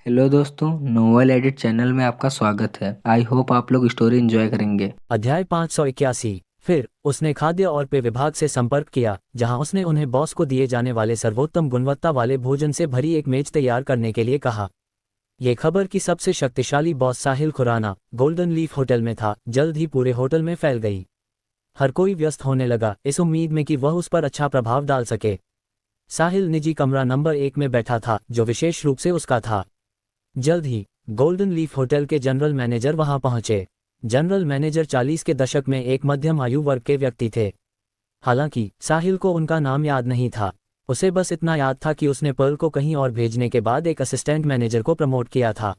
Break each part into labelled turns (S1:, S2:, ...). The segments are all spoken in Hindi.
S1: हेलो दोस्तों, नोवेल एडिट चैनल में आपका स्वागत है। आई होप आप लोग स्टोरी एंजॉय करेंगे।
S2: अध्याय 581। फिर उसने खाद्य और पेय विभाग से संपर्क किया, जहां उसने उन्हें बॉस को दिए जाने वाले सर्वोत्तम गुणवत्ता वाले भोजन से भरी एक मेज तैयार करने के लिए कहा। ये खबर कि सबसे शक्तिशाली बॉस साहिल खुराना गोल्डन लीफ होटल में था, जल्द ही पूरे होटल में फैल गई। हर कोई व्यस्त होने लगा, इस उम्मीद में कि वह उस पर अच्छा प्रभाव डाल सके। साहिल निजी कमरा नंबर 1 में बैठा था, जो विशेष रूप से उसका था। जल्द ही गोल्डन लीफ होटल के जनरल मैनेजर वहां पहुंचे। जनरल मैनेजर 40 के दशक में एक मध्यम आयु वर्ग के व्यक्ति थे। हालांकि साहिल को उनका नाम याद नहीं था। उसे बस इतना याद था कि उसने पर्ल को कहीं और भेजने के बाद एक असिस्टेंट मैनेजर को प्रमोट किया था।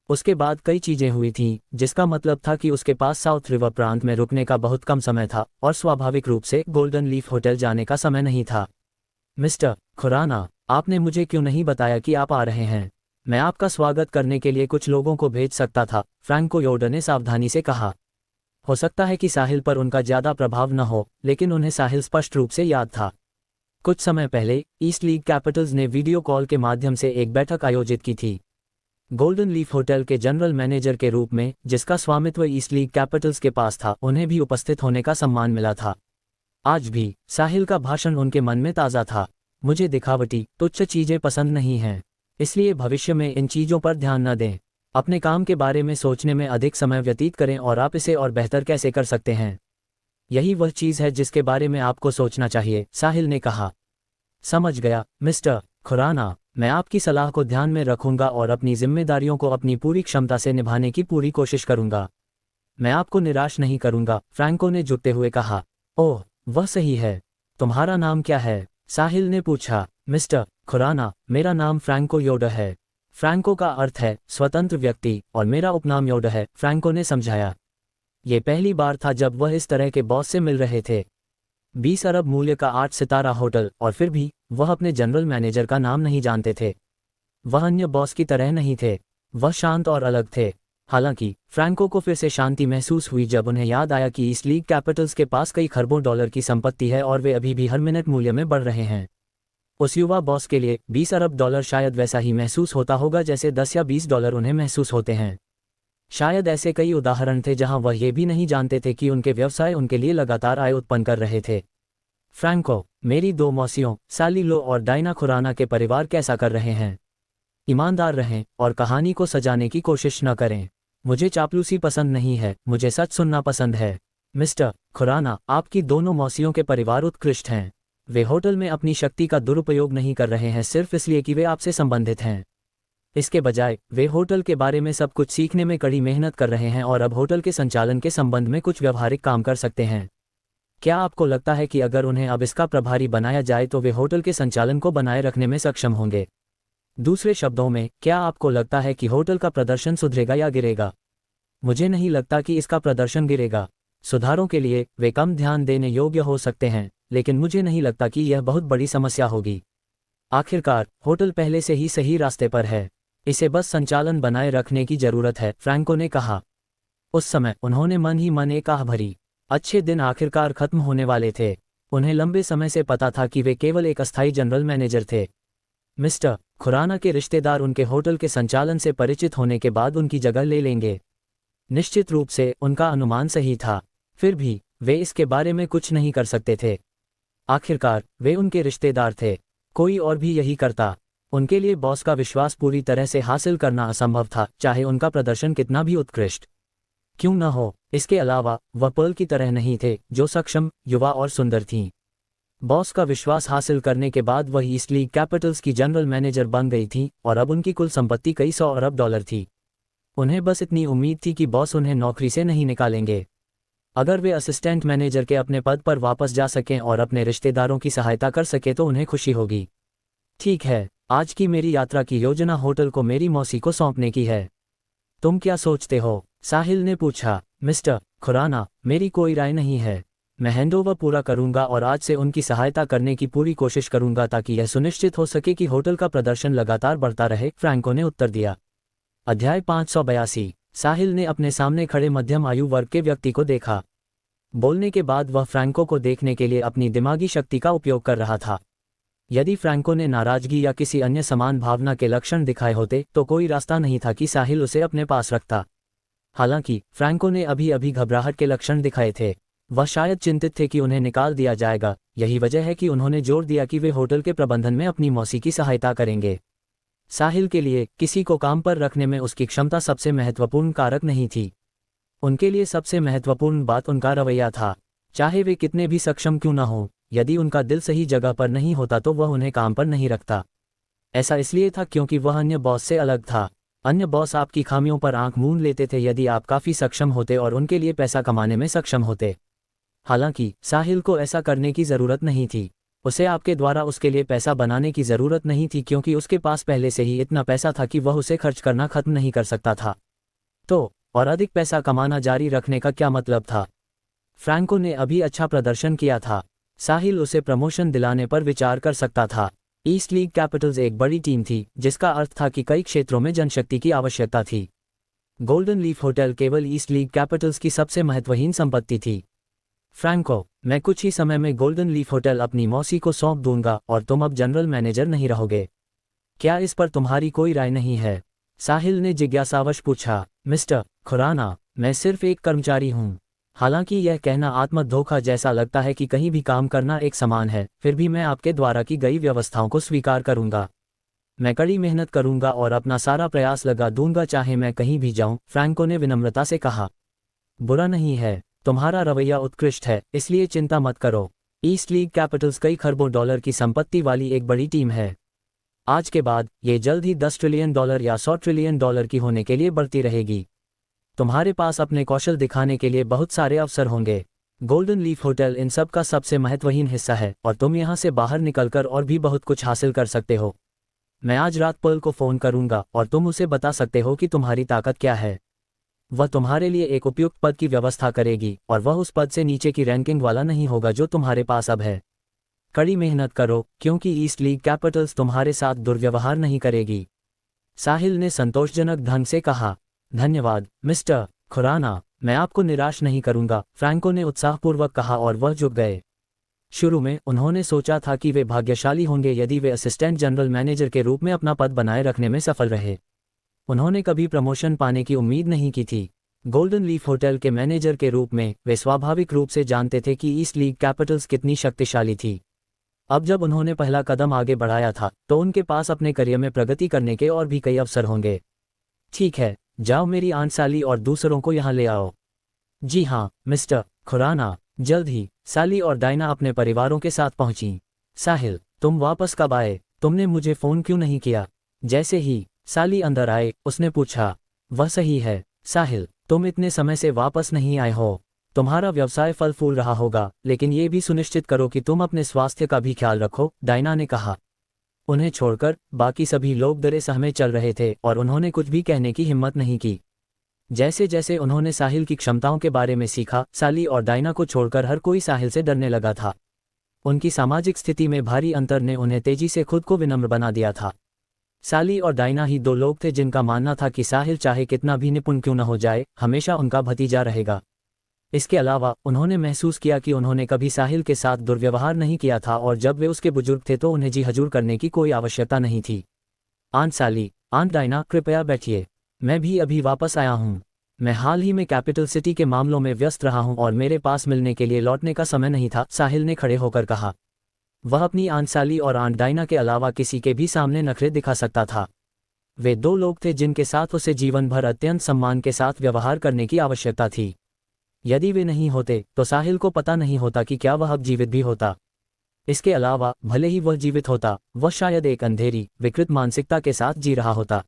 S2: उसके बाद कई चीजें हुई थीं, जिसका मतलब था कि उसके पास साउथ रिवर प्रांत में रुकने का बहुत कम समय था और स्वाभाविक रूप से गोल्डन लीफ होटल जाने का समय नहीं था। मिस्टर खुराना, आपने मुझे क्यों नहीं बताया कि आप आ रहे हैं? मैं आपका स्वागत करने के लिए कुछ लोगों को भेज सकता था, फ्रैंको योडर ने सावधानी से कहा। हो सकता है कि साहिल पर उनका ज्यादा प्रभाव न हो, लेकिन उन्हें साहिल स्पष्ट रूप से याद था। कुछ समय पहले ईस्ट लीग कैपिटल्स ने वीडियो कॉल के माध्यम से एक बैठक आयोजित की थी। गोल्डन लीफ होटल के जनरल मैनेजर के रूप में, जिसका स्वामित्व ईस्ट लीग कैपिटल्स के पास था, उन्हें भी उपस्थित होने का सम्मान मिला था। आज भी साहिल का भाषण उनके मन में ताज़ा था। मुझे दिखावटी, तुच्छ चीजें पसंद नहीं हैं, इसलिए भविष्य में इन चीजों पर ध्यान न दें। अपने काम के बारे में सोचने में अधिक समय व्यतीत करें और आप इसे और बेहतर कैसे कर सकते हैं, यही वह चीज है जिसके बारे में आपको सोचना चाहिए, साहिल ने कहा। समझ गया मिस्टर खुराना, मैं आपकी सलाह को ध्यान में रखूंगा और अपनी जिम्मेदारियों को अपनी पूरी क्षमता से निभाने की पूरी कोशिश करूंगा। मैं आपको निराश नहीं करूंगा, फ्रैंको ने झुकते हुए कहा। ओह, वह सही है। तुम्हारा नाम क्या है? साहिल ने पूछा। मिस्टर खुराना, मेरा नाम फ्रैंको योडर है। फ्रैंको का अर्थ है स्वतंत्र व्यक्ति और मेरा उपनाम योडर है, फ्रैंको ने समझाया। ये पहली बार था जब वह इस तरह के बॉस से मिल रहे थे। 20 अरब मूल्य का 8 सितारा होटल, और फिर भी वह अपने जनरल मैनेजर का नाम नहीं जानते थे। वह अन्य बॉस की तरह नहीं थे, वह शांत और अलग थे। हालांकि फ्रैंको को फिर से शांति महसूस हुई जब उन्हें याद आया कि ईस्ट लीग कैपिटल्स के पास कई खरबों डॉलर की संपत्ति है और वे अभी भी हर मिनट मूल्य में बढ़ रहे हैं। उस युवा बॉस के लिए 20 अरब डॉलर शायद वैसा ही महसूस होता होगा जैसे 10 या 20 डॉलर उन्हें महसूस होते हैं। शायद ऐसे कई उदाहरण थे जहां वह ये भी नहीं जानते थे कि उनके व्यवसाय उनके लिए लगातार आय उत्पन्न कर रहे थे। फ्रैंको, मेरी 2 मौसियों साली लो और डायना खुराना के परिवार कैसा कर रहे हैं? ईमानदार रहें और कहानी को सजाने की कोशिश न करें। मुझे चापलूसी पसंद नहीं है, मुझे सच सुनना पसंद है। मिस्टर खुराना, आपकी दोनों मौसियों के परिवार उत्कृष्ट हैं। वे होटल में अपनी शक्ति का दुरुपयोग नहीं कर रहे हैं सिर्फ इसलिए कि वे आपसे संबंधित हैं। इसके बजाय वे होटल के बारे में सब कुछ सीखने में कड़ी मेहनत कर रहे हैं और अब होटल के संचालन के संबंध में कुछ व्यवहारिक काम कर सकते हैं। क्या आपको लगता है कि अगर उन्हें अब इसका प्रभारी बनाया जाए तो वे होटल के संचालन को बनाए रखने में सक्षम होंगे? दूसरे शब्दों में, क्या आपको लगता है कि होटल का प्रदर्शन सुधरेगा या गिरेगा? मुझे नहीं लगता कि इसका प्रदर्शन गिरेगा। सुधारों के लिए वे कम ध्यान देने योग्य हो सकते हैं, लेकिन मुझे नहीं लगता कि यह बहुत बड़ी समस्या होगी। आखिरकार होटल पहले से ही सही रास्ते पर है, इसे बस संचालन बनाए रखने की जरूरत है, फ्रैंको ने कहा। उस समय उन्होंने मन ही मन एक आह भरी। अच्छे दिन आखिरकार खत्म होने वाले थे। उन्हें लंबे समय से पता था कि वे केवल एक अस्थायी जनरल मैनेजर थे। मिस्टर खुराना के रिश्तेदार उनके होटल के संचालन से परिचित होने के बाद उनकी जगह ले लेंगे। निश्चित रूप से उनका अनुमान सही था, फिर भी वे इसके बारे में कुछ नहीं कर सकते थे। आखिरकार वे उनके रिश्तेदार थे, कोई और भी यही करता। उनके लिए बॉस का विश्वास पूरी तरह से हासिल करना असंभव था, चाहे उनका प्रदर्शन कितना भी उत्कृष्ट क्यों न हो। इसके अलावा वह पर्ल की तरह नहीं थे, जो सक्षम, युवा और सुंदर थीं। बॉस का विश्वास हासिल करने के बाद वह ईस्ट लीग कैपिटल्स की जनरल मैनेजर बन गई थी और अब उनकी कुल संपत्ति कई 100 अरब डॉलर थी। उन्हें बस इतनी उम्मीद थी कि बॉस उन्हें नौकरी से नहीं निकालेंगे। अगर वे असिस्टेंट मैनेजर के अपने पद पर वापस जा सकें और अपने रिश्तेदारों की सहायता कर सके तो उन्हें खुशी होगी। ठीक है, आज की मेरी यात्रा की योजना होटल को मेरी मौसी को सौंपने की है। तुम क्या सोचते हो? साहिल ने पूछा। मिस्टर खुराना, मेरी कोई राय नहीं है। मैं हैंडओवर पूरा करूंगा और आज से उनकी सहायता करने की पूरी कोशिश करूंगा ताकि यह सुनिश्चित हो सके कि होटल का प्रदर्शन लगातार बढ़ता रहे, फ्रैंको ने उत्तर दिया। अध्याय 582। साहिल ने अपने सामने खड़े मध्यम आयु वर्ग के व्यक्ति को देखा। बोलने के बाद वह फ्रैंको को देखने के लिए अपनी दिमागी शक्ति का उपयोग कर रहा था। यदि फ्रैंको ने नाराजगी या किसी अन्य समान भावना के लक्षण दिखाए होते तो कोई रास्ता नहीं था कि साहिल उसे अपने पास रखता। हालांकि फ्रैंको ने अभी अभी घबराहट के लक्षण दिखाए थे। वह शायद चिंतित थे कि उन्हें निकाल दिया जाएगा। यही वजह है कि उन्होंने जोर दिया कि वे होटल के प्रबंधन में अपनी मौसी की सहायता करेंगे। साहिल के लिए किसी को काम पर रखने में उसकी क्षमता सबसे महत्वपूर्ण कारक नहीं थी। उनके लिए सबसे महत्वपूर्ण बात उनका रवैया था। चाहे वे कितने भी सक्षम क्यों न हों, यदि उनका दिल सही जगह पर नहीं होता तो वह उन्हें काम पर नहीं रखता। ऐसा इसलिए था क्योंकि वह अन्य बॉस से अलग था। अन्य बॉस आपकी खामियों पर आंख मूंद लेते थे यदि आप काफ़ी सक्षम होते और उनके लिए पैसा कमाने में सक्षम होते। हालांकि साहिल को ऐसा करने की ज़रूरत नहीं थी। उसे आपके द्वारा उसके लिए पैसा बनाने की ज़रूरत नहीं थी क्योंकि उसके पास पहले से ही इतना पैसा था कि वह उसे खर्च करना खत्म नहीं कर सकता था। तो और अधिक पैसा कमाना जारी रखने का क्या मतलब था? फ्रैंको ने अभी अच्छा प्रदर्शन किया था। साहिल उसे प्रमोशन दिलाने पर विचार कर सकता था। ईस्ट लीग कैपिटल्स एक बड़ी टीम थी, जिसका अर्थ था कि कई क्षेत्रों में जनशक्ति की आवश्यकता थी। गोल्डन लीफ होटल केवल ईस्ट लीग कैपिटल्स की सबसे महत्वहीन संपत्ति थी। फ्रैंको, मैं कुछ ही समय में गोल्डन लीफ होटल अपनी मौसी को सौंप दूंगा और तुम अब जनरल मैनेजर नहीं रहोगे। क्या इस पर तुम्हारी कोई राय नहीं है? साहिल ने जिज्ञासावश पूछा। मिस्टर खुराना, मैं सिर्फ एक कर्मचारी हूँ। हालांकि यह कहना आत्मधोखा जैसा लगता है कि कहीं भी काम करना एक समान है, फिर भी मैं आपके द्वारा की गई व्यवस्थाओं को स्वीकार करूंगा। मैं कड़ी मेहनत करूंगा और अपना सारा प्रयास लगा दूंगा, चाहे मैं कहीं भी जाऊं, फ्रैंको ने विनम्रता से कहा। बुरा नहीं है, तुम्हारा रवैया उत्कृष्ट है, इसलिए चिंता मत करो। ईस्ट लीग कैपिटल्स कई खरबों डॉलर की संपत्ति वाली एक बड़ी टीम है। आज के बाद ये जल्द ही 10 ट्रिलियन डॉलर या 100 ट्रिलियन डॉलर की होने के लिए बढ़ती रहेगी। तुम्हारे पास अपने कौशल दिखाने के लिए बहुत सारे अवसर होंगे। गोल्डन लीफ होटल इन सब का सबसे महत्वहीन हिस्सा है और तुम यहाँ से बाहर निकलकर और भी बहुत कुछ हासिल कर सकते हो। मैं आज रात पर्ल को फ़ोन करूंगा और तुम उसे बता सकते हो कि तुम्हारी ताकत क्या है। वह तुम्हारे लिए एक उपयुक्त पद की व्यवस्था करेगी और वह उस पद से नीचे की रैंकिंग वाला नहीं होगा जो तुम्हारे पास अब है। कड़ी मेहनत करो क्योंकि ईस्ट लीग कैपिटल्स तुम्हारे साथ दुर्व्यवहार नहीं करेगी। साहिल ने संतोषजनक ढंग से कहा। धन्यवाद मिस्टर खुराना, मैं आपको निराश नहीं करूंगा, फ्रैंको ने उत्साहपूर्वक कहा और वह झुक गए। शुरू में उन्होंने सोचा था कि वे भाग्यशाली होंगे यदि वे असिस्टेंट जनरल मैनेजर के रूप में अपना पद बनाए रखने में सफल रहे। उन्होंने कभी प्रमोशन पाने की उम्मीद नहीं की थी। गोल्डन लीफ होटल के मैनेजर के रूप में वे स्वाभाविक रूप से जानते थे कि ईस्ट लीग कैपिटल्स कितनी शक्तिशाली थी। अब जब उन्होंने पहला कदम आगे बढ़ाया था तो उनके पास अपने करियर में प्रगति करने के और भी कई अवसर होंगे। ठीक है, जाओ मेरी आंट साली और दूसरों को यहाँ ले आओ। जी हाँ मिस्टर खुराना। जल्द ही साली और डायना अपने परिवारों के साथ पहुंची। साहिल, तुम वापस कब आए? तुमने मुझे फ़ोन क्यों नहीं किया? जैसे ही साली अंदर आए उसने पूछा। वह सही है साहिल, तुम इतने समय से वापस नहीं आए हो। तुम्हारा व्यवसाय फल फूल रहा होगा, लेकिन ये भी सुनिश्चित करो कि तुम अपने स्वास्थ्य का भी ख्याल रखो, डायना ने कहा। उन्हें छोड़कर बाकी सभी लोग डरे सहमे चल रहे थे और उन्होंने कुछ भी कहने की हिम्मत नहीं की। जैसे जैसे उन्होंने साहिल की क्षमताओं के बारे में सीखा, साली और डायना को छोड़कर हर कोई साहिल से डरने लगा था। उनकी सामाजिक स्थिति में भारी अंतर ने उन्हें तेजी से खुद को विनम्र बना दिया था। साली और डायना ही दो लोग थे जिनका मानना था कि साहिल चाहे कितना भी निपुण क्यों न हो जाए, हमेशा उनका भतीजा रहेगा। इसके अलावा उन्होंने महसूस किया कि उन्होंने कभी साहिल के साथ दुर्व्यवहार नहीं किया था और जब वे उसके बुजुर्ग थे तो उन्हें जी हजूर करने की कोई आवश्यकता नहीं थी। आंट साली, आंट डायना, कृपया बैठिए। मैं भी अभी वापस आया हूँ। मैं हाल ही में कैपिटल सिटी के मामलों में व्यस्त रहा हूँ और मेरे पास मिलने के लिए लौटने का समय नहीं था, साहिल ने खड़े होकर कहा। वह अपनी आंट साली और आंट डायना के अलावा किसी के भी सामने नखरे दिखा सकता था। वे दो लोग थे जिनके साथ उसे जीवन भर अत्यंत सम्मान के साथ व्यवहार करने की आवश्यकता थी। यदि वे नहीं होते तो साहिल को पता नहीं होता कि क्या वह अब जीवित भी होता। इसके अलावा भले ही वह जीवित होता, वह शायद एक अंधेरी विकृत मानसिकता के साथ जी रहा होता।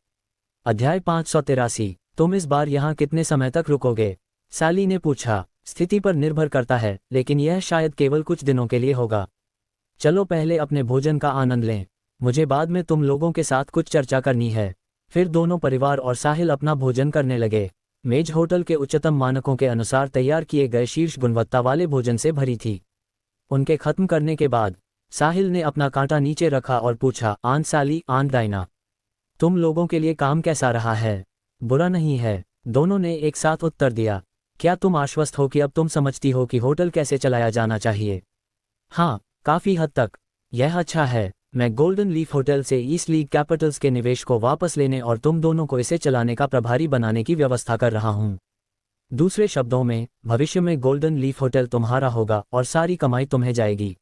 S2: अध्याय 583। तुम इस बार यहाँ कितने समय तक रुकोगे? साली ने पूछा। स्थिति पर निर्भर करता है, लेकिन यह शायद केवल कुछ दिनों के लिए होगा। चलो पहले अपने भोजन का आनंद लें, मुझे बाद में तुम लोगों के साथ कुछ चर्चा करनी है। फिर दोनों परिवार और साहिल अपना भोजन करने लगे। मेज होटल के उच्चतम मानकों के अनुसार तैयार किए गए शीर्ष गुणवत्ता वाले भोजन से भरी थी। उनके खत्म करने के बाद साहिल ने अपना कांटा नीचे रखा और पूछा, आंट साली, आंट डायना, तुम लोगों के लिए काम कैसा रहा है? बुरा नहीं है, दोनों ने एक साथ उत्तर दिया। क्या तुम आश्वस्त हो कि अब तुम समझती हो कि होटल कैसे चलाया जाना चाहिए? हाँ, काफ़ी हद तक। यह अच्छा है, मैं गोल्डन लीफ होटल से ईस्ट लीग कैपिटल्स के निवेश को वापस लेने और तुम दोनों को इसे चलाने का प्रभारी बनाने की व्यवस्था कर रहा हूं। दूसरे शब्दों में, भविष्य में गोल्डन लीफ होटल तुम्हारा होगा और सारी कमाई तुम्हें जाएगी।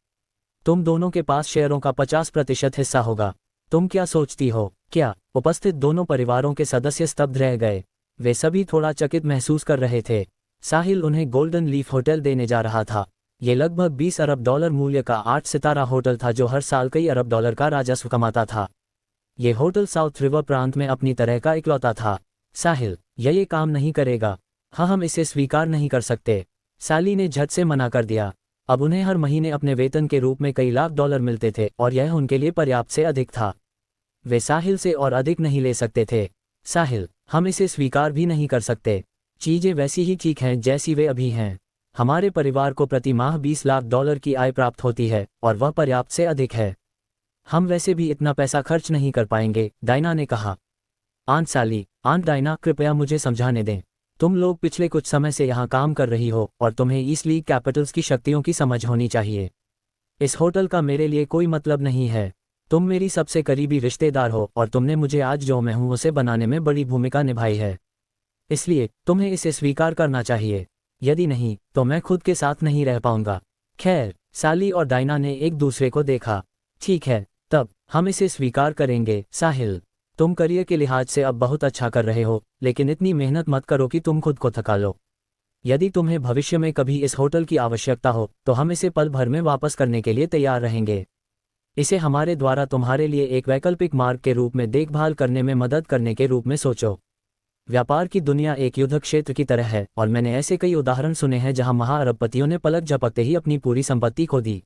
S2: तुम दोनों के पास शेयरों का 50% हिस्सा होगा। तुम क्या सोचती हो? क्या? उपस्थित दोनों परिवारों के सदस्य स्तब्ध रह गए। वे सभी थोड़ा चकित महसूस कर रहे थे। साहिल उन्हें गोल्डन लीफ होटल देने जा रहा था। ये लगभग 20 अरब डॉलर मूल्य का 8 सितारा होटल था जो हर साल कई अरब डॉलर का राजस्व कमाता था। ये होटल साउथ रिवर प्रांत में अपनी तरह का इकलौता था। साहिल, ये काम नहीं करेगा। हाँ, हम इसे स्वीकार नहीं कर सकते। साली ने झट से मना कर दिया। अब उन्हें हर महीने अपने वेतन के रूप में कई लाख डॉलर मिलते थे और यह उनके लिए पर्याप्त से अधिक था। वे साहिल से और अधिक नहीं ले सकते थे। साहिल, हम इसे स्वीकार भी नहीं कर सकते। चीजें वैसी ही ठीक हैं जैसी वे अभी हैं। हमारे परिवार को प्रति माह 20 लाख डॉलर की आय प्राप्त होती है और वह पर्याप्त से अधिक है। हम वैसे भी इतना पैसा खर्च नहीं कर पाएंगे, डायना ने कहा। आंट डायना, कृपया मुझे समझाने दें। तुम लोग पिछले कुछ समय से यहाँ काम कर रही हो और तुम्हें ईस्ट लीग कैपिटल्स की शक्तियों की समझ होनी चाहिए। इस होटल का मेरे लिए कोई मतलब नहीं है। तुम मेरी सबसे करीबी रिश्तेदार हो और तुमने मुझे आज जो मैं हूँ उसे बनाने में बड़ी भूमिका निभाई है। इसलिए तुम्हें इसे स्वीकार करना चाहिए। यदि नहीं तो मैं खुद के साथ नहीं रह पाऊंगा। खैर, साली और डायना ने एक दूसरे को देखा। ठीक है, तब हम इसे स्वीकार करेंगे। साहिल, तुम करियर के लिहाज से अब बहुत अच्छा कर रहे हो, लेकिन इतनी मेहनत मत करो कि तुम खुद को थका लो। यदि तुम्हें भविष्य में कभी इस होटल की आवश्यकता हो तो हम इसे पल भर में वापस करने के लिए तैयार रहेंगे। इसे हमारे द्वारा तुम्हारे लिए एक वैकल्पिक मार्ग के रूप में देखभाल करने में मदद करने के रूप में सोचो। व्यापार की दुनिया एक युद्ध क्षेत्र की तरह है और मैंने ऐसे कई उदाहरण सुने हैं जहां महाअरबपतियों ने पलक झपकते ही अपनी पूरी संपत्ति खो दी।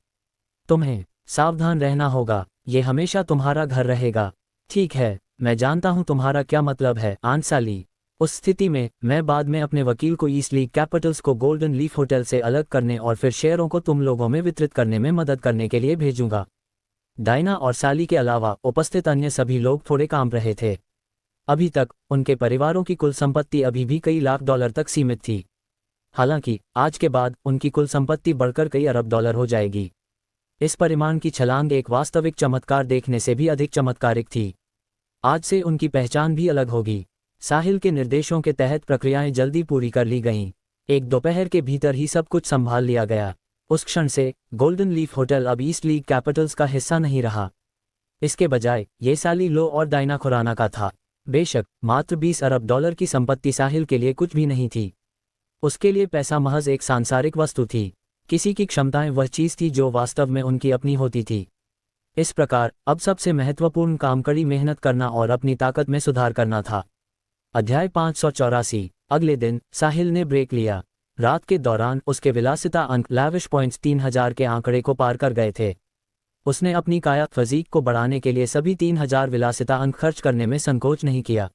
S2: तुम्हें सावधान रहना होगा। ये हमेशा तुम्हारा घर रहेगा। ठीक है, मैं जानता हूं तुम्हारा क्या मतलब है, साली। उस स्थिति में मैं बाद में अपने वकील को ईस्ट लीग कैपिटल्स को गोल्डन लीफ होटल से अलग करने और फिर शेयरों को तुम लोगों में वितरित करने में मदद करने के लिए भेजूंगा। डायना और साली के अलावा उपस्थित अन्य सभी लोग थोड़े कांप रहे थे। अभी तक उनके परिवारों की कुल संपत्ति अभी भी कई लाख डॉलर तक सीमित थी। हालांकि आज के बाद उनकी कुल संपत्ति बढ़कर कई अरब डॉलर हो जाएगी। इस परिमाण की छलांग एक वास्तविक चमत्कार देखने से भी अधिक चमत्कारिक थी। आज से उनकी पहचान भी अलग होगी। साहिल के निर्देशों के तहत प्रक्रियाएं जल्दी पूरी कर ली गईं। एक दोपहर के भीतर ही सब कुछ संभाल लिया गया। उस क्षण से गोल्डन लीफ होटल अब ईस्ट लीग कैपिटल्स का हिस्सा नहीं रहा। इसके बजाय ये साली लो और डायना खुराना का था। बेशक मात्र 20 अरब डॉलर की संपत्ति साहिल के लिए कुछ भी नहीं थी। उसके लिए पैसा महज एक सांसारिक वस्तु थी। किसी की क्षमताएं वह चीज थी जो वास्तव में उनकी अपनी होती थी। इस प्रकार अब सबसे महत्वपूर्ण काम कड़ी मेहनत करना और अपनी ताकत में सुधार करना था। अध्याय 584। अगले दिन साहिल ने ब्रेक लिया। रात के दौरान उसके विलासिता अंक लैविश पॉइंट्स 3000 के आंकड़े को पार कर गए थे। उसने अपनी काया फजीक को बढ़ाने के लिए सभी 3000 विलासिता अंक खर्च करने में संकोच नहीं किया।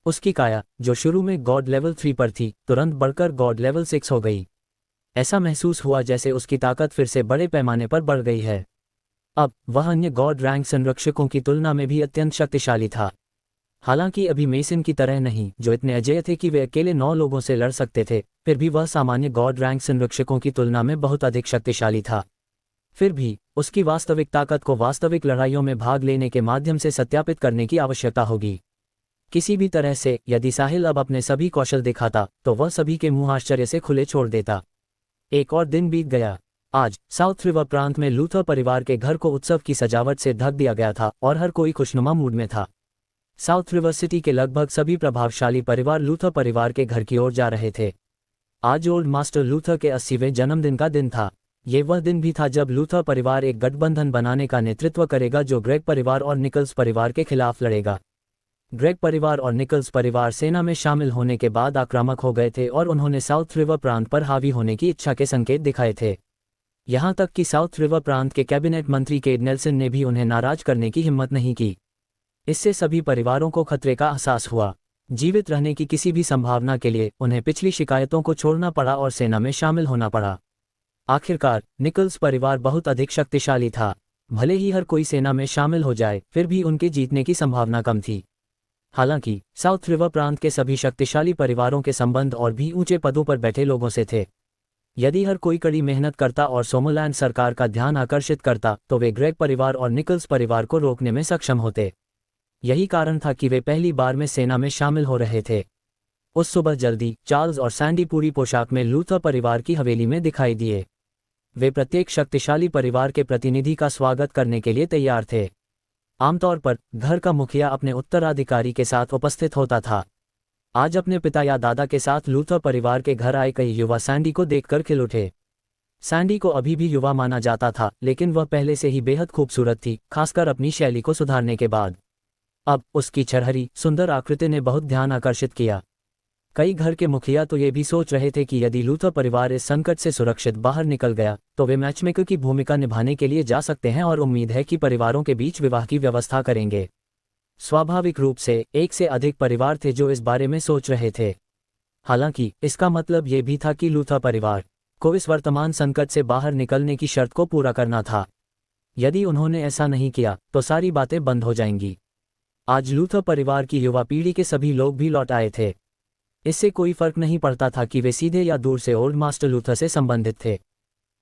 S2: उसकी काया, जो शुरू में गॉड लेवल 3 पर थी, तुरंत बढ़कर गॉड लेवल 6 हो गई। ऐसा महसूस हुआ जैसे उसकी ताकत फिर से बड़े पैमाने पर बढ़ गई है। अब वह अन्य गॉड रैंक संरक्षकों की तुलना में भी अत्यंत शक्तिशाली था। हालांकि अभी मेसन की तरह नहीं, जो इतने अजेय थे कि वे अकेले 9 लोगों से लड़ सकते थे, फिर भी वह सामान्य गॉड रैंक संरक्षकों की तुलना में बहुत अधिक शक्तिशाली था। फिर भी उसकी वास्तविक ताकत को वास्तविक लड़ाइयों में भाग लेने के माध्यम से सत्यापित करने की आवश्यकता होगी। किसी भी तरह से यदि साहिल अब अपने सभी कौशल दिखाता तो वह सभी के मुंह आश्चर्य से खुले छोड़ देता। एक और दिन बीत गया। आज साउथ रिवर प्रांत में लूथर परिवार के घर को उत्सव की सजावट से ढक दिया गया था और हर कोई खुशनुमा मूड में था। साउथ रिवर सिटी के लगभग सभी प्रभावशाली परिवार लूथर परिवार के घर की ओर जा रहे थे। आज ओल्ड मास्टर लूथर के 80वें जन्मदिन का दिन था। ये वह दिन भी था जब लूथर परिवार एक गठबंधन बनाने का नेतृत्व करेगा जो ग्रेग परिवार और निकल्स परिवार के खिलाफ लड़ेगा। ग्रेग परिवार और निकल्स परिवार सेना में शामिल होने के बाद आक्रामक हो गए थे और उन्होंने साउथ रिवर प्रांत पर हावी होने की इच्छा के संकेत दिखाए थे। यहां तक कि साउथ रिवर प्रांत के कैबिनेट मंत्री केड नेल्सन ने भी उन्हें नाराज करने की हिम्मत नहीं की। इससे सभी परिवारों को खतरे का एहसास हुआ। जीवित रहने की किसी भी संभावना के लिए उन्हें पिछली शिकायतों को छोड़ना पड़ा और सेना में शामिल होना पड़ा। आखिरकार निकल्स परिवार बहुत अधिक शक्तिशाली था। भले ही हर कोई सेना में शामिल हो जाए, फिर भी उनके जीतने की संभावना कम थी। हालांकि साउथ रिवर प्रांत के सभी शक्तिशाली परिवारों के संबंध और भी ऊंचे पदों पर बैठे लोगों से थे। यदि हर कोई कड़ी मेहनत करता और सोमोलैंड सरकार का ध्यान आकर्षित करता तो वे ग्रेग परिवार और निकल्स परिवार को रोकने में सक्षम होते। यही कारण था कि वे पहली बार में सेना में शामिल हो रहे थे। उस सुबह जल्दी चार्ल्स और सैंडी पूरी पोशाक में लूथर परिवार की हवेली में दिखाई दिए। वे प्रत्येक शक्तिशाली परिवार के प्रतिनिधि का स्वागत करने के लिए तैयार थे। आमतौर पर घर का मुखिया अपने उत्तराधिकारी के साथ उपस्थित होता था। आज अपने पिता या दादा के साथ लूथर परिवार के घर आए कई युवा सैंडी को देखकर खिल उठे। सैंडी को अभी भी युवा माना जाता था, लेकिन वह पहले से ही बेहद खूबसूरत थी, खासकर अपनी शैली को सुधारने के बाद। अब उसकी छरहरी सुंदर आकृति ने बहुत ध्यान आकर्षित किया। कई घर के मुखिया तो ये भी सोच रहे थे कि यदि लूथर परिवार इस संकट से सुरक्षित बाहर निकल गया तो वे मैचमेकर की भूमिका निभाने के लिए जा सकते हैं और उम्मीद है कि परिवारों के बीच विवाह की व्यवस्था करेंगे। स्वाभाविक रूप से एक से अधिक परिवार थे जो इस बारे में सोच रहे थे। हालांकि इसका मतलब ये भी था कि लूथर परिवार को इस वर्तमान संकट से बाहर निकलने की शर्त को पूरा करना था। यदि उन्होंने ऐसा नहीं किया तो सारी बातें बंद हो जाएंगी। आज लूथर परिवार की युवा पीढ़ी के सभी लोग भी लौट आए थे। इससे कोई फर्क नहीं पड़ता था कि वे सीधे या दूर से ओल्ड मास्टर लूथर से संबंधित थे।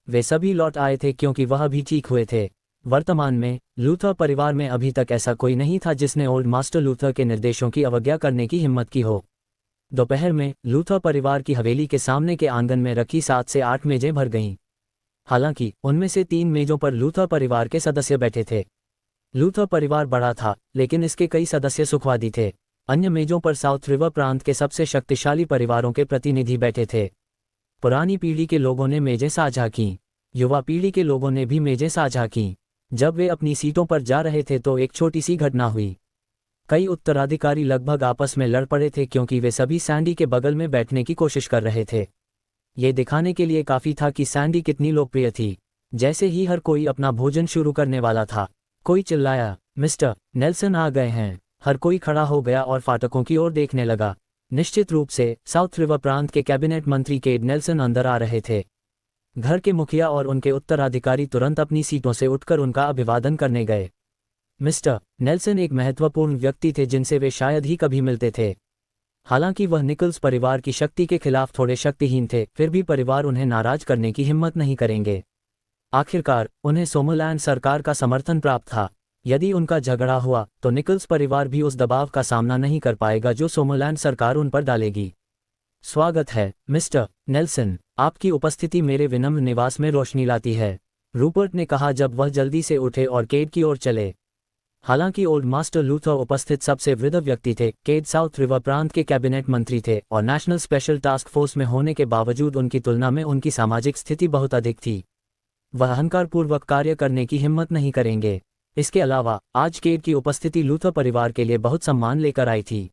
S2: वे सभी लौट आए थे क्योंकि वह भी ठीक हुए थे। वर्तमान में लूथर परिवार में अभी तक ऐसा कोई नहीं था जिसने ओल्ड मास्टर लूथर के निर्देशों की अवज्ञा करने की हिम्मत की हो। दोपहर में लूथर परिवार की हवेली के सामने के आंगन में रखी 7 से 8 मेजें भर गईं। हालांकि उनमें से 3 मेजों पर लूथर परिवार के सदस्य बैठे थे। लूथर परिवार बड़ा था, लेकिन इसके कई सदस्य सुखवादी थे। अन्य मेजों पर साउथ रिवर प्रांत के सबसे शक्तिशाली परिवारों के प्रतिनिधि बैठे थे। पुरानी पीढ़ी के लोगों ने मेजें साझा कीं। युवा पीढ़ी के लोगों ने भी मेजें साझा कीं। जब वे अपनी सीटों पर जा रहे थे तो एक छोटी सी घटना हुई। कई उत्तराधिकारी लगभग आपस में लड़ पड़े थे क्योंकि वे सभी सैंडी के बगल में बैठने की कोशिश कर रहे थे। ये दिखाने के लिए काफी था कि सैंडी कितनी लोकप्रिय थी। जैसे ही हर कोई अपना भोजन शुरू करने वाला था, कोई चिल्लाया, मिस्टर नेल्सन आ गए हैं। हर कोई खड़ा हो गया और फाटकों की ओर देखने लगा। निश्चित रूप से साउथ रिवर प्रांत के कैबिनेट मंत्री केड नेल्सन अंदर आ रहे थे। घर के मुखिया और उनके उत्तराधिकारी तुरंत अपनी सीटों से उठकर उनका अभिवादन करने गए। मिस्टर नेल्सन एक महत्वपूर्ण व्यक्ति थे जिनसे वे शायद ही कभी मिलते थे। हालांकि वह निकल्स परिवार की शक्ति के खिलाफ थोड़े शक्तिहीन थे, फिर भी परिवार उन्हें नाराज करने की हिम्मत नहीं करेंगे। आखिरकार उन्हें सोमरलैंड सरकार का समर्थन प्राप्त था। यदि उनका झगड़ा हुआ तो निकल्स परिवार भी उस दबाव का सामना नहीं कर पाएगा जो सोमरलैंड सरकार उन पर डालेगी। स्वागत है मिस्टर नेल्सन, आपकी उपस्थिति मेरे विनम्र निवास में रोशनी लाती है, रूपर्ट ने कहा जब वह जल्दी से उठे और केड की ओर चले। हालांकि ओल्ड मास्टर लूथर उपस्थित सबसे वृद्ध व्यक्ति थे, केड साउथ रिवर प्रांत के कैबिनेट मंत्री थे और नेशनल स्पेशल टास्क फोर्स में होने के बावजूद उनकी तुलना में उनकी सामाजिक स्थिति बहुत अधिक थी। वह अहंकारपूर्वक कार्य करने की हिम्मत नहीं करेंगे। इसके अलावा आज केड की उपस्थिति लूथर परिवार के लिए बहुत सम्मान लेकर आई थी।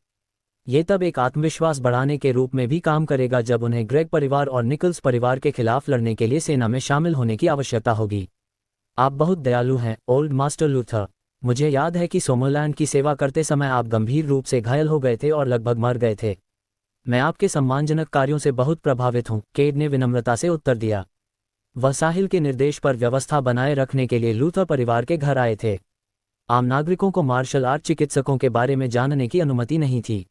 S2: ये तब एक आत्मविश्वास बढ़ाने के रूप में भी काम करेगा जब उन्हें ग्रेग परिवार और निकल्स परिवार के खिलाफ लड़ने के लिए सेना में शामिल होने की आवश्यकता होगी। आप बहुत दयालु हैं ओल्ड मास्टर लूथर। मुझे याद है कि सोमरलैंड की सेवा करते समय आप गंभीर रूप से घायल हो गए थे और लगभग मर गए थे। मैं आपके सम्मानजनक कार्यों से बहुत प्रभावित हूँ, केड ने विनम्रता से उत्तर दिया। वह साहिल के निर्देश पर व्यवस्था बनाए रखने के लिए लूथर परिवार के घर आए थे। आम नागरिकों को मार्शल आर्ट चिकित्सकों के बारे में जानने की अनुमति नहीं थी।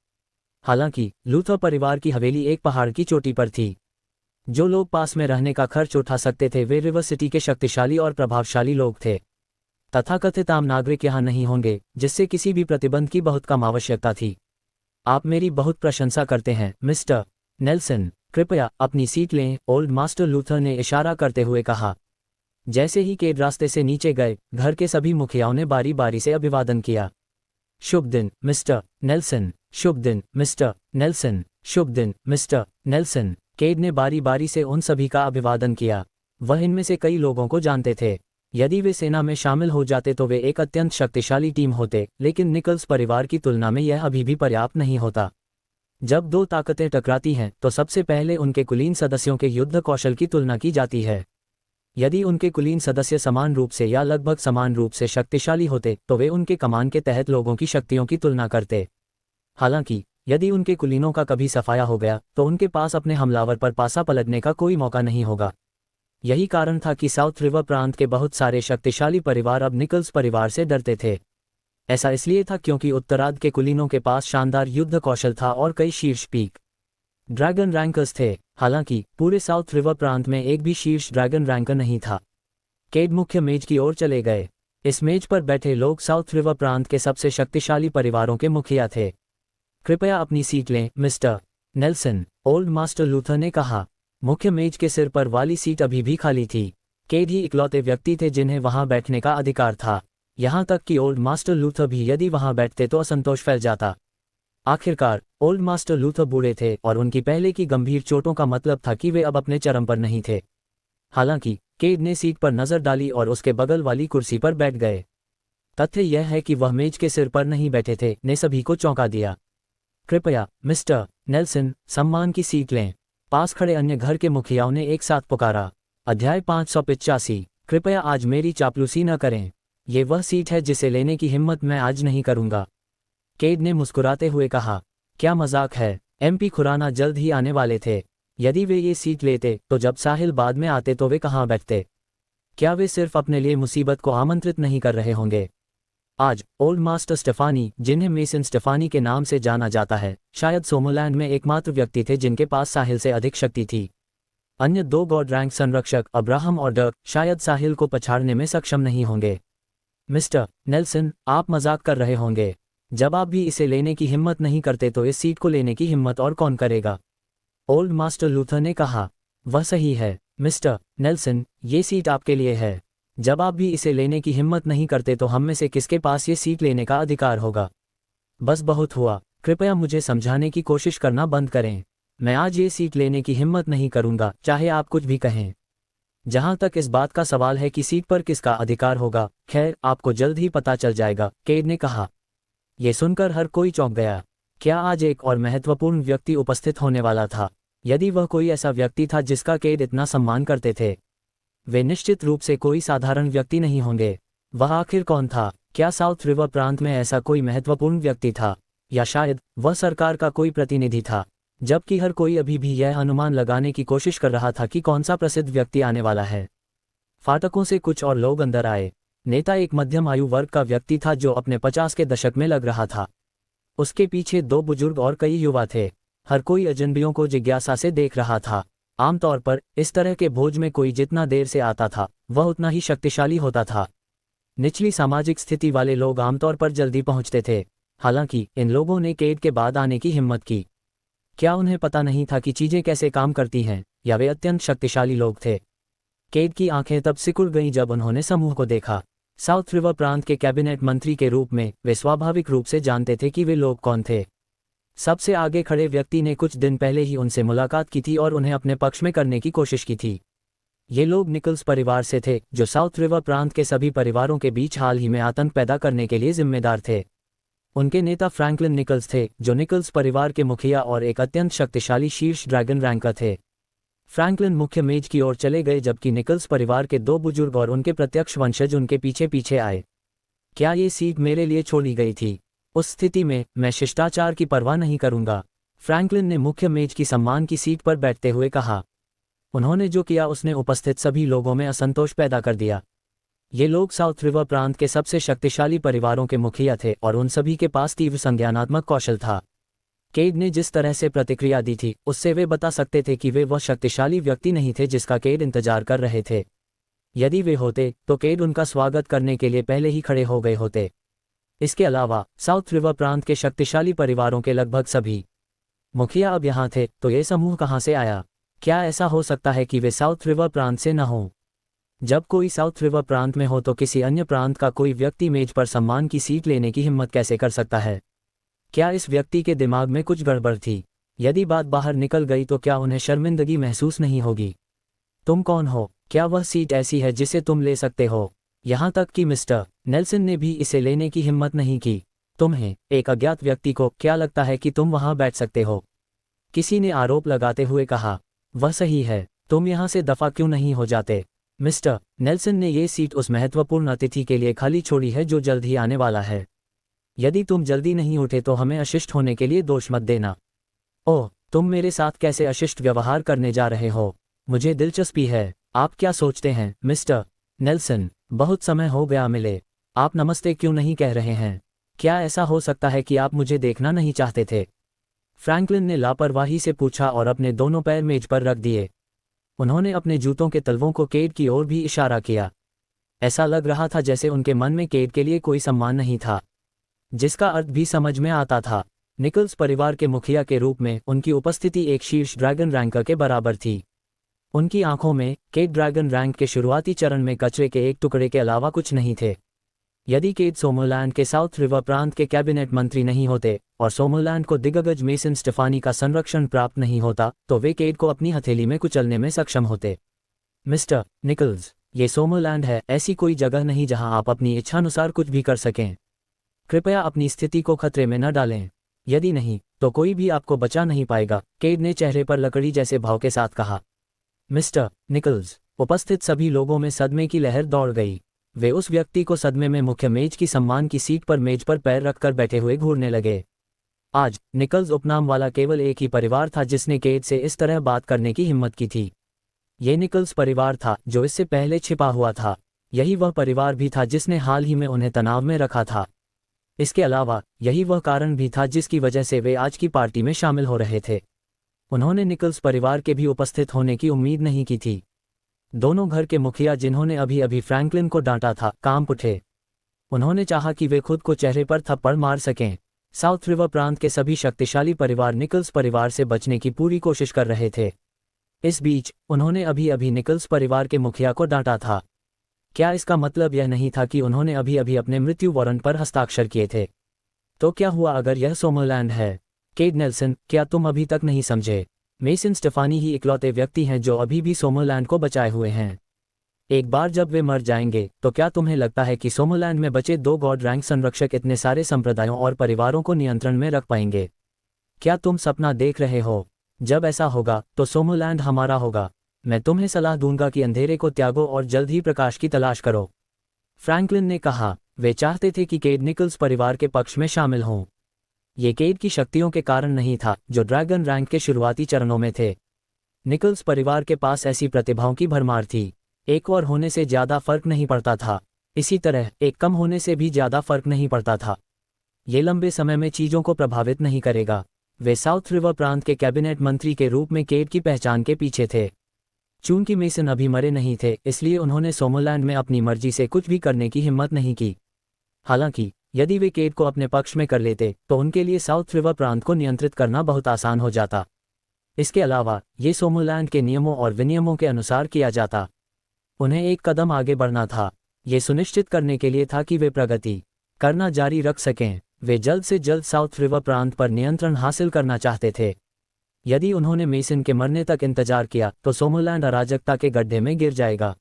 S2: हालांकि लूथर परिवार की हवेली एक पहाड़ की चोटी पर थी। जो लोग पास में रहने का खर्च उठा सकते थे वे रिवर सिटी के शक्तिशाली और प्रभावशाली लोग थे। तथाकथित आम नागरिक यहाँ नहीं होंगे, जिससे किसी भी प्रतिबंध की बहुत कम आवश्यकता थी। आप मेरी बहुत प्रशंसा करते हैं मिस्टर नेल्सन, कृपया अपनी सीट लें, ओल्ड मास्टर लूथर ने इशारा करते हुए कहा। जैसे ही केड रास्ते से नीचे गए, घर के सभी मुखियाओं ने बारी बारी से अभिवादन किया। शुभ दिन मिस्टर नेल्सन, शुभ दिन मिस्टर नेल्सन, शुभ दिन मिस्टर नेल्सन। केड ने बारी बारी से उन सभी का अभिवादन किया। वह इनमें से कई लोगों को जानते थे। यदि वे सेना में शामिल हो जाते तो वे एक अत्यंत शक्तिशाली टीम होते, लेकिन निकल्स परिवार की तुलना में यह अभी भी पर्याप्त नहीं होता। जब दो ताकतें टकराती हैं तो सबसे पहले उनके कुलीन सदस्यों के युद्ध कौशल की तुलना की जाती है। यदि उनके कुलीन सदस्य समान रूप से या लगभग समान रूप से शक्तिशाली होते तो वे उनके कमान के तहत लोगों की शक्तियों की तुलना करते। हालांकि यदि उनके कुलीनों का कभी सफाया हो गया तो उनके पास अपने हमलावर पर पासा पलटने का कोई मौका नहीं होगा। यही कारण था कि साउथ रिवर प्रांत के बहुत सारे शक्तिशाली परिवार अब निकल्स परिवार से डरते थे। ऐसा इसलिए था क्योंकि उत्तरार्ध के कुलीनों के पास शानदार युद्ध कौशल था और कई शीर्ष पीक ड्रैगन रैंकर्स थे। हालांकि पूरे साउथ रिवर प्रांत में एक भी शीर्ष ड्रैगन रैंकर नहीं था। केड मुख्य मेज की ओर चले गए। इस मेज पर बैठे लोग साउथ रिवर प्रांत के सबसे शक्तिशाली परिवारों के मुखिया थे। कृपया अपनी सीट लें mister Nelson, old master Luther ने कहा। मुख्य मेज के सिर पर वाली सीट अभी भी खाली थी। केड ही इकलौते व्यक्ति थे जिन्हें वहां बैठने का अधिकार था। यहां तक कि ओल्ड मास्टर लूथर भी यदि वहां बैठते तो असंतोष फैल जाता। आखिरकार ओल्ड मास्टर लूथर बूढ़े थे और उनकी पहले की गंभीर चोटों का मतलब था कि वे अब अपने चरम पर नहीं थे। हालांकि केड ने सीट पर नजर डाली और उसके बगल वाली कुर्सी पर बैठ गए। तथ्य यह है कि वह मेज के सिर पर नहीं बैठे थे ने सभी को चौंका दिया। कृपया मिस्टर नेल्सन सम्मान की सीट लें, पास खड़े अन्य घर के मुखियाओं ने एक साथ पुकारा। अध्याय 585। कृपया आज मेरी चापलूसी न करें। ये वह सीट है जिसे लेने की हिम्मत मैं आज नहीं करूंगा। केड ने मुस्कुराते हुए कहा। क्या मजाक है, एमपी खुराना जल्द ही आने वाले थे। यदि वे ये सीट लेते तो जब साहिल बाद में आते तो वे कहाँ बैठते? क्या वे सिर्फ अपने लिए मुसीबत को आमंत्रित नहीं कर रहे होंगे? आज ओल्ड मास्टर स्टेफानी, जिन्हें मेसन स्टेफानी के नाम से जाना जाता है, शायद सोमोलैंड में एकमात्र व्यक्ति थे जिनके पास साहिल से अधिक शक्ति थी। अन्य दो गॉड रैंक संरक्षक अब्राहम और डर्क शायद साहिल को पछाड़ने में सक्षम नहीं होंगे। मिस्टर नेल्सन, आप मजाक कर रहे होंगे। जब आप भी इसे लेने की हिम्मत नहीं करते तो इस सीट को लेने की हिम्मत और कौन करेगा? ओल्ड मास्टर लूथर ने कहा। वह सही है मिस्टर नेल्सन, ये सीट आपके लिए है। जब आप भी इसे लेने की हिम्मत नहीं करते तो हम में से किसके पास ये सीट लेने का अधिकार होगा? बस बहुत हुआ, कृपया मुझे समझाने की कोशिश करना बंद करें। मैं आज ये सीट लेने की हिम्मत नहीं करूंगा, चाहे आप कुछ भी कहें। जहां तक इस बात का सवाल है कि सीट पर किसका अधिकार होगा, खैर आपको जल्द ही पता चल जाएगा, केड ने कहा। ये सुनकर हर कोई चौंक गया। क्या आज एक और महत्वपूर्ण व्यक्ति उपस्थित होने वाला था? यदि वह कोई ऐसा व्यक्ति था जिसका केड इतना सम्मान करते थे, वे निश्चित रूप से कोई साधारण व्यक्ति नहीं होंगे। वह आखिर कौन था? क्या साउथ रिवर प्रांत में ऐसा कोई महत्वपूर्ण व्यक्ति था, या शायद वह सरकार का कोई प्रतिनिधि था? जबकि हर कोई अभी भी यह अनुमान लगाने की कोशिश कर रहा था कि कौन सा प्रसिद्ध व्यक्ति आने वाला है। फाटकों से कुछ और लोग अंदर आए। नेता एक मध्यम आयु वर्ग का व्यक्ति था जो अपने 50 के दशक में लग रहा था। उसके पीछे दो बुजुर्ग और कई युवा थे। हर कोई अजनबियों को जिज्ञासा से देख रहा था। आमतौर पर इस तरह के भोज में कोई जितना देर से आता था वह उतना ही शक्तिशाली होता था। निचली सामाजिक स्थिति वाले लोग आमतौर पर जल्दी पहुंचते थे। हालांकि इन लोगों ने केड के बाद आने की हिम्मत की। क्या उन्हें पता नहीं था कि चीजें कैसे काम करती हैं, या वे अत्यंत शक्तिशाली लोग थे? केड की आंखें तब सिकुड़ गईं जब उन्होंने समूह को देखा। साउथ रिवर प्रांत के कैबिनेट मंत्री के रूप में वे स्वाभाविक रूप से जानते थे कि वे लोग कौन थे। सबसे आगे खड़े व्यक्ति ने कुछ दिन पहले ही उनसे मुलाकात की थी और उन्हें अपने पक्ष में करने की कोशिश की थी। ये लोग निकल्स परिवार से थे, जो साउथ रिवर प्रांत के सभी परिवारों के बीच हाल ही में आतंक पैदा करने के लिए जिम्मेदार थे। उनके नेता फ्रैंकलिन निकल्स थे, जो निकल्स परिवार के मुखिया और एक अत्यंत शक्तिशाली शीर्ष ड्रैगन रैंकर थे। फ्रैंकलिन मुख्य मेज की ओर चले गए जबकि निकल्स परिवार के दो बुजुर्ग और उनके प्रत्यक्ष वंशज उनके पीछे पीछे आए। क्या ये सीट मेरे लिए छोड़ी गई थी? उस स्थिति में मैं शिष्टाचार की परवाह नहीं करूंगा, फ्रैंकलिन ने मुख्य मेज की सम्मान की सीट पर बैठते हुए कहा। उन्होंने जो किया उसने उपस्थित सभी लोगों में असंतोष पैदा कर दिया। ये लोग साउथ रिवर प्रांत के सबसे शक्तिशाली परिवारों के मुखिया थे और उन सभी के पास तीव्र संज्ञानात्मक कौशल था। केड ने जिस तरह से प्रतिक्रिया दी थी उससे वे बता सकते थे कि वे वह शक्तिशाली व्यक्ति नहीं थे जिसका केड इंतजार कर रहे थे। यदि वे होते तो केड उनका स्वागत करने के लिए पहले ही खड़े हो गए होते। इसके अलावा साउथ रिवर प्रांत के शक्तिशाली परिवारों के लगभग सभी मुखिया अब यहाँ थे, तो ये समूह कहाँ से आया? क्या ऐसा हो सकता है कि वे साउथ रिवर प्रांत से न हों? जब कोई साउथ रिवर प्रांत में हो तो किसी अन्य प्रांत का कोई व्यक्ति मेज पर सम्मान की सीट लेने की हिम्मत कैसे कर सकता है? क्या इस व्यक्ति के दिमाग में कुछ गड़बड़ थी? यदि बात बाहर निकल गई तो क्या उन्हें शर्मिंदगी महसूस नहीं होगी? तुम कौन हो? क्या वह सीट ऐसी है जिसे तुम ले सकते हो? यहाँ तक कि मिस्टर नेल्सन ने भी इसे लेने की हिम्मत नहीं की। तुम्हें, एक अज्ञात व्यक्ति को, क्या लगता है कि तुम वहां बैठ सकते हो? किसी ने आरोप लगाते हुए कहा। वह सही है, तुम यहाँ से दफा क्यों नहीं हो जाते? मिस्टर नेल्सन ने ये सीट उस महत्वपूर्ण अतिथि के लिए खाली छोड़ी है जो जल्द ही आने वाला है। यदि तुम जल्दी नहीं उठे तो हमें अशिष्ट होने के लिए दोष मत देना। ओह, तुम मेरे साथ कैसे अशिष्ट व्यवहार करने जा रहे हो? मुझे दिलचस्पी है, आप क्या सोचते हैं मिस्टर नेल्सन? बहुत समय हो गया मिले, आप नमस्ते क्यों नहीं कह रहे हैं? क्या ऐसा हो सकता है कि आप मुझे देखना नहीं चाहते थे? फ्रैंकलिन ने लापरवाही से पूछा और अपने दोनों पैर मेज पर रख दिए। उन्होंने अपने जूतों के तलवों को केट की ओर भी इशारा किया। ऐसा लग रहा था जैसे उनके मन में केट के लिए कोई सम्मान नहीं था, जिसका अर्थ भी समझ में आता था। निकल्स परिवार के मुखिया के रूप में उनकी उपस्थिति एक शीर्ष ड्रैगन रैंकर के बराबर थी। उनकी आंखों में केट ड्रैगन रैंक के शुरुआती चरण में कचरे के एक टुकड़े के अलावा कुछ नहीं थे। यदि केट सोमरलैंड के साउथ रिवर प्रांत के कैबिनेट मंत्री नहीं होते और सोमरलैंड को दिग्गज मेसन स्टेफानी का संरक्षण प्राप्त नहीं होता, तो वे केट को अपनी हथेली में कुचलने में सक्षम होते। मिस्टर निकल्स, ये सोमरलैंड है, ऐसी कोई जगह नहीं जहां आप अपनी इच्छानुसार कुछ भी कर सकें। कृपया अपनी स्थिति को खतरे में न डालें। यदि नहीं, तो कोई भी आपको बचा नहीं पाएगा, केट ने चेहरे पर लकड़ी जैसे भाव के साथ कहा। मिस्टर निकल्स, उपस्थित सभी लोगों में सदमे की लहर दौड़ गई। वे उस व्यक्ति को सदमे में मुख्य मेज की सम्मान की सीट पर मेज पर पैर रखकर बैठे हुए घूरने लगे। आज निकल्स उपनाम वाला केवल एक ही परिवार था जिसने केट से इस तरह बात करने की हिम्मत की थी। ये निकल्स परिवार था जो इससे पहले छिपा हुआ था। यही वह परिवार भी था जिसने हाल ही में उन्हें तनाव में रखा था। इसके अलावा यही वह कारण भी था जिसकी वजह से वे आज की पार्टी में शामिल हो रहे थे। उन्होंने निकल्स परिवार के भी उपस्थित होने की उम्मीद नहीं की थी। दोनों घर के मुखिया जिन्होंने अभी अभी फ्रैंकलिन को डांटा था, कांप उठे। उन्होंने चाहा कि वे खुद को चेहरे पर थप्पड़ मार सकें। साउथ रिवर प्रांत के सभी शक्तिशाली परिवार निकल्स परिवार से बचने की पूरी कोशिश कर रहे थे। इस बीच उन्होंने अभी अभी निकल्स परिवार के मुखिया को डांटा था। क्या इसका मतलब यह नहीं था कि उन्होंने अभी अभी अपने मृत्यु वारंट पर हस्ताक्षर किए थे? तो क्या हुआ अगर यह सोमरलैंड है? केट नेल्सन, क्या तुम अभी तक नहीं समझे? मेसन स्टेफानी ही इकलौते व्यक्ति हैं जो अभी भी सोमरलैंड को बचाए हुए हैं। एक बार जब वे मर जाएंगे, तो क्या तुम्हें लगता है कि सोमरलैंड में बचे 2 गॉड रैंक संरक्षक इतने सारे संप्रदायों और परिवारों को नियंत्रण में रख पाएंगे? क्या तुम सपना देख रहे हो? जब ऐसा होगा तो सोमरलैंड हमारा होगा। मैं तुम्हें सलाह दूंगा कि अंधेरे को त्यागो और जल्द ही प्रकाश की तलाश करो। फ्रैंकलिन ने कहा। वे चाहते थे कि केट निकल्स परिवार के पक्ष में शामिल हों। ये केट की शक्तियों के कारण नहीं था जो ड्रैगन रैंक के शुरुआती चरणों में थे। निकल्स परिवार के पास ऐसी प्रतिभाओं की भरमार थी। एक और होने से ज्यादा फर्क नहीं पड़ता था। इसी तरह एक कम होने से भी ज्यादा फर्क नहीं पड़ता था। ये लंबे समय में चीजों को प्रभावित नहीं करेगा। वे साउथ रिवर प्रांत के कैबिनेट मंत्री के रूप में केट की पहचान के पीछे थे। चूंकि मेसन अभी मरे नहीं थे, इसलिए उन्होंने सोमरलैंड में अपनी मर्जी से कुछ भी करने की हिम्मत नहीं की। हालांकि यदि वे केट को अपने पक्ष में कर लेते तो उनके लिए साउथ रिवर प्रांत को नियंत्रित करना बहुत आसान हो जाता। इसके अलावा ये सोमरलैंड के नियमों और विनियमों के अनुसार किया जाता। उन्हें एक कदम आगे बढ़ना था। ये सुनिश्चित करने के लिए था कि वे प्रगति करना जारी रख सकें। वे जल्द से जल्द साउथ रिवर प्रांत पर नियंत्रण हासिल करना चाहते थे। यदि उन्होंने मेसन के मरने तक इंतजार किया तो सोमरलैंड अराजकता के गड्ढे में गिर जाएगा।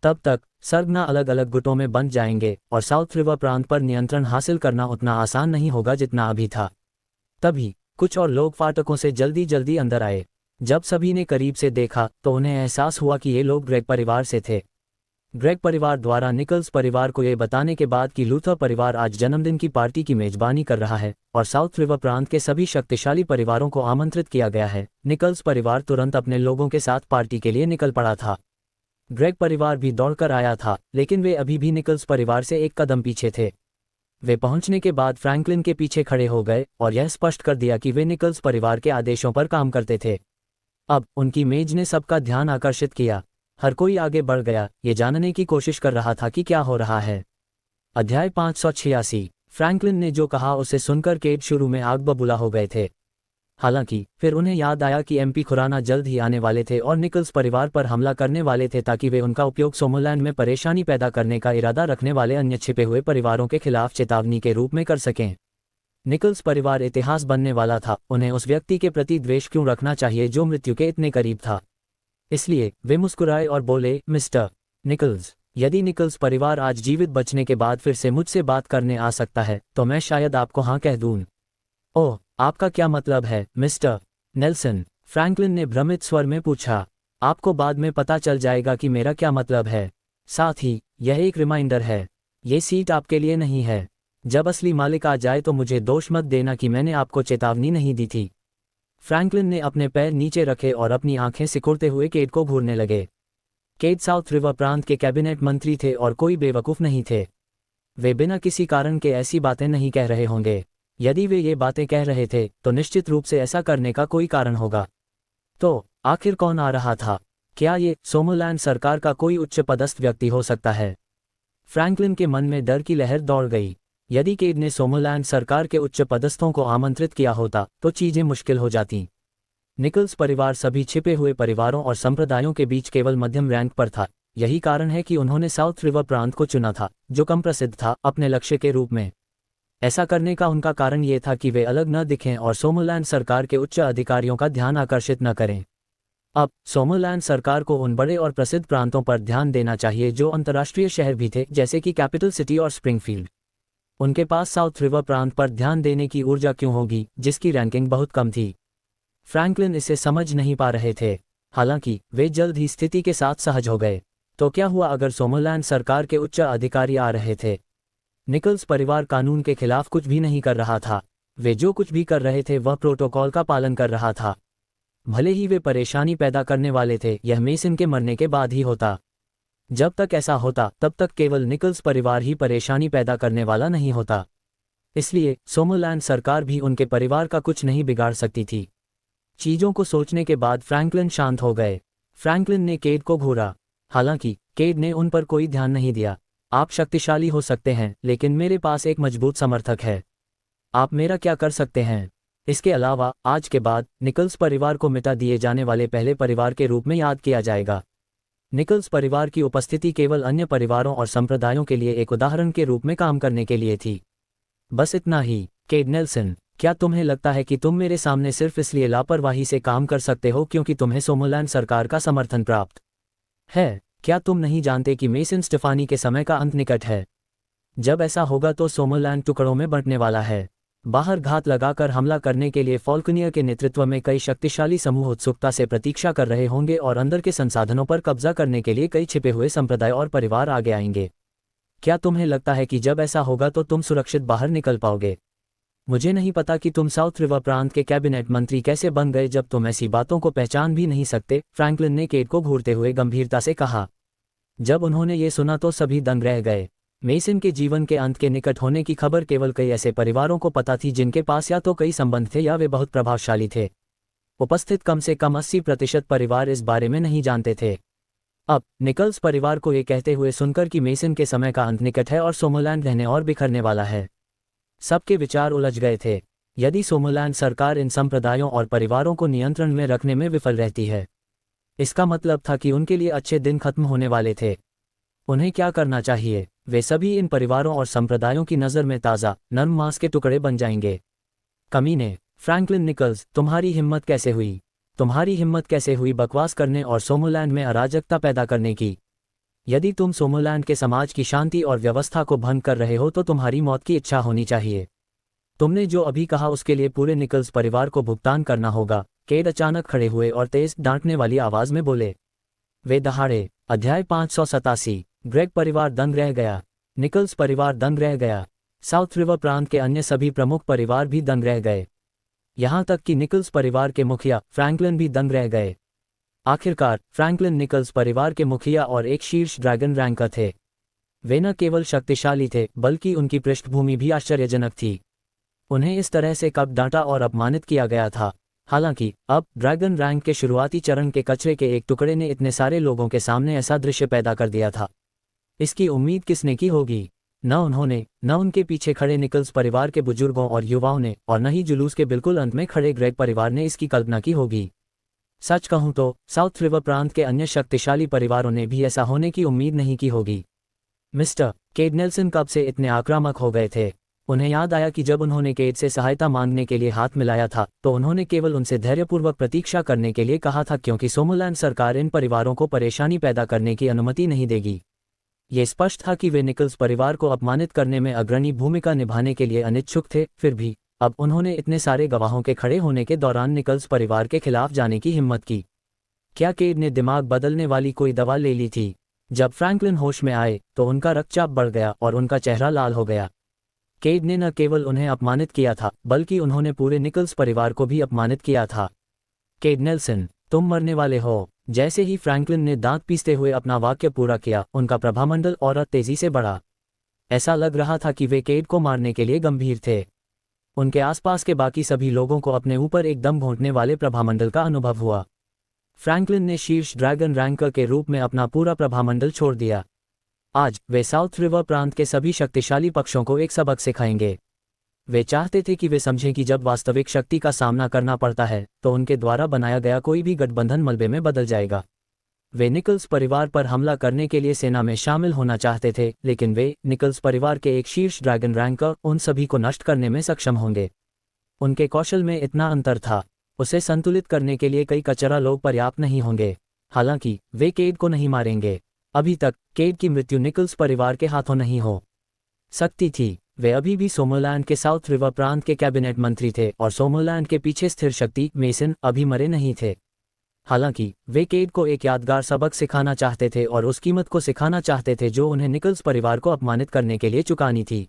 S2: तब तक सर्गना अलग अलग गुटों में बंट जाएंगे और साउथ रिवर प्रांत पर नियंत्रण हासिल करना उतना आसान नहीं होगा जितना अभी था। तभी कुछ और लोग फाटकों से जल्दी जल्दी अंदर आए। जब सभी ने करीब से देखा तो उन्हें एहसास हुआ कि ये लोग ग्रेग परिवार से थे। ग्रेग परिवार द्वारा निकल्स परिवार को ये बताने के बाद कि लूथर परिवार आज जन्मदिन की पार्टी की मेजबानी कर रहा है और साउथ रिवर प्रांत के सभी शक्तिशाली परिवारों को आमंत्रित किया गया है, निकल्स परिवार तुरंत अपने लोगों के साथ पार्टी के लिए निकल पड़ा था। ग्रेग परिवार भी दौड़कर आया था, लेकिन वे अभी भी निकल्स परिवार से एक कदम पीछे थे। वे पहुंचने के बाद फ्रैंकलिन के पीछे खड़े हो गए और यह स्पष्ट कर दिया कि वे निकल्स परिवार के आदेशों पर काम करते थे। अब उनकी मेज ने सबका ध्यान आकर्षित किया। हर कोई आगे बढ़ गया, ये जानने की कोशिश कर रहा था कि क्या हो रहा है। अध्याय 586। फ्रैंकलिन ने जो कहा उसे सुनकर केट शुरू में आग बबूला हो गए थे। हालांकि फिर उन्हें याद आया कि एमपी खुराना जल्द ही आने वाले थे और निकल्स परिवार पर हमला करने वाले थे ताकि वे उनका उपयोग सोमरलैंड में परेशानी पैदा करने का इरादा रखने वाले अन्य छिपे हुए परिवारों के खिलाफ चेतावनी के रूप में कर सकें। निकल्स परिवार इतिहास बनने वाला था। उन्हें उस व्यक्ति के प्रति द्वेष क्यों रखना चाहिए जो मृत्यु के इतने करीब था? इसलिए वे मुस्कुराए और बोले, मिस्टर निकल्स, यदि निकल्स परिवार आज जीवित बचने के बाद फिर से मुझसे बात करने आ सकता है तो मैं शायद आपको हाँ कह दूं। ओह, आपका क्या मतलब है, मिस्टर नेल्सन? फ्रैंकलिन ने भ्रमित स्वर में पूछा। आपको बाद में पता चल जाएगा कि मेरा क्या मतलब है। साथ ही यह एक रिमाइंडर है, ये सीट आपके लिए नहीं है। जब असली मालिक आ जाए तो मुझे दोष मत देना कि मैंने आपको चेतावनी नहीं दी थी। फ्रैंकलिन ने अपने पैर नीचे रखे और अपनी आंखें सिकुड़ते हुए केट को घूरने लगे। केट साउथ रिवर प्रांत के कैबिनेट मंत्री थे और कोई बेवकूफ़ नहीं थे। वे बिना किसी कारण के ऐसी बातें नहीं कह रहे होंगे। यदि वे ये बातें कह रहे थे तो निश्चित रूप से ऐसा करने का कोई कारण होगा। तो आखिर कौन आ रहा था? क्या ये सोमरलैंड सरकार का कोई उच्च पदस्थ व्यक्ति हो सकता है? फ्रैंकलिन के मन में डर की लहर दौड़ गई। यदि केड ने सोमरलैंड सरकार के उच्च पदस्थों को आमंत्रित किया होता तो चीजें मुश्किल हो जाती। निकल्स परिवार सभी छिपे हुए परिवारों और संप्रदायों के बीच केवल मध्यम रैंक पर था। यही कारण है कि उन्होंने साउथ रिवर प्रांत को चुना था, जो कम प्रसिद्ध था, अपने लक्ष्य के रूप में। ऐसा करने का उनका कारण ये था कि वे अलग न दिखें और सोमरलैंड सरकार के उच्च अधिकारियों का ध्यान आकर्षित न करें। अब सोमरलैंड सरकार को उन बड़े और प्रसिद्ध प्रांतों पर ध्यान देना चाहिए जो अंतर्राष्ट्रीय शहर भी थे, जैसे कि कैपिटल सिटी और स्प्रिंगफील्ड। उनके पास साउथ रिवर प्रांत पर ध्यान देने की ऊर्जा क्यों होगी, जिसकी रैंकिंग बहुत कम थी? फ्रैंकलिन इसे समझ नहीं पा रहे थे। हालांकि वे जल्द ही स्थिति के साथ सहज हो गए। तो क्या हुआ अगर सोमरलैंड सरकार के उच्च अधिकारी आ रहे थे? निकल्स परिवार कानून के खिलाफ कुछ भी नहीं कर रहा था। वे जो कुछ भी कर रहे थे वह प्रोटोकॉल का पालन कर रहा था। भले ही वे परेशानी पैदा करने वाले थे, यह मेसन के मरने के बाद ही होता। जब तक ऐसा होता तब तक केवल निकल्स परिवार ही परेशानी पैदा करने वाला नहीं होता। इसलिए सोमरलैंड सरकार भी उनके परिवार का कुछ नहीं बिगाड़ सकती थी। चीजों को सोचने के बाद फ्रैंकलिन शांत हो गए। फ्रैंकलिन ने केड को घूरा। हालांकि केड ने उन पर कोई ध्यान नहीं दिया। आप शक्तिशाली हो सकते हैं, लेकिन मेरे पास एक मजबूत समर्थक है। आप मेरा क्या कर सकते हैं? इसके अलावा आज के बाद निकल्स परिवार को मिटा दिए जाने वाले पहले परिवार के रूप में याद किया जाएगा। निकल्स परिवार की उपस्थिति केवल अन्य परिवारों और संप्रदायों के लिए एक उदाहरण के रूप में काम करने के लिए थी। बस इतना ही। केड नेल्सन, क्या तुम्हें लगता है कि तुम मेरे सामने सिर्फ इसलिए लापरवाही से काम कर सकते हो क्योंकि तुम्हें सोमरलैंड सरकार का समर्थन प्राप्त है? क्या तुम नहीं जानते कि मेसन स्टेफानी के समय का अंत निकट है? जब ऐसा होगा तो सोमरलैंड टुकड़ों में बंटने वाला है। बाहर घात लगाकर हमला करने के लिए फॉल्कनियर के नेतृत्व में कई शक्तिशाली समूह उत्सुकता से प्रतीक्षा कर रहे होंगे और अंदर के संसाधनों पर कब्जा करने के लिए कई छिपे हुए संप्रदाय और परिवार आगे आएंगे। क्या तुम्हें लगता है कि जब ऐसा होगा तो तुम सुरक्षित बाहर निकल पाओगे? मुझे नहीं पता कि तुम साउथ रिवर प्रांत के कैबिनेट मंत्री कैसे बन गए जब तुम ऐसी बातों को पहचान भी नहीं सकते, फ्रैंकलिन ने केड को घूरते हुए गंभीरता से कहा। जब उन्होंने ये सुना तो सभी दंग रह गए। मेसन के जीवन के अंत के निकट होने की खबर केवल कई ऐसे परिवारों को पता थी जिनके पास या तो कई संबंध थे या वे बहुत प्रभावशाली थे। उपस्थित कम से कम 80% परिवार इस बारे में नहीं जानते थे। अब निकल्स परिवार को ये कहते हुए सुनकर कि मेसन के समय का अंत निकट है और सोमरलैंड रहने और बिखरने वाला है, सबके विचार उलझ गए थे। यदि सोमरलैंड सरकार इन संप्रदायों और परिवारों को नियंत्रण में रखने में विफल रहती है, इसका मतलब था कि उनके लिए अच्छे दिन खत्म होने वाले थे। उन्हें क्या करना चाहिए? वे सभी इन परिवारों और संप्रदायों की नज़र में ताज़ा, नर्म मांस के टुकड़े बन जाएंगे। कमीने, फ्रैंकलिन निकल्स, तुम्हारी हिम्मत कैसे हुई? तुम्हारी हिम्मत कैसे हुई बकवास करने और सोमरलैंड में अराजकता पैदा करने की? यदि तुम सोमरलैंड के समाज की शांति और व्यवस्था को भंग कर रहे हो तो तुम्हारी मौत की इच्छा होनी चाहिए। तुमने जो अभी कहा उसके लिए पूरे निकल्स परिवार को भुगतान करना होगा। केड अचानक खड़े हुए और तेज डांटने वाली आवाज में बोले। वे दहाड़े। अध्याय 587। ग्रेग परिवार दंग रह गया। निकल्स परिवार दंग रह गया। साउथ रिवर प्रांत के अन्य सभी प्रमुख परिवार भी दंग रह गए। यहां तक कि निकल्स परिवार के मुखिया फ्रैंकलिन भी दंग रह गए। आखिरकार फ्रैंकलिन निकल्स परिवार के मुखिया और एक शीर्ष ड्रैगन रैंकर थे। वे न केवल शक्तिशाली थे बल्कि उनकी पृष्ठभूमि भी आश्चर्यजनक थी। उन्हें इस तरह से कब डांटा और अपमानित किया गया था। हालांकि अब ड्रैगन रैंक के शुरुआती चरण के कचरे के एक टुकड़े ने इतने सारे लोगों के सामने ऐसा दृश्य पैदा कर दिया था। इसकी उम्मीद किसने की होगी? न उन्होंने, न उनके पीछे खड़े निकल्स परिवार के बुजुर्गों और युवाओं ने, और न ही जुलूस के बिल्कुल अंत में खड़े ग्रेग परिवार ने इसकी कल्पना की होगी। सच कहूं तो साउथ रिवर प्रांत के अन्य शक्तिशाली परिवारों ने भी ऐसा होने की उम्मीद नहीं की होगी। मिस्टर केड नेल्सन कब से इतने आक्रामक हो गए थे? उन्हें याद आया कि जब उन्होंने केड से सहायता मांगने के लिए हाथ मिलाया था तो उन्होंने केवल उनसे धैर्यपूर्वक प्रतीक्षा करने के लिए कहा था, क्योंकि सोमरलैंड सरकार इन परिवारों को परेशानी पैदा करने की अनुमति नहीं देगी। ये स्पष्ट था कि वे निकल्स परिवार को अपमानित करने में अग्रणी भूमिका निभाने के लिए अनिच्छुक थे। फिर भी अब उन्होंने इतने सारे गवाहों के खड़े होने के दौरान निकल्स परिवार के खिलाफ जाने की हिम्मत की। क्या केड ने दिमाग बदलने वाली कोई दवा ले ली थी? जब फ्रैंकलिन होश में आए तो उनका रक्तचाप बढ़ गया और उनका चेहरा लाल हो गया। केड ने न केवल उन्हें अपमानित किया था बल्कि उन्होंने पूरे निकल्स परिवार को भी अपमानित किया था। केड नेल्सन, तुम मरने वाले हो। जैसे ही फ्रैंकलिन ने दांत पीसते हुए अपना वाक्य पूरा किया, उनका प्रभामंडल और तेजी से बढ़ा। ऐसा लग रहा था कि वे केड को मारने के लिए गंभीर थे। उनके आसपास के बाकी सभी लोगों को अपने ऊपर एक दम घोंटने वाले प्रभामंडल का अनुभव हुआ। फ्रैंकलिन ने शीर्ष ड्रैगन रैंकर के रूप में अपना पूरा प्रभामंडल छोड़ दिया। आज वे साउथ रिवर प्रांत के सभी शक्तिशाली पक्षों को एक सबक सिखाएंगे। वे चाहते थे कि वे समझें कि जब वास्तविक शक्ति का सामना करना पड़ता है तो उनके द्वारा बनाया गया कोई भी गठबंधन मलबे में बदल जाएगा। वे निकल्स परिवार पर हमला करने के लिए सेना में शामिल होना चाहते थे, लेकिन वे निकल्स परिवार के एक शीर्ष ड्रैगन रैंकर उन सभी को नष्ट करने में सक्षम होंगे। उनके कौशल में इतना अंतर था, उसे संतुलित करने के लिए कई कचरा लोग पर्याप्त नहीं होंगे। हालांकि वे केड को नहीं मारेंगे। अभी तक केड की मृत्यु निकल्स परिवार के हाथों नहीं हो सकती थी। वे अभी भी सोमरलैंड के साउथ रिवर प्रांत के कैबिनेट मंत्री थे और सोमरलैंड के पीछे स्थिर शक्ति मेसन अभी मरे नहीं थे। हालांकि वे केड को एक यादगार सबक सिखाना चाहते थे और उस कीमत को सिखाना चाहते थे जो उन्हें निकल्स परिवार को अपमानित करने के लिए चुकानी थी।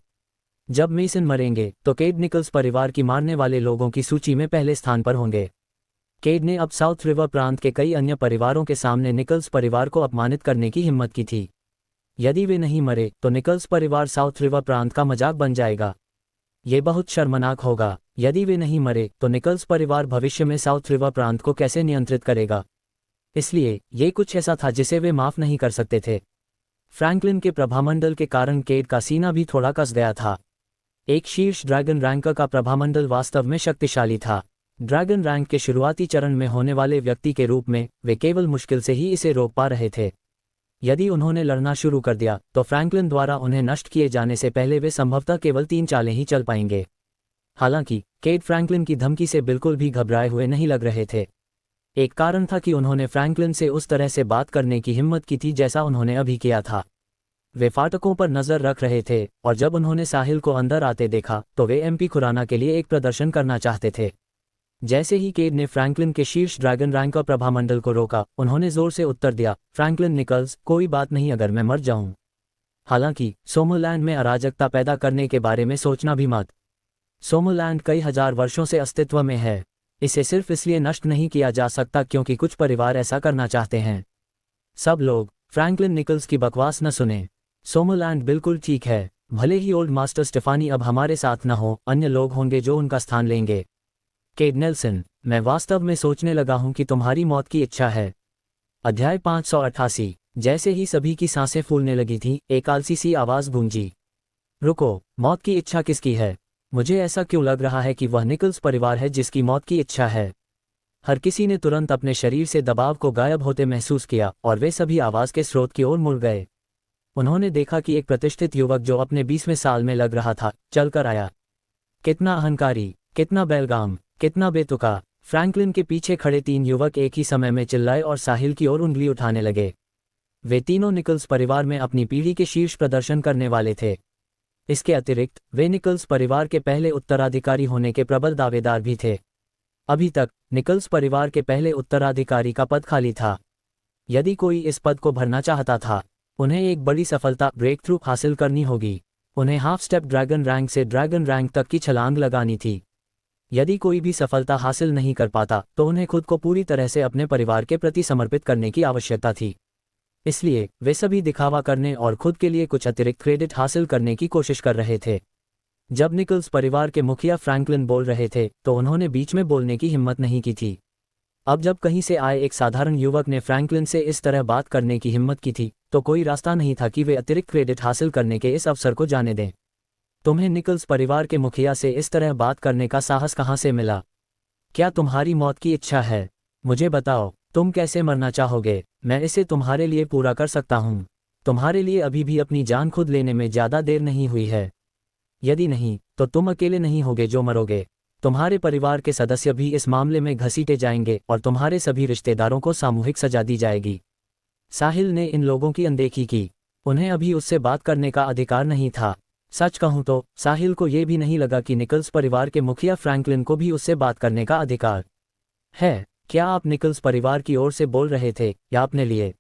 S2: जब मेसन मरेंगे तो केड निकल्स परिवार की मारने वाले लोगों की सूची में पहले स्थान पर होंगे। केड ने अब साउथ रिवर प्रांत के कई अन्य परिवारों के सामने निकल्स परिवार को अपमानित करने की हिम्मत की थी। यदि वे नहीं मरे तो निकल्स परिवार साउथ रिवर प्रांत का मजाक बन जाएगा। ये बहुत शर्मनाक होगा। यदि वे नहीं मरे तो निकल्स परिवार भविष्य में साउथ रिवर प्रांत को कैसे नियंत्रित करेगा। इसलिए ये कुछ ऐसा था जिसे वे माफ नहीं कर सकते थे। फ्रैंकलिन के प्रभामंडल के कारण केड का सीना भी थोड़ा कस गया था। एक शीर्ष ड्रैगन रैंकर का प्रभामंडल वास्तव में शक्तिशाली था। ड्रैगन रैंक के शुरुआती चरण में होने वाले व्यक्ति के रूप में वे केवल मुश्किल से ही इसे रोक पा रहे थे। यदि उन्होंने लड़ना शुरू कर दिया तो फ्रैंकलिन द्वारा उन्हें नष्ट किए जाने से पहले वे संभवतः केवल 3 चालें ही चल पाएंगे। हालांकि केड फ्रैंकलिन की धमकी से बिल्कुल भी घबराए हुए नहीं लग रहे थे। एक कारण था कि उन्होंने फ्रैंकलिन से उस तरह से बात करने की हिम्मत की थी जैसा उन्होंने अभी किया था। वे फाटकों पर नजर रख रहे थे और जब उन्होंने साहिल को अंदर आते देखा तो वे एमपी खुराना के लिए एक प्रदर्शन करना चाहते थे। जैसे ही केड ने फ्रैंकलिन के शीर्ष ड्रैगन रैंकर प्रभामंडल को रोका, उन्होंने जोर से उत्तर दिया, फ्रैंकलिन निकल्स, कोई बात नहीं अगर मैं मर जाऊं। हालांकि सोमरलैंड में अराजकता पैदा करने के बारे में सोचना भी मत। सोमरलैंड कई हजार वर्षों से अस्तित्व में है। इसे सिर्फ इसलिए नष्ट नहीं किया जा सकता क्योंकि कुछ परिवार ऐसा करना चाहते हैं। सब लोग फ्रैंकलिन निकल्स की बकवास न सुने। सोमरलैंड बिल्कुल ठीक है। भले ही ओल्ड मास्टर स्टेफानी अब हमारे साथ न हो, अन्य लोग होंगे जो उनका स्थान लेंगे। केड नेल्सन, मैं वास्तव में सोचने लगा हूं कि तुम्हारी मौत की इच्छा है। अध्याय 588। जैसे ही सभी की सांसें फूलने लगी थीं, एक आलसी सी आवाज गूंजी, रुको, मौत की इच्छा किसकी है? मुझे ऐसा क्यों लग रहा है कि वह निकल्स परिवार है जिसकी मौत की इच्छा है। हर किसी ने तुरंत अपने शरीर से दबाव को गायब होते महसूस किया और वे सभी आवाज के स्रोत की ओर मुड़ गए। उन्होंने देखा कि एक प्रतिष्ठित युवक जो अपने 20वें साल में लग रहा था, चलकर आया। कितना अहंकारी, कितना बेलगाम, कितना बेतुका। फ्रैंकलिन के पीछे खड़े 3 युवक एक ही समय में चिल्लाए और साहिल की ओर उंगली उठाने लगे। वे तीनों निकल्स परिवार में अपनी पीढ़ी के शीर्ष प्रदर्शन करने वाले थे। इसके अतिरिक्त वे निकल्स परिवार के पहले उत्तराधिकारी होने के प्रबल दावेदार भी थे। अभी तक निकल्स परिवार के पहले उत्तराधिकारी का पद खाली था। यदि कोई इस पद को भरना चाहता था, उन्हें एक बड़ी सफलता, ब्रेक थ्रू हासिल करनी होगी। उन्हें हाफ स्टेप ड्रैगन रैंक से ड्रैगन रैंक तक की छलांग लगानी थी। यदि कोई भी सफलता हासिल नहीं कर पाता तो उन्हें खुद को पूरी तरह से अपने परिवार के प्रति समर्पित करने की आवश्यकता थी। इसलिए वे सभी दिखावा करने और खुद के लिए कुछ अतिरिक्त क्रेडिट हासिल करने की कोशिश कर रहे थे। जब निकल्स परिवार के मुखिया फ्रैंकलिन बोल रहे थे तो उन्होंने बीच में बोलने की हिम्मत नहीं की थी। अब जब कहीं से आए एक साधारण युवक ने फ्रैंकलिन से इस तरह बात करने की हिम्मत की थी तो कोई रास्ता नहीं था कि वे अतिरिक्त क्रेडिट हासिल करने के इस अवसर को जाने दें। तुम्हें निकल्स परिवार के मुखिया से इस तरह बात करने का साहस कहाँ से मिला? क्या तुम्हारी मौत की इच्छा है? मुझे बताओ, तुम कैसे मरना चाहोगे? मैं इसे तुम्हारे लिए पूरा कर सकता हूँ। तुम्हारे लिए अभी भी अपनी जान खुद लेने में ज़्यादा देर नहीं हुई है। यदि नहीं तो तुम अकेले नहीं होगे जो मरोगे। तुम्हारे परिवार के सदस्य भी इस मामले में घसीटे जाएंगे और तुम्हारे सभी रिश्तेदारों को सामूहिक सजा दी जाएगी। साहिल ने इन लोगों की अनदेखी की। उन्हें अभी उससे बात करने का अधिकार नहीं था। सच कहूं तो साहिल को यह भी नहीं लगा कि निकल्स परिवार के मुखिया फ्रैंकलिन को भी उससे बात करने का अधिकार है। क्या आप निकल्स परिवार की ओर से बोल रहे थे या अपने लिए?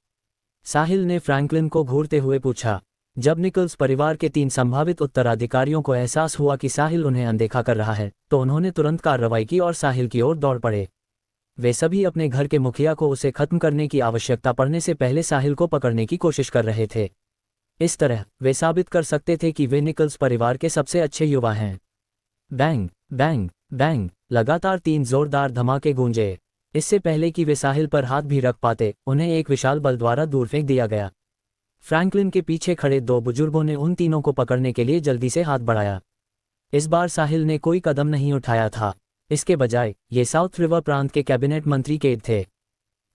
S2: साहिल ने फ्रैंकलिन को घूरते हुए पूछा। जब निकल्स परिवार के 3 संभावित उत्तराधिकारियों को एहसास हुआ कि साहिल उन्हें अनदेखा कर रहा है तो उन्होंने तुरंत कार्रवाई की और साहिल की ओर दौड़ पड़े। वे सभी अपने घर के मुखिया को उसे खत्म करने की आवश्यकता पड़ने से पहले साहिल को पकड़ने की कोशिश कर रहे थे। इस तरह वे साबित कर सकते थे कि वे निकल्स परिवार के सबसे अच्छे युवा हैं। बैंग बैंग बैंग लगातार 3 जोरदार धमाके गूंजे। इससे पहले कि वे साहिल पर हाथ भी रख पाते, उन्हें एक विशाल बल द्वारा दूर फेंक दिया गया। फ्रैंकलिन के पीछे खड़े 2 बुजुर्गों ने उन तीनों को पकड़ने के लिए जल्दी से हाथ बढ़ाया। इस बार साहिल ने कोई कदम नहीं उठाया था। इसके बजाय ये साउथ रिवर प्रांत के कैबिनेट मंत्री केड थे।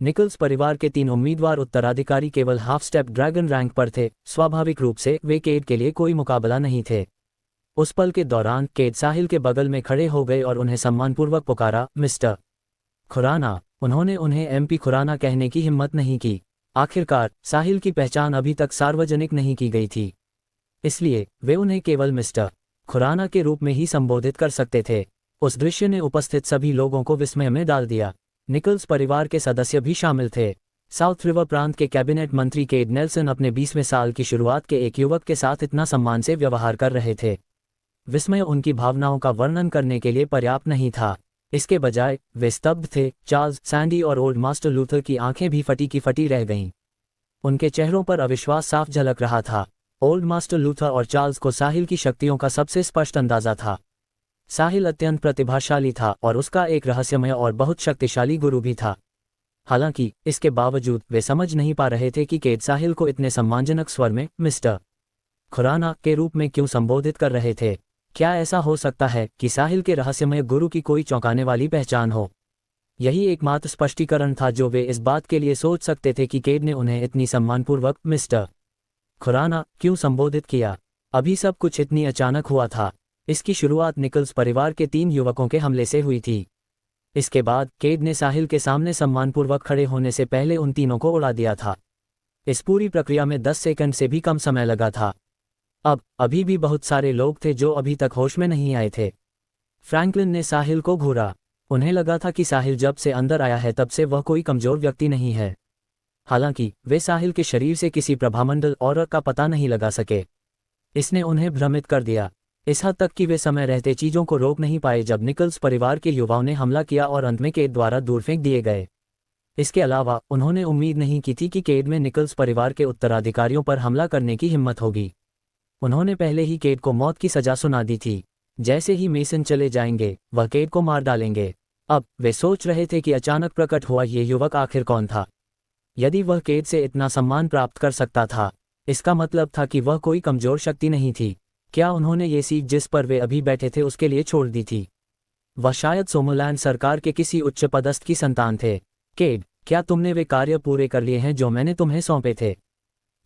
S2: निकल्स परिवार के 3 उम्मीदवार उत्तराधिकारी केवल हाफ स्टेप ड्रैगन रैंक पर थे। स्वाभाविक रूप से वे केड के लिए कोई मुकाबला नहीं थे। उस पल के दौरान केड साहिल के बगल में खड़े हो गए और उन्हें सम्मानपूर्वक पुकारा, मिस्टर खुराना। उन्होंने उन्हें एमपी खुराना कहने की हिम्मत नहीं की। आखिरकार साहिल की पहचान अभी तक सार्वजनिक नहीं की गई थी, इसलिए वे उन्हें केवल मिस्टर खुराना के रूप में ही संबोधित कर सकते थे। उस दृश्य ने उपस्थित सभी लोगों को विस्मय में डाल दिया। निकल्स परिवार के सदस्य भी शामिल थे। साउथ रिवर प्रांत के कैबिनेट मंत्री केड नेल्सन अपने 20वें साल की शुरुआत के एक युवक के साथ इतना सम्मान से व्यवहार कर रहे थे। विस्मय उनकी भावनाओं का वर्णन करने के लिए पर्याप्त नहीं था। इसके बजाय वे स्तब्ध थे। चार्ल्स, सैंडी और ओल्ड मास्टर लूथर की आंखें भी फटी की फटी रह गईं। उनके चेहरों पर अविश्वास साफ झलक रहा था। ओल्ड मास्टर लूथर और चार्ल्स को साहिल की शक्तियों का सबसे स्पष्ट अंदाजा था। साहिल अत्यंत प्रतिभाशाली था और उसका एक रहस्यमय और बहुत शक्तिशाली गुरु भी था। हालांकि इसके बावजूद वे समझ नहीं पा रहे थे कि केड साहिल को इतने सम्मानजनक स्वर में मिस्टर खुराना के रूप में क्यों संबोधित कर रहे थे। क्या ऐसा हो सकता है कि साहिल के रहस्यमय गुरु की कोई चौंकाने वाली पहचान हो? यही एकमात्र स्पष्टीकरण था जो वे इस बात के लिए सोच सकते थे कि केड ने उन्हें इतनी सम्मानपूर्वक मिस्टर खुराना क्यों संबोधित किया। अभी सब कुछ इतनी अचानक हुआ था। इसकी शुरुआत निकल्स परिवार के 3 युवकों के हमले से हुई थी। इसके बाद केड ने साहिल के सामने सम्मानपूर्वक खड़े होने से पहले उन तीनों को उड़ा दिया था। इस पूरी प्रक्रिया में 10 सेकंड से भी कम समय लगा था। अभी भी बहुत सारे लोग थे जो अभी तक होश में नहीं आए थे। फ्रैंकलिन ने साहिल को घूरा। उन्हें लगा था कि साहिल जब से अंदर आया है तब से वह कोई कमजोर व्यक्ति नहीं है। हालांकि वे साहिल के शरीर से किसी प्रभामंडल ऑरा का पता नहीं लगा सके। इसने उन्हें भ्रमित कर दिया, इस हद तक कि वे समय रहते चीजों को रोक नहीं पाए जब निकल्स परिवार के युवाओं ने हमला किया और अंत में केड द्वारा दूर फेंक दिए गए। इसके अलावा उन्होंने उम्मीद नहीं की थी कि केड में निकल्स परिवार के उत्तराधिकारियों पर हमला करने की हिम्मत होगी। उन्होंने पहले ही केड को मौत की सजा सुना दी थी। जैसे ही मेसन चले जाएंगे वह केड को मार डालेंगे। अब वे सोच रहे थे कि अचानक प्रकट हुआ ये युवक आखिर कौन था। यदि वह केड से इतना सम्मान प्राप्त कर सकता था, इसका मतलब था कि वह कोई कमजोर शक्ति नहीं थी। क्या उन्होंने ये सीट जिस पर वे अभी बैठे थे उसके लिए छोड़ दी थी? वह शायद सोमोलैंड सरकार के किसी उच्च पदस्थ की संतान थे। केड, क्या तुमने वे कार्य पूरे कर लिए हैं जो मैंने तुम्हें सौंपे थे?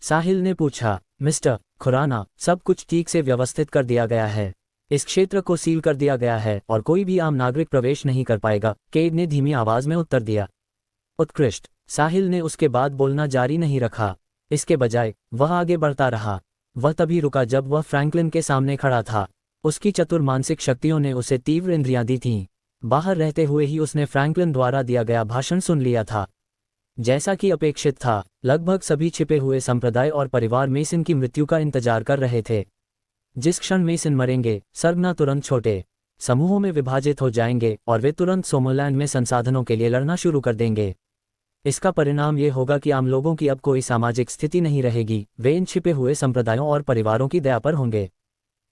S2: साहिल ने पूछा। मिस्टर खुराना, सब कुछ ठीक से व्यवस्थित कर दिया गया है। इस क्षेत्र को सील कर दिया गया है और कोई भी आम नागरिक प्रवेश नहीं कर पाएगा, केड ने धीमी आवाज में उत्तर दिया। उत्कृष्ट। साहिल ने उसके बाद बोलना जारी नहीं रखा। इसके बजाय वह आगे बढ़ता रहा। वह तभी रुका जब वह फ्रैंकलिन के सामने खड़ा था। उसकी चतुर मानसिक शक्तियों ने उसे तीव्र इंद्रियां दी थीं। बाहर रहते हुए ही उसने फ्रैंकलिन द्वारा दिया गया भाषण सुन लिया था। जैसा कि अपेक्षित था, लगभग सभी छिपे हुए संप्रदाय और परिवार मेसन की मृत्यु का इंतजार कर रहे थे। जिस क्षण मेसन मरेंगे, सरगना तुरंत छोटे समूहों में विभाजित हो जाएंगे और वे तुरंत सोमोलैंड में संसाधनों के लिए लड़ना शुरू कर देंगे। इसका परिणाम ये होगा कि आम लोगों की अब कोई सामाजिक स्थिति नहीं रहेगी। वे इन छिपे हुए संप्रदायों और परिवारों की दया पर होंगे।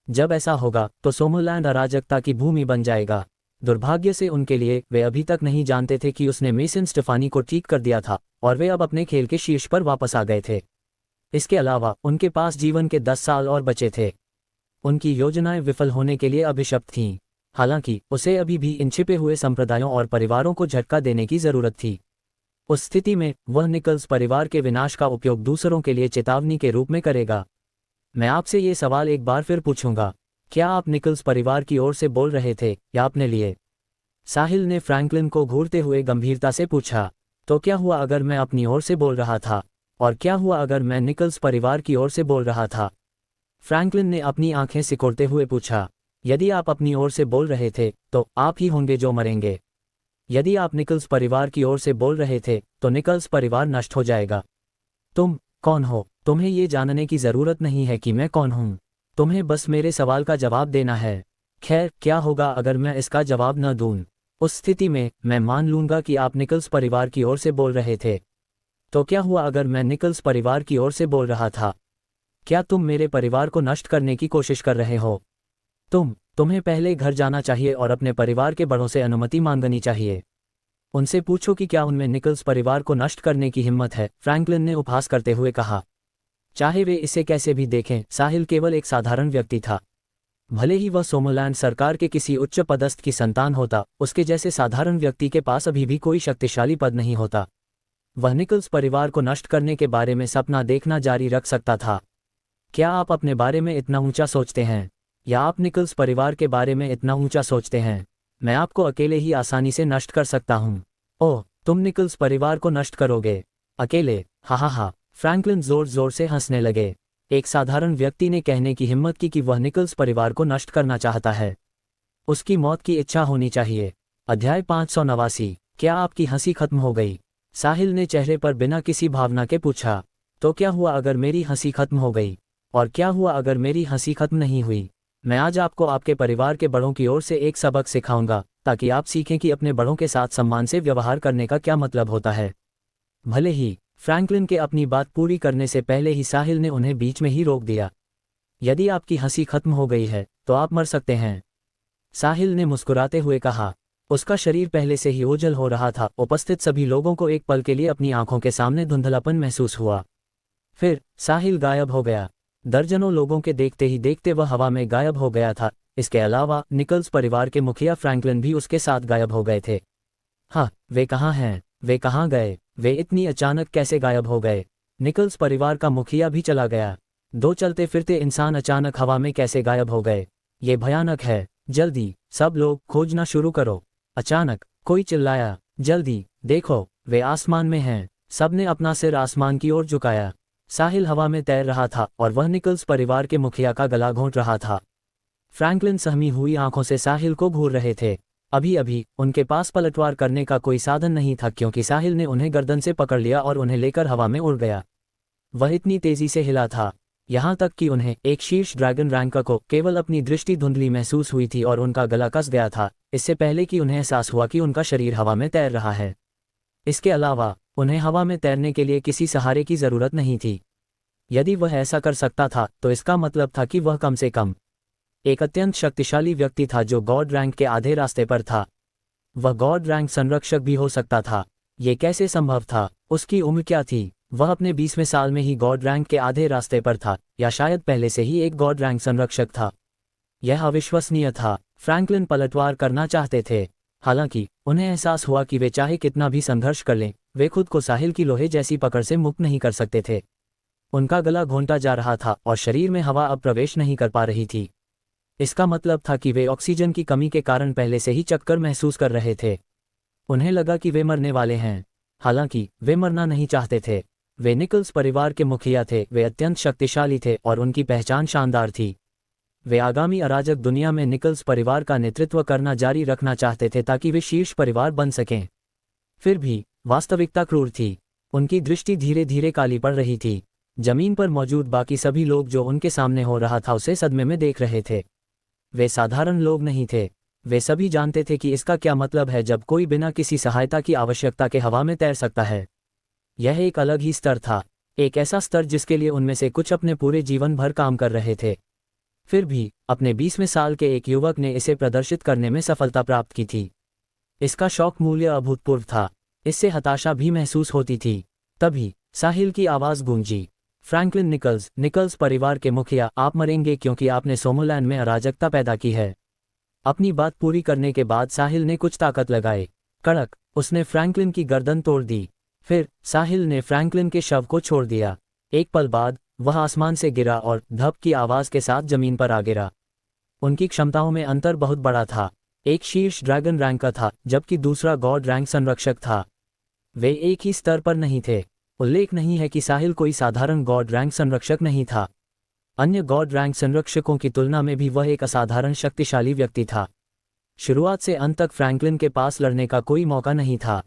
S2: जब ऐसा होगा तो सोमोलैंड अराजकता की भूमि बन जाएगा। दुर्भाग्य से उनके लिए, वे अभी तक नहीं जानते थे कि उसने मेसन स्टेफानी को ठीक कर दिया था और वे अब अपने खेल के शीर्ष पर वापस आ गए थे। इसके अलावा उनके पास जीवन के 10 साल और बचे थे। उनकी योजनाएं विफल होने के लिए अभिशप्त थीं। हालांकि उसे अभी भी इन छिपे हुए संप्रदायों और परिवारों को झटका देने की जरूरत थी। उस स्थिति में वह निकल्स परिवार के विनाश का उपयोग दूसरों के लिए चेतावनी के रूप में करेगा। मैं आपसे ये सवाल एक बार फिर पूछूंगा, क्या आप निकल्स परिवार की ओर से बोल रहे थे या अपने लिए? साहिल ने फ्रैंकलिन को घूरते हुए गंभीरता से पूछा। तो क्या हुआ अगर मैं अपनी ओर से बोल रहा था? और क्या हुआ अगर मैं निकल्स परिवार की ओर से बोल रहा था? फ्रैंकलिन ने अपनी आंखें सिकोड़ते हुए पूछा। यदि आप अपनी ओर से बोल रहे थे तो आप ही होंगे जो मरेंगे। यदि आप निकल्स परिवार की ओर से बोल रहे थे तो निकल्स परिवार नष्ट हो जाएगा। तुम कौन हो? तुम्हें ये जानने की जरूरत नहीं है कि मैं कौन हूं। तुम्हें बस मेरे सवाल का जवाब देना है। खैर, क्या होगा अगर मैं इसका जवाब न दूं? उस स्थिति में मैं मान लूंगा कि आप निकल्स परिवार की ओर से बोल रहे थे। तो क्या हुआ अगर मैं निकल्स परिवार की ओर से बोल रहा था? क्या तुम मेरे परिवार को नष्ट करने की कोशिश कर रहे हो? तुम तुम्हें पहले घर जाना चाहिए और अपने परिवार के बड़ों से अनुमति मांगनी चाहिए। उनसे पूछो कि क्या उनमें निकल्स परिवार को नष्ट करने की हिम्मत है, फ्रैंकलिन ने उपहास करते हुए कहा। चाहे वे इसे कैसे भी देखें, साहिल केवल एक साधारण व्यक्ति था। भले ही वह सोमोलैंड सरकार के किसी उच्च पदस्थ की संतान होता, उसके जैसे साधारण व्यक्ति के पास अभी भी कोई शक्तिशाली पद नहीं होता। वह निकल्स परिवार को नष्ट करने के बारे में सपना देखना जारी रख सकता था। क्या आप अपने बारे में इतना ऊंचा सोचते हैं, या आप निकल्स परिवार के बारे में इतना ऊंचा सोचते हैं? मैं आपको अकेले ही आसानी से नष्ट कर सकता हूं। ओह, तुम निकल्स परिवार को नष्ट करोगे? अकेले? हा हा हा। फ्रैंकलिन जोर जोर से हंसने लगे। एक साधारण व्यक्ति ने कहने की हिम्मत की कि वह निकल्स परिवार को नष्ट करना चाहता है। उसकी मौत की इच्छा होनी चाहिए। अध्याय 589। क्या आपकी हंसी खत्म हो गई? साहिल ने चेहरे पर बिना किसी भावना के पूछा। तो क्या हुआ अगर मेरी हंसी खत्म हो गई? और क्या हुआ अगर मेरी हंसी खत्म नहीं हुई? मैं आज आपको आपके परिवार के बड़ों की ओर से एक सबक सिखाऊंगा, ताकि आप सीखें कि अपने बड़ों के साथ सम्मान से व्यवहार करने का क्या मतलब होता है। भले ही फ्रैंकलिन के अपनी बात पूरी करने से पहले ही साहिल ने उन्हें बीच में ही रोक दिया। यदि आपकी हंसी खत्म हो गई है तो आप मर सकते हैं, साहिल ने मुस्कुराते हुए कहा। उसका शरीर पहले से ही ओझल हो रहा था। उपस्थित सभी लोगों को एक पल के लिए अपनी आंखों के सामने धुंधलापन महसूस हुआ। फिर साहिल गायब हो गया। दर्जनों लोगों के देखते ही देखते वह हवा में गायब हो गया था। इसके अलावा निकल्स परिवार के मुखिया फ्रैंकलिन भी उसके साथ गायब हो गए थे। हाँ, वे कहाँ हैं? वे कहाँ गए? वे इतनी अचानक कैसे गायब हो गए? निकल्स परिवार का मुखिया भी चला गया। दो चलते फिरते इंसान अचानक हवा में कैसे गायब हो गए? ये भयानक है। जल्दी सब लोग खोजना शुरू करो। अचानक कोई चिल्लाया, जल्दी देखो, वे आसमान में हैं। सबने अपना सिर आसमान की ओर झुकाया। साहिल हवा में तैर रहा था और वह निकल्स परिवार के मुखिया का गला घोंट रहा था। फ्रैंकलिन सहमी हुई आंखों से साहिल को घूर रहे थे। अभी अभी उनके पास पलटवार करने का कोई साधन नहीं था, क्योंकि साहिल ने उन्हें गर्दन से पकड़ लिया और उन्हें लेकर हवा में उड़ गया। वह इतनी तेजी से हिला था, यहाँ तक कि उन्हें एक शीर्ष ड्रैगन रैंकर को केवल अपनी दृष्टि धुंधली महसूस हुई थी और उनका गला कस गया था, इससे पहले कि उन्हें एहसास हुआ कि उनका शरीर हवा में तैर रहा है। इसके अलावा उन्हें हवा में तैरने के लिए किसी सहारे की जरूरत नहीं थी। यदि वह ऐसा कर सकता था तो इसका मतलब था कि वह कम से कम एक अत्यंत शक्तिशाली व्यक्ति था जो गॉड रैंक के आधे रास्ते पर था। वह गॉड रैंक संरक्षक भी हो सकता था। ये कैसे संभव था? उसकी उम्र क्या थी? वह अपने 20वें साल में ही गॉड रैंक के आधे रास्ते पर था, या शायद पहले से ही एक गॉड रैंक संरक्षक था। यह अविश्वसनीय था। फ्रैंकलिन पलटवार करना चाहते थे, हालांकि उन्हें एहसास हुआ कि वे चाहे कितना भी संघर्ष कर लें, वे खुद को साहिल की लोहे जैसी पकड़ से मुक्त नहीं कर सकते थे। उनका गला घोंटा जा रहा था और शरीर में हवा अब प्रवेश नहीं कर पा रही थी। इसका मतलब था कि वे ऑक्सीजन की कमी के कारण पहले से ही चक्कर महसूस कर रहे थे। उन्हें लगा कि वे मरने वाले हैं, हालांकि वे मरना नहीं चाहते थे। वे निकल्स परिवार के मुखिया थे, वे अत्यंत शक्तिशाली थे और उनकी पहचान शानदार थी। वे आगामी अराजक दुनिया में निकल्स परिवार का नेतृत्व करना जारी रखना चाहते थे ताकि वे शीर्ष परिवार बन सकें। फिर भी वास्तविकता क्रूर थी। उनकी दृष्टि धीरे धीरे काली पड़ रही थी। जमीन पर मौजूद बाकी सभी लोग जो उनके सामने हो रहा था उसे सदमे में देख रहे थे। वे साधारण लोग नहीं थे। वे सभी जानते थे कि इसका क्या मतलब है जब कोई बिना किसी सहायता की आवश्यकता के हवा में तैर सकता है। यह एक अलग ही स्तर था, एक ऐसा स्तर जिसके लिए उनमें से कुछ अपने पूरे जीवन भर काम कर रहे थे। फिर भी अपने 20वें साल के एक युवक ने इसे प्रदर्शित करने में सफलता प्राप्त की थी। इसका शौक मूल्य अभूतपूर्व था। इससे हताशा भी महसूस होती थी। तभी साहिल की आवाज़ गूंजी, फ्रैंकलिन निकल्स परिवार के मुखिया, आप मरेंगे क्योंकि आपने सोमोलैंड में अराजकता पैदा की है। अपनी बात पूरी करने के बाद साहिल ने कुछ ताकत लगाई। कड़क, उसने फ्रैंकलिन की गर्दन तोड़ दी। फिर साहिल ने फ्रैंकलिन के शव को छोड़ दिया। एक पल बाद वह आसमान से गिरा और धप की आवाज़ के साथ जमीन पर आ गिरा। उनकी क्षमताओं में अंतर बहुत बड़ा था। एक शीर्ष ड्रैगन रैंक का था जबकि दूसरा गॉड रैंक संरक्षक था। वे एक ही स्तर पर नहीं थे। उल्लेख नहीं है कि साहिल कोई साधारण गॉड रैंक संरक्षक नहीं था। अन्य गॉड रैंक संरक्षकों की तुलना में भी वह एक असाधारण शक्तिशाली व्यक्ति था। शुरुआत से अंत तक फ्रैंकलिन के पास लड़ने का कोई मौका नहीं था।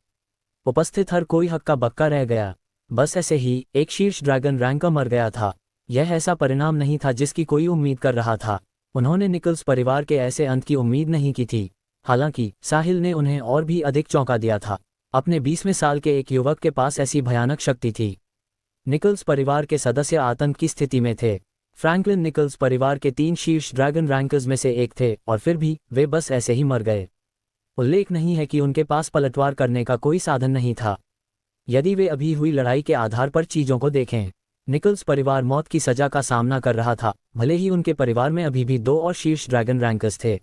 S2: उपस्थित हर कोई हक्का बक्का रह गया। बस ऐसे ही एक शीर्ष ड्रैगन रैंकर मर गया था। यह ऐसा परिणाम नहीं था जिसकी कोई उम्मीद कर रहा था। उन्होंने निकल्स परिवार के ऐसे अंत की उम्मीद नहीं की थी। हालांकि साहिल ने उन्हें और भी अधिक चौंका दिया था। अपने 20वें साल के एक युवक के पास ऐसी भयानक शक्ति थी। निकल्स परिवार के सदस्य आतंक की स्थिति में थे। फ्रैंकलिन निकल्स परिवार के 3 शीर्ष ड्रैगन रैंकर्स में से एक थे और फिर भी वे बस ऐसे ही मर गए। उल्लेख नहीं है कि उनके पास पलटवार करने का कोई साधन नहीं था। यदि वे अभी हुई लड़ाई के आधार पर चीजों को देखें, निकल्स परिवार मौत की सजा का सामना कर रहा था, भले ही उनके परिवार में अभी भी 2 और शीर्ष ड्रैगन रैंकर्स थे।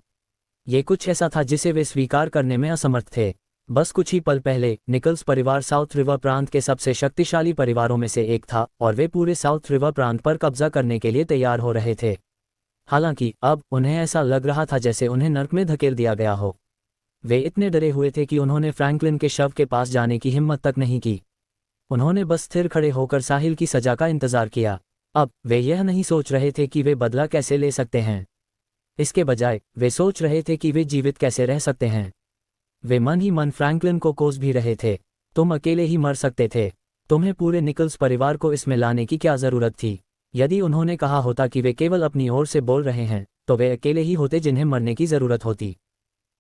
S2: ये कुछ ऐसा था जिसे वे स्वीकार करने में असमर्थ थे। बस कुछ ही पल पहले निकल्स परिवार साउथ रिवर प्रांत के सबसे शक्तिशाली परिवारों में से एक था और वे पूरे साउथ रिवर प्रांत पर कब्जा करने के लिए तैयार हो रहे थे। हालांकि अब उन्हें ऐसा लग रहा था जैसे उन्हें नर्क में धकेल दिया गया हो। वे इतने डरे हुए थे कि उन्होंने फ्रैंकलिन के शव के पास जाने की हिम्मत तक नहीं की। उन्होंने बस स्थिर खड़े होकर साहिल की सजा का इंतजार किया। अब वे यह नहीं सोच रहे थे कि वे बदला कैसे ले सकते हैं। इसके बजाय वे सोच रहे थे कि वे जीवित कैसे रह सकते हैं। वे मन ही मन फ्रैंकलिन को कोस भी रहे थे। तुम अकेले ही मर सकते थे। तुम्हें पूरे निकल्स परिवार को इसमें लाने की क्या जरूरत थी? यदि उन्होंने कहा होता कि वे केवल अपनी ओर से बोल रहे हैं, तो वे अकेले ही होते जिन्हें मरने की जरूरत होती।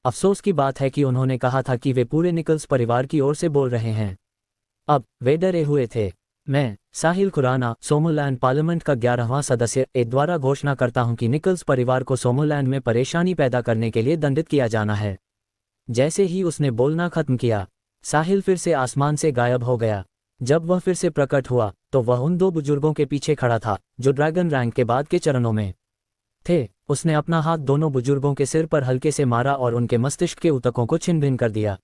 S2: अफसोस की बात है कि उन्होंने कहा था कि वे पूरे निकल्स परिवार की ओर से बोल रहे हैं। अब वे डरे हुए थे। मैं, साहिल खुराना, सोमोलैंड पार्लियामेंट का 11वां सदस्य ए द्वारा घोषणा करता हूं कि निकल्स परिवार को सोमोलैंड में परेशानी पैदा करने के लिए दंडित किया जाना है। जैसे ही उसने बोलना खत्म किया, साहिल फिर से आसमान से गायब हो गया। जब वह फिर से प्रकट हुआ तो वह उन 2 बुजुर्गों के पीछे खड़ा था जो ड्रैगन रैंक के बाद के चरणों में थे। उसने अपना हाथ दोनों बुजुर्गों के सिर पर हल्के से मारा और उनके मस्तिष्क के ऊतकों को छिन्न भिन्न कर दिया।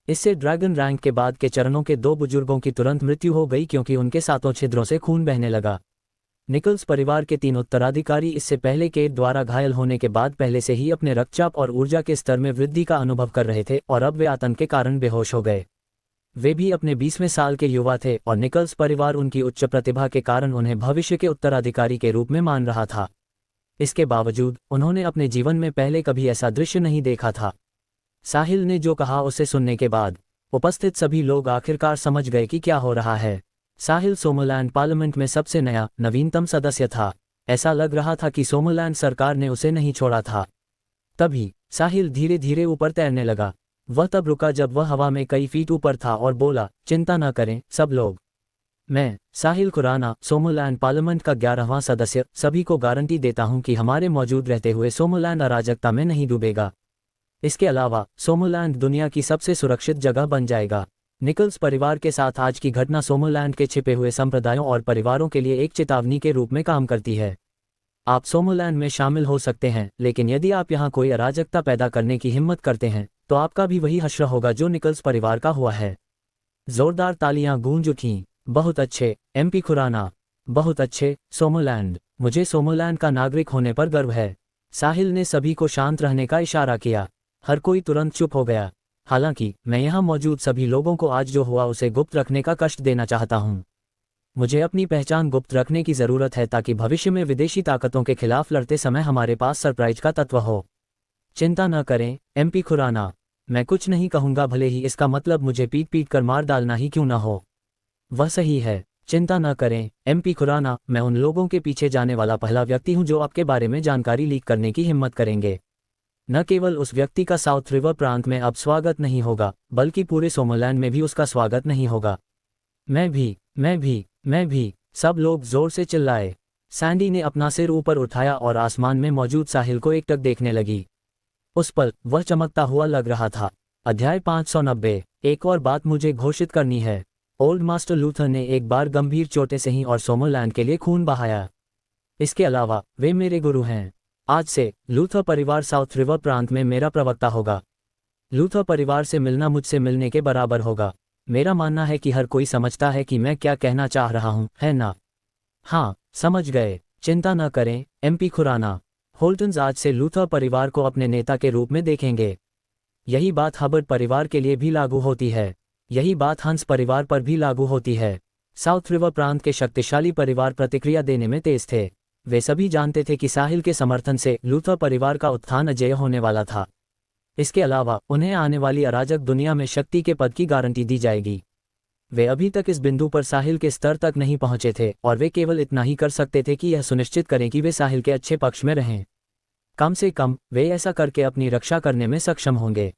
S2: इससे ड्रैगन रैंक के बाद के चरणों के 2 बुजुर्गों की तुरंत मृत्यु हो गई क्योंकि उनके 7 छिद्रों से खून बहने लगा। निकल्स परिवार के 3 उत्तराधिकारी इससे पहले केट द्वारा घायल होने के बाद पहले से ही अपने रक्तचाप और ऊर्जा के स्तर में वृद्धि का अनुभव कर रहे थे और अब वे आतंक के कारण बेहोश हो गए। वे भी अपने 20वें साल के युवा थे और निकल्स परिवार उनकी उच्च प्रतिभा के कारण उन्हें भविष्य के उत्तराधिकारी के रूप में मान रहा था। इसके बावजूद उन्होंने अपने जीवन में पहले कभी ऐसा दृश्य नहीं देखा था। साहिल ने जो कहा उसे सुनने के बाद उपस्थित सभी लोग आखिरकार समझ गए कि क्या हो रहा है। साहिल सोमोलैंड पार्लियामेंट में सबसे नया, नवीनतम सदस्य था। ऐसा लग रहा था कि सोमोलैंड सरकार ने उसे नहीं छोड़ा था। तभी साहिल धीरे धीरे ऊपर तैरने लगा। वह तब रुका जब वह हवा में कई फीट ऊपर था और बोला, चिंता न करें सब लोग। मैं, साहिल खुराना, सोमोलैंड पार्लियामेंट का 11वां सदस्य, सभी को गारंटी देता हूं कि हमारे मौजूद रहते हुए सोमोलैंड अराजकता में नहीं डूबेगा। इसके अलावा सोमोलैंड दुनिया की सबसे सुरक्षित जगह बन जाएगा। निकल्स परिवार के साथ आज की घटना सोमोलैंड के छिपे हुए संप्रदायों और परिवारों के लिए एक चेतावनी के रूप में काम करती है। आप सोमोलैंड में शामिल हो सकते हैं, लेकिन यदि आप यहां कोई अराजकता पैदा करने की हिम्मत करते हैं तो आपका भी वही हश्र होगा जो निकल्स परिवार का हुआ है। जोरदार तालियां गूंज उठीं। बहुत अच्छे एमपी खुराना, बहुत अच्छे सोमोलैंड। मुझे सोमोलैंड का नागरिक होने पर गर्व है। साहिल ने सभी को शांत रहने का इशारा किया। हर कोई तुरंत चुप हो गया। हालांकि मैं यहाँ मौजूद सभी लोगों को आज जो हुआ उसे गुप्त रखने का कष्ट देना चाहता हूँ। मुझे अपनी पहचान गुप्त रखने की ज़रूरत है ताकि भविष्य में विदेशी ताकतों के खिलाफ लड़ते समय हमारे पास सरप्राइज का तत्व हो। चिंता न करें एमपी खुराना, मैं कुछ नहीं कहूँगा, भले ही इसका मतलब मुझे पीट पीट कर मार डालना ही क्यों न हो। वह सही है। चिंता न करें एमपी खुराना, मैं उन लोगों के पीछे जाने वाला पहला व्यक्ति हूँ जो आपके बारे में जानकारी लीक करने की हिम्मत करेंगे। न केवल उस व्यक्ति का साउथ रिवर प्रांत में अब स्वागत नहीं होगा, बल्कि पूरे सोमोलैंड में भी उसका स्वागत नहीं होगा। मैं भी, सब लोग जोर से चिल्लाए। सैंडी ने अपना सिर ऊपर उठाया और आसमान में मौजूद साहिल को एकटक देखने लगी। उस पल वह चमकता हुआ लग रहा था। अध्याय 590। एक और बात मुझे घोषित करनी है। ओल्ड मास्टर लूथर ने एक बार गंभीर चोटें सही और सोमोलैंड के लिए खून बहाया। इसके अलावा वे मेरे गुरु हैं। आज से लूथर परिवार साउथ रिवर प्रांत में मेरा प्रवक्ता होगा। लूथर परिवार से मिलना मुझसे मिलने के बराबर होगा। मेरा मानना है कि हर कोई समझता है कि मैं क्या कहना चाह रहा हूं, है ना? हाँ, समझ गए। चिंता न करें एमपी खुराना। होल्टन्स आज से लूथर परिवार को अपने नेता के रूप में देखेंगे। यही बात हबर्ड परिवार के लिए भी लागू होती है। यही बात हंस परिवार पर भी लागू होती है। साउथ रिवर प्रांत के शक्तिशाली परिवार प्रतिक्रिया देने में तेज थे। वे सभी जानते थे कि साहिल के समर्थन से लूथर परिवार का उत्थान अजेय होने वाला था। इसके अलावा उन्हें आने वाली अराजक दुनिया में शक्ति के पद की गारंटी दी जाएगी। वे अभी तक इस बिंदु पर साहिल के स्तर तक नहीं पहुंचे थे और वे केवल इतना ही कर सकते थे कि यह सुनिश्चित करें कि वे साहिल के अच्छे पक्ष में रहें। कम से कम वे ऐसा करके अपनी रक्षा करने में सक्षम होंगे।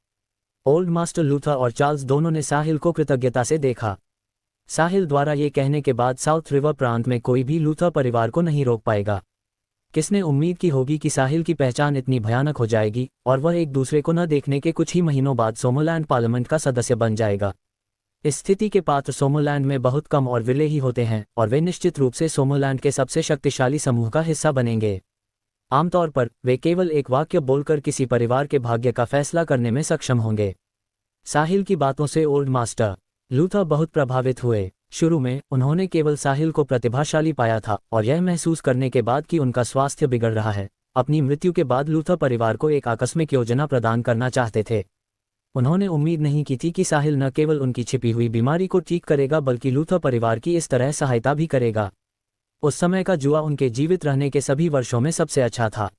S2: ओल्ड मास्टर लूथर और चार्ल्स दोनों ने साहिल को कृतज्ञता से देखा। साहिल द्वारा ये कहने के बाद साउथ रिवर प्रांत में कोई भी लूथर परिवार को नहीं रोक पाएगा। किसने उम्मीद की होगी कि साहिल की पहचान इतनी भयानक हो जाएगी और वह एक दूसरे को न देखने के कुछ ही महीनों बाद सोमोलैंड पार्लियामेंट का सदस्य बन जाएगा। इस स्थिति के पात्र सोमोलैंड में बहुत कम और विरले ही होते हैं और वे निश्चित रूप से सोमोलैंड के सबसे शक्तिशाली समूह का हिस्सा बनेंगे। आमतौर पर वे केवल एक वाक्य बोलकर किसी परिवार के भाग्य का फैसला करने में सक्षम होंगे। साहिल की बातों से ओल्ड मास्टर लूथर बहुत प्रभावित हुए। शुरू में उन्होंने केवल साहिल को प्रतिभाशाली पाया था और यह महसूस करने के बाद कि उनका स्वास्थ्य बिगड़ रहा है, अपनी मृत्यु के बाद लूथर परिवार को एक आकस्मिक योजना प्रदान करना चाहते थे। उन्होंने उम्मीद नहीं की थी कि साहिल न केवल उनकी छिपी हुई बीमारी को ठीक करेगा बल्कि लूथर परिवार की इस तरह सहायता भी करेगा। उस समय का जुआ उनके जीवित रहने के सभी वर्षों में सबसे अच्छा था।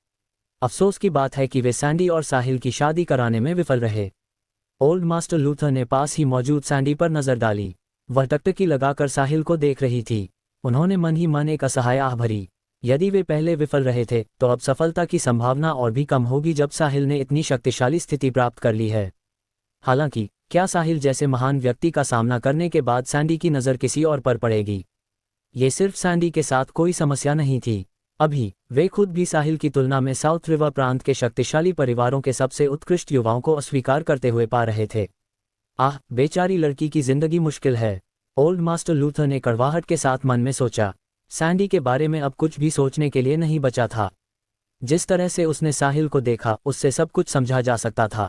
S2: अफसोस की बात है कि वे सैंडी और साहिल की शादी कराने में विफल रहे। ओल्ड मास्टर लूथर ने पास ही मौजूद सैंडी पर नजर डाली। वह टकटकी लगाकर साहिल को देख रही थी। उन्होंने मन ही मन एक असहाय आह भरी। यदि वे पहले विफल रहे थे तो अब सफलता की संभावना और भी कम होगी जब साहिल ने इतनी शक्तिशाली स्थिति प्राप्त कर ली है। हालांकि क्या साहिल जैसे महान व्यक्ति का सामना करने के बाद सैंडी की नज़र किसी और पर पड़ेगी? ये सिर्फ सैंडी के साथ कोई समस्या नहीं थी। अभी वे खुद भी साहिल की तुलना में साउथ रिवर प्रांत के शक्तिशाली परिवारों के सबसे उत्कृष्ट युवाओं को अस्वीकार करते हुए पा रहे थे। आह, बेचारी लड़की की जिंदगी मुश्किल है, ओल्ड मास्टर लूथर ने कड़वाहट के साथ मन में सोचा। सैंडी के बारे में अब कुछ भी सोचने के लिए नहीं बचा था। जिस तरह से उसने साहिल को देखा उससे सब कुछ समझा जा सकता था।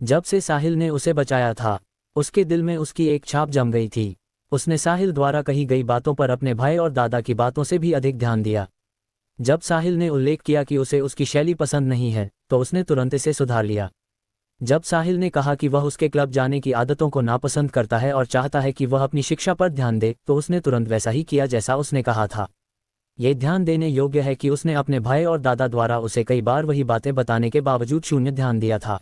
S2: जब से साहिल ने उसे बचाया था उसके दिल में उसकी एक छाप जम गई थी। उसने साहिल द्वारा कही गई बातों पर अपने भाई और दादा की बातों से भी अधिक ध्यान दिया। जब साहिल ने उल्लेख किया कि उसे उसकी शैली पसंद नहीं है तो उसने तुरंत इसे सुधार लिया। जब साहिल ने कहा कि वह उसके क्लब जाने की आदतों को नापसंद करता है और चाहता है कि वह अपनी शिक्षा पर ध्यान दे तो उसने तुरंत वैसा ही किया जैसा उसने कहा था। ये ध्यान देने योग्य है कि उसने अपने भाई और दादा द्वारा उसे कई बार वही बातें बताने के बावजूद शून्य ध्यान दिया था।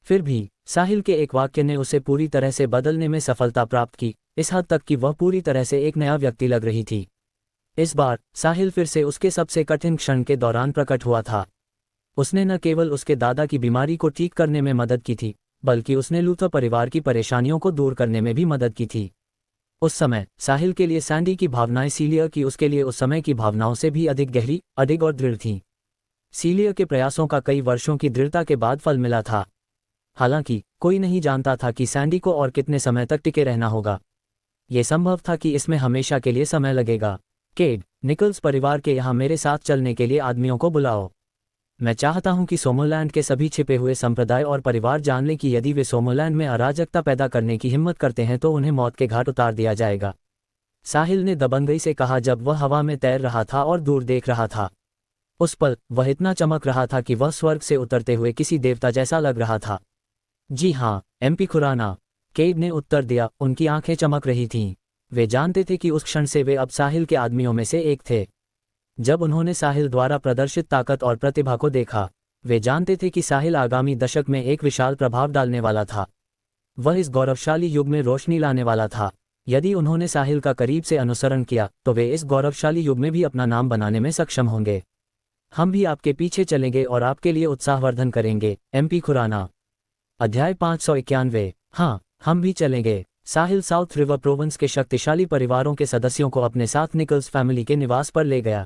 S2: फिर भी साहिल के एक वाक्य ने उसे पूरी तरह से बदलने में सफलता प्राप्त की, इस हद तक कि वह पूरी तरह से एक नया व्यक्ति लग रही थी। इस बार साहिल फिर से उसके सबसे कठिन क्षण के दौरान प्रकट हुआ था। उसने न केवल उसके दादा की बीमारी को ठीक करने में मदद की थी बल्कि उसने लूथर परिवार की परेशानियों को दूर करने में भी मदद की थी। उस समय साहिल के लिए सैंडी की भावनाएं सीलिया की उसके लिए उस समय की भावनाओं से भी अधिक गहरी, अडिग और दृढ़ थीं। सीलिया के प्रयासों का कई वर्षों की दृढ़ता के बाद फल मिला था। हालांकि कोई नहीं जानता था कि सैंडी को और कितने समय तक टिके रहना होगा। यह संभव था कि इसमें हमेशा के लिए समय लगेगा। केड, निकल्स परिवार के यहाँ मेरे साथ चलने के लिए आदमियों को बुलाओ। मैं चाहता हूं कि सोमोलैंड के सभी छिपे हुए संप्रदाय और परिवार जान लें कि यदि वे सोमोलैंड में अराजकता पैदा करने की हिम्मत करते हैं तो उन्हें मौत के घाट उतार दिया जाएगा। साहिल ने दबंगई से कहा जब वह हवा में तैर रहा था और दूर देख रहा था। उस पल वह इतना चमक रहा था कि वह स्वर्ग से उतरते हुए किसी देवता जैसा लग रहा था। जी हाँ, एमपी खुराना, केड ने उत्तर दिया। उनकी आंखें चमक रही थीं। वे जानते थे कि उस क्षण से वे अब साहिल के आदमियों में से एक थे। जब उन्होंने साहिल द्वारा प्रदर्शित ताकत और प्रतिभा को देखा, वे जानते थे कि साहिल आगामी दशक में एक विशाल प्रभाव डालने वाला था। वह इस गौरवशाली युग में रोशनी लाने वाला था। यदि उन्होंने साहिल का करीब से अनुसरण किया तो वे इस गौरवशाली युग में भी अपना नाम बनाने में सक्षम होंगे। हम भी आपके पीछे चलेंगे और आपके लिए उत्साहवर्धन करेंगे, एमपी खुराना। अध्याय 591। हाँ, हम भी चलेंगे। साहिल साउथ रिवर प्रोविंस के शक्तिशाली परिवारों के सदस्यों को अपने साथ निकल्स फैमिली के निवास पर ले गया।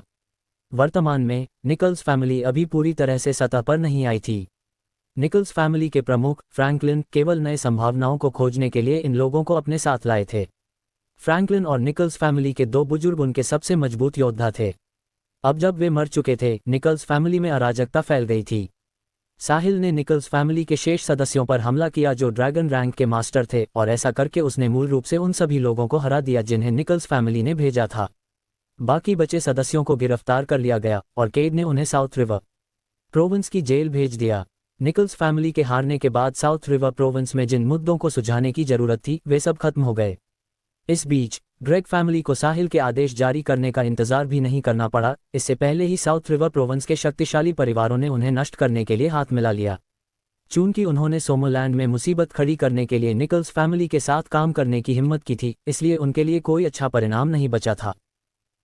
S2: वर्तमान में निकल्स फैमिली अभी पूरी तरह से सतह पर नहीं आई थी। निकल्स फैमिली के प्रमुख फ्रैंकलिन केवल नए संभावनाओं को खोजने के लिए इन लोगों को अपने साथ लाए थे। फ्रैंकलिन और निकल्स फैमिली के दो बुजुर्ग उनके सबसे मजबूत योद्धा थे। अब जब वे मर चुके थे, निकल्स फैमिली में अराजकता फैल गई थी। साहिल ने निकल्स फैमिली के शेष सदस्यों पर हमला किया जो ड्रैगन रैंक के मास्टर थे और ऐसा करके उसने मूल रूप से उन सभी लोगों को हरा दिया जिन्हें निकल्स फैमिली ने भेजा था। बाकी बचे सदस्यों को गिरफ्तार कर लिया गया और केड ने उन्हें साउथ रिवर प्रोविंस की जेल भेज दिया। निकल्स फैमिली के हारने के बाद साउथ रिवर प्रोविंस में जिन मुद्दों को सुलझाने की जरूरत थी वे सब खत्म हो गए। इस बीच ग्रेग फैमिली को साहिल के आदेश जारी करने का इंतजार भी नहीं करना पड़ा। इससे पहले ही साउथ रिवर प्रोविंस के शक्तिशाली परिवारों ने उन्हें नष्ट करने के लिए हाथ मिला लिया। चूंकि उन्होंने सोमोलैंड में मुसीबत खड़ी करने के लिए निकल्स फैमिली के साथ काम करने की हिम्मत की थी, इसलिए उनके लिए कोई अच्छा परिणाम नहीं बचा था।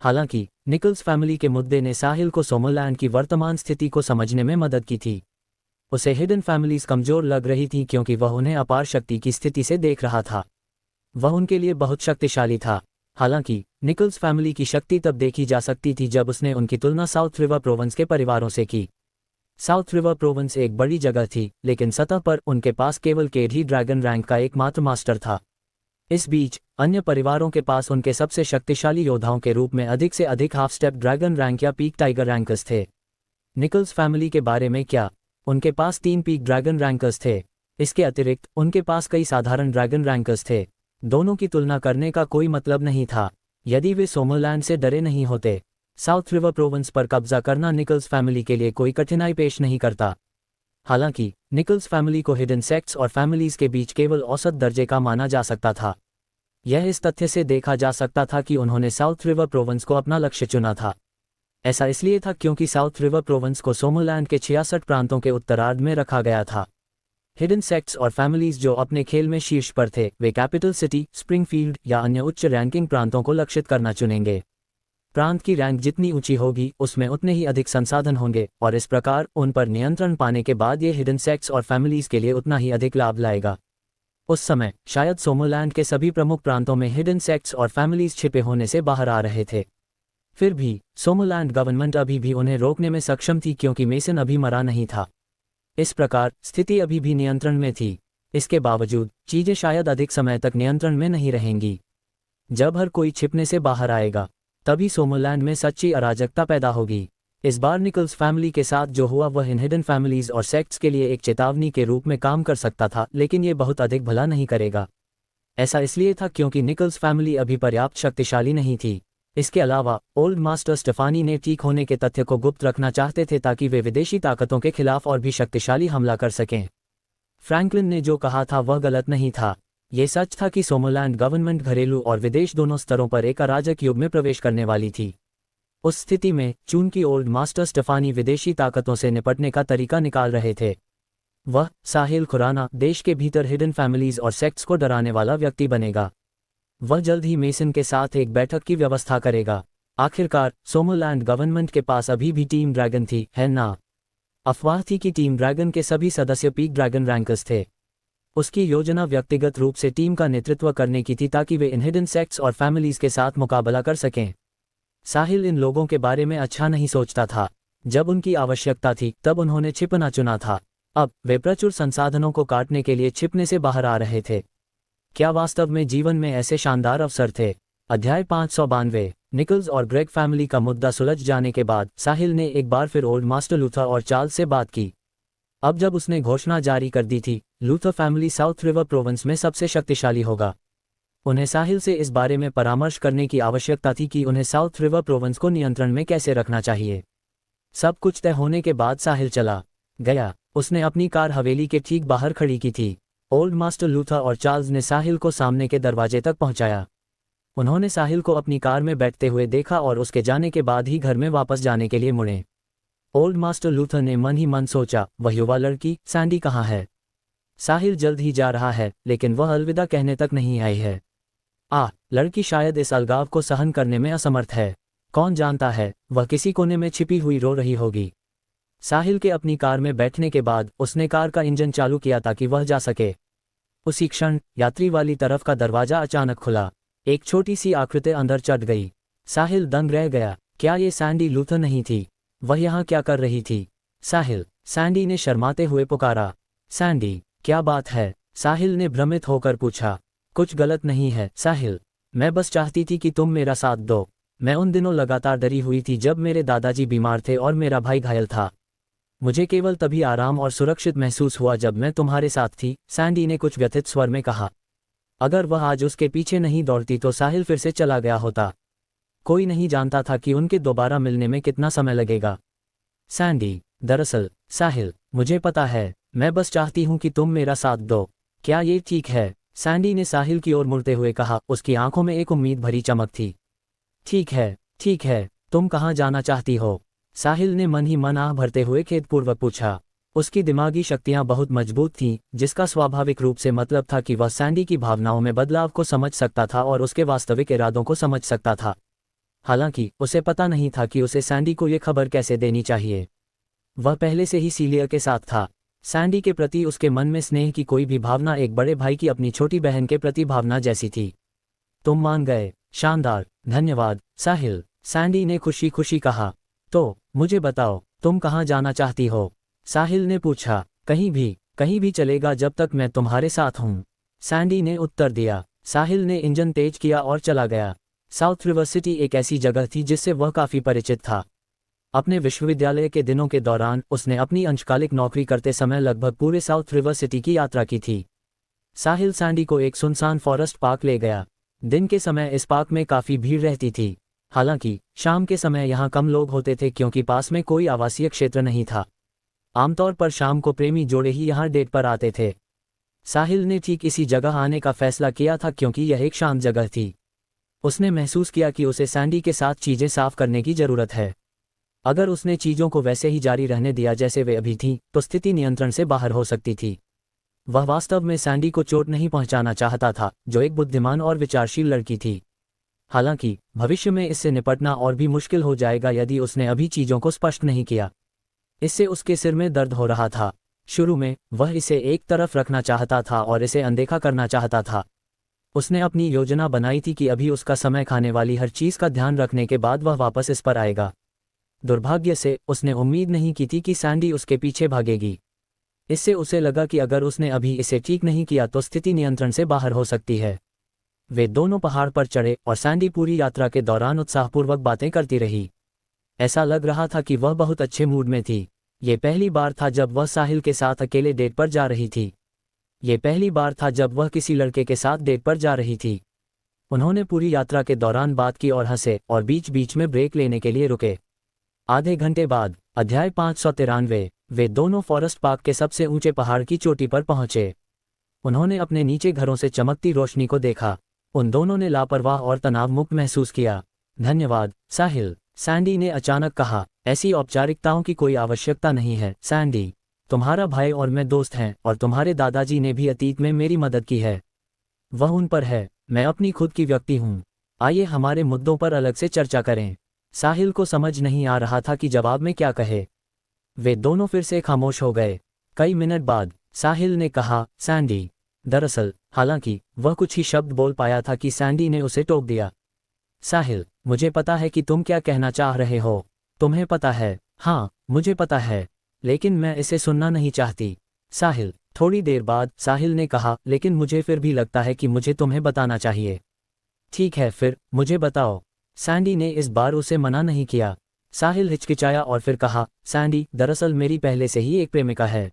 S2: हालांकि निकल्स फैमिली के मुद्दे ने साहिल को सोमोलैंड की वर्तमान स्थिति को समझने में मदद की थी। उसे हिडन फैमिलीज कमजोर लग रही थी क्योंकि वह उन्हें अपार शक्ति की स्थिति से देख रहा था। वह उनके लिए बहुत शक्तिशाली था। हालांकि निकल्स फैमिली की शक्ति तब देखी जा सकती थी जब उसने उनकी तुलना साउथ रिवर प्रोविंस के परिवारों से की। साउथ रिवर प्रोविंस एक बड़ी जगह थी, लेकिन सतह पर उनके पास केवल केड ही ड्रैगन रैंक का एकमात्र मास्टर था। इस बीच अन्य परिवारों के पास उनके सबसे शक्तिशाली योद्धाओं के रूप में अधिक से अधिक हाफ स्टेप ड्रैगन रैंक या पीक टाइगर रैंकर्स थे। निकल्स फैमिली के बारे में क्या? उनके पास 3 पीक ड्रैगन रैंकर्स थे। इसके अतिरिक्त उनके पास कई साधारण ड्रैगन रैंकर्स थे। दोनों की तुलना करने का कोई मतलब नहीं था यदि वे सोमरलैंड से डरे नहीं होते। साउथ रिवर प्रोविंस पर कब्जा करना निकल्स फैमिली के लिए कोई कठिनाई पेश नहीं करता। हालांकि निकल्स फैमिली को हिडन सेक्ट्स और फैमिलीज के बीच केवल औसत दर्जे का माना जा सकता था। यह इस तथ्य से देखा जा सकता था कि उन्होंने साउथ रिवर प्रोविंस को अपना लक्ष्य चुना था। ऐसा इसलिए था क्योंकि साउथ रिवर प्रोविंस को सोमरलैंड के 66 प्रांतों के उत्तरार्ध में रखा गया था। हिडन सेक्ट्स और फैमिलीज जो अपने खेल में शीर्ष पर थे, वे कैपिटल सिटी, स्प्रिंगफील्ड या अन्य उच्च रैंकिंग प्रांतों को लक्षित करना चुनेंगे। प्रांत की रैंक जितनी ऊंची होगी उसमें उतने ही अधिक संसाधन होंगे और इस प्रकार उन पर नियंत्रण पाने के बाद ये हिडन सेक्ट्स और फैमिलीज के लिए उतना ही अधिक लाभ लाएगा। उस समय शायद सोमरलैंड के सभी प्रमुख प्रांतों में हिडन सेक्ट्स और फैमिलीज छिपे होने से बाहर आ रहे थे। फिर भी सोमरलैंड गवर्नमेंट अभी भी उन्हें रोकने में सक्षम थी क्योंकि मेसन अभी मरा नहीं था। इस प्रकार स्थिति अभी भी नियंत्रण में थी। इसके बावजूद चीजें शायद अधिक समय तक नियंत्रण में नहीं रहेंगी। जब हर कोई छिपने से बाहर आएगा तभी सोमरलैंड में सच्ची अराजकता पैदा होगी। इस बार निकल्स फैमिली के साथ जो हुआ वह इन हिडन फैमिलीज और सेक्ट्स के लिए एक चेतावनी के रूप में काम कर सकता था, लेकिन ये बहुत अधिक भला नहीं करेगा। ऐसा इसलिए था क्योंकि निकल्स फैमिली अभी पर्याप्त शक्तिशाली नहीं थी। इसके अलावा ओल्ड मास्टर स्टेफानी ने ठीक होने के तथ्य को गुप्त रखना चाहते थे ताकि वे विदेशी ताकतों के खिलाफ और भी शक्तिशाली हमला कर सकें। फ्रैंकलिन ने जो कहा था वह गलत नहीं था। ये सच था कि सोमरलैंड गवर्नमेंट घरेलू और विदेश दोनों स्तरों पर एक अराजक युग में प्रवेश करने वाली थी। उस स्थिति में चूंकि ओल्ड मास्टर स्टेफानी विदेशी ताकतों से निपटने का तरीका निकाल रहे थे, वह साहिल खुराना देश के भीतर हिडन फैमिलीज और सेक्ट्स को डराने वाला व्यक्ति बनेगा। वह जल्द ही मेसन के साथ एक बैठक की व्यवस्था करेगा। आखिरकार सोमरलैंड गवर्नमेंट के पास अभी भी टीम ड्रैगन थी, है ना? अफवाह थी कि टीम ड्रैगन के सभी सदस्य पीक ड्रैगन रैंकर्स थे। उसकी योजना व्यक्तिगत रूप से टीम का नेतृत्व करने की थी ताकि वे इन हिडन सेक्ट्स और फैमिलीज के साथ मुकाबला कर सकें। साहिल इन लोगों के बारे में अच्छा नहीं सोचता था। जब उनकी आवश्यकता थी तब उन्होंने छिपना चुना था। अब वे प्रचुर संसाधनों को काटने के लिए छिपने से बाहर आ रहे थे। क्या वास्तव में जीवन में ऐसे शानदार अवसर थे? अध्याय 592। निकल्स और ग्रेग फैमिली का मुद्दा सुलझ जाने के बाद साहिल ने एक बार फिर ओल्ड मास्टर लूथर और चार्ल्स से बात की। अब जब उसने घोषणा जारी कर दी थी, Luther family south river province में सबसे शक्तिशाली होगा। उन्हें साहिल से इस बारे में परामर्श करने की आवश्यकता थी कि उन्हें साउथ रिवर प्रोविंस को नियंत्रण में कैसे रखना चाहिए। सब कुछ तय होने के बाद साहिल चला गया। उसने अपनी कार हवेली के ठीक बाहर खड़ी की थी। ओल्ड मास्टर लूथर और चार्ल्स ने साहिल को सामने के दरवाजे तक पहुंचाया। उन्होंने साहिल को अपनी कार में बैठते हुए देखा और उसके जाने के बाद ही घर में वापस जाने के लिए मुड़े। ओल्ड मास्टर लूथर ने मन ही मन सोचा, वह युवा लड़की सैंडी कहाँ है? साहिल जल्द ही जा रहा है, लेकिन वह अलविदा कहने तक नहीं आई है। लड़की शायद इस अलगाव को सहन करने में असमर्थ है। कौन जानता है, वह किसी कोने में छिपी हुई रो रही होगी। साहिल के अपनी कार में बैठने के बाद उसने कार का इंजन चालू किया ताकि वह जा सके। उसी क्षण यात्री वाली तरफ का दरवाजा अचानक खुला। एक छोटी सी आकृति अंदर चढ़ गई। साहिल दंग रह गया। क्या ये सैंडी लूथर नहीं थी? वह यहाँ क्या कर रही थी? साहिल, सैंडी ने शर्माते हुए पुकारा। सैंडी, क्या बात है? साहिल ने भ्रमित होकर पूछा। कुछ गलत नहीं है साहिल, मैं बस चाहती थी कि तुम मेरा साथ दो। मैं उन दिनों लगातार डरी हुई थी जब मेरे दादाजी बीमार थे और मेरा भाई घायल था। मुझे केवल तभी आराम और सुरक्षित महसूस हुआ जब मैं तुम्हारे साथ थी, सैंडी ने कुछ व्यथित स्वर में कहा। अगर वह आज उसके पीछे नहीं दौड़ती तो साहिल फिर से चला गया होता। कोई नहीं जानता था कि उनके दोबारा मिलने में कितना समय लगेगा। सैंडी, दरअसल साहिल, मुझे पता है, मैं बस चाहती हूं कि तुम मेरा साथ दो। क्या ये ठीक है? सैंडी ने साहिल की ओर मुड़ते हुए कहा। उसकी आंखों में एक उम्मीद भरी चमक थी। ठीक है, तुम कहाँ जाना चाहती हो? साहिल ने मन ही मन आह भरते हुए खेदपूर्वक पूछा। उसकी दिमागी शक्तियां बहुत मजबूत थीं, जिसका स्वाभाविक रूप से मतलब था कि वह सैंडी की भावनाओं में बदलाव को समझ सकता था और उसके वास्तविक इरादों को समझ सकता था। हालांकि उसे पता नहीं था कि उसे सैंडी को ये खबर कैसे देनी चाहिए। वह पहले से ही सीलिया के साथ था। सैंडी के प्रति उसके मन में स्नेह की कोई भी भावना एक बड़े भाई की अपनी छोटी बहन के प्रति भावना जैसी थी। तुम मान गए? शानदार, धन्यवाद साहिल, सैंडी ने खुशी खुशी कहा। तो मुझे बताओ, तुम कहाँ जाना चाहती हो? साहिल ने पूछा। कहीं भी चलेगा जब तक मैं तुम्हारे साथ हूँ, सैंडी ने उत्तर दिया। साहिल ने इंजन तेज किया और चला गया। साउथ रिवर सिटी एक ऐसी जगह थी जिससे वह काफ़ी परिचित था। अपने विश्वविद्यालय के दिनों के दौरान उसने अपनी अंशकालिक नौकरी करते समय लगभग पूरे साउथ रिवर सिटी की यात्रा की थी। साहिल सैंडी को एक सुनसान फॉरेस्ट पार्क ले गया। दिन के समय इस पार्क में काफ़ी भीड़ रहती थी। हालांकि शाम के समय यहाँ कम लोग होते थे क्योंकि पास में कोई आवासीय क्षेत्र नहीं था। आमतौर पर शाम को प्रेमी जोड़े ही यहाँ डेट पर आते थे। साहिल ने ठीक इसी जगह आने का फैसला किया था क्योंकि यह एक शांत जगह थी। उसने महसूस किया कि उसे सैंडी के साथ चीज़ें साफ करने की ज़रूरत है। अगर उसने चीज़ों को वैसे ही जारी रहने दिया जैसे वे अभी थीं, तो स्थिति नियंत्रण से बाहर हो सकती थी। वह वास्तव में सैंडी को चोट नहीं पहुंचाना चाहता था, जो एक बुद्धिमान और विचारशील लड़की थी। हालांकि भविष्य में इससे निपटना और भी मुश्किल हो जाएगा यदि उसने अभी चीज़ों को स्पष्ट नहीं किया। इससे उसके सिर में दर्द हो रहा था। शुरू में वह इसे एक तरफ रखना चाहता था और इसे अनदेखा करना चाहता था। उसने अपनी योजना बनाई थी कि अभी उसका समय खाने वाली हर चीज़ का ध्यान रखने के बाद वह वापस इस पर आएगा। दुर्भाग्य से उसने उम्मीद नहीं की थी कि सैंडी उसके पीछे भागेगी। इससे उसे लगा कि अगर उसने अभी इसे ठीक नहीं किया तो स्थिति नियंत्रण से बाहर हो सकती है। वे दोनों पहाड़ पर चढ़े और सैंडी पूरी यात्रा के दौरान उत्साहपूर्वक बातें करती रही। ऐसा लग रहा था कि वह बहुत अच्छे मूड में थी। ये पहली बार था जब वह साहिल के साथ अकेले डेट पर जा रही थी। ये पहली बार था जब वह किसी लड़के के साथ डेट पर जा रही थी। उन्होंने पूरी यात्रा के दौरान बात की और हंसे और बीच बीच में ब्रेक लेने के लिए रुके। आधे घंटे बाद अध्याय 593 वे दोनों फॉरेस्ट पार्क के सबसे ऊंचे पहाड़ की चोटी पर पहुंचे। उन्होंने अपने नीचे घरों से चमकती रोशनी को देखा। उन दोनों ने लापरवाह और तनाव मुक्त महसूस किया। धन्यवाद साहिल, सैंडी ने अचानक कहा। ऐसी औपचारिकताओं की कोई आवश्यकता नहीं है सैंडी। तुम्हारा भाई और मैं दोस्त हैं और तुम्हारे दादाजी ने भी अतीत में मेरी मदद की है। वह उन पर है, मैं अपनी खुद की व्यक्ति हूँ। आइए हमारे मुद्दों पर अलग से चर्चा करें। साहिल को समझ नहीं आ रहा था कि जवाब में क्या कहे। वे दोनों फिर से खामोश हो गए। कई मिनट बाद साहिल ने कहा, सैंडी। दरअसल हालांकि वह कुछ ही शब्द बोल पाया था कि सैंडी ने उसे टोक दिया। साहिल, मुझे पता है कि तुम क्या कहना चाह रहे हो। तुम्हें पता है। हाँ, मुझे पता है, लेकिन मैं इसे सुनना नहीं चाहती। साहिल, थोड़ी देर बाद साहिल ने कहा, लेकिन मुझे फिर भी लगता है कि मुझे तुम्हें बताना चाहिए। ठीक है, फिर मुझे बताओ। सैंडी ने इस बार उसे मना नहीं किया। साहिल हिचकिचाया और फिर कहा, सैंडी, दरअसल मेरी पहले से ही एक प्रेमिका है।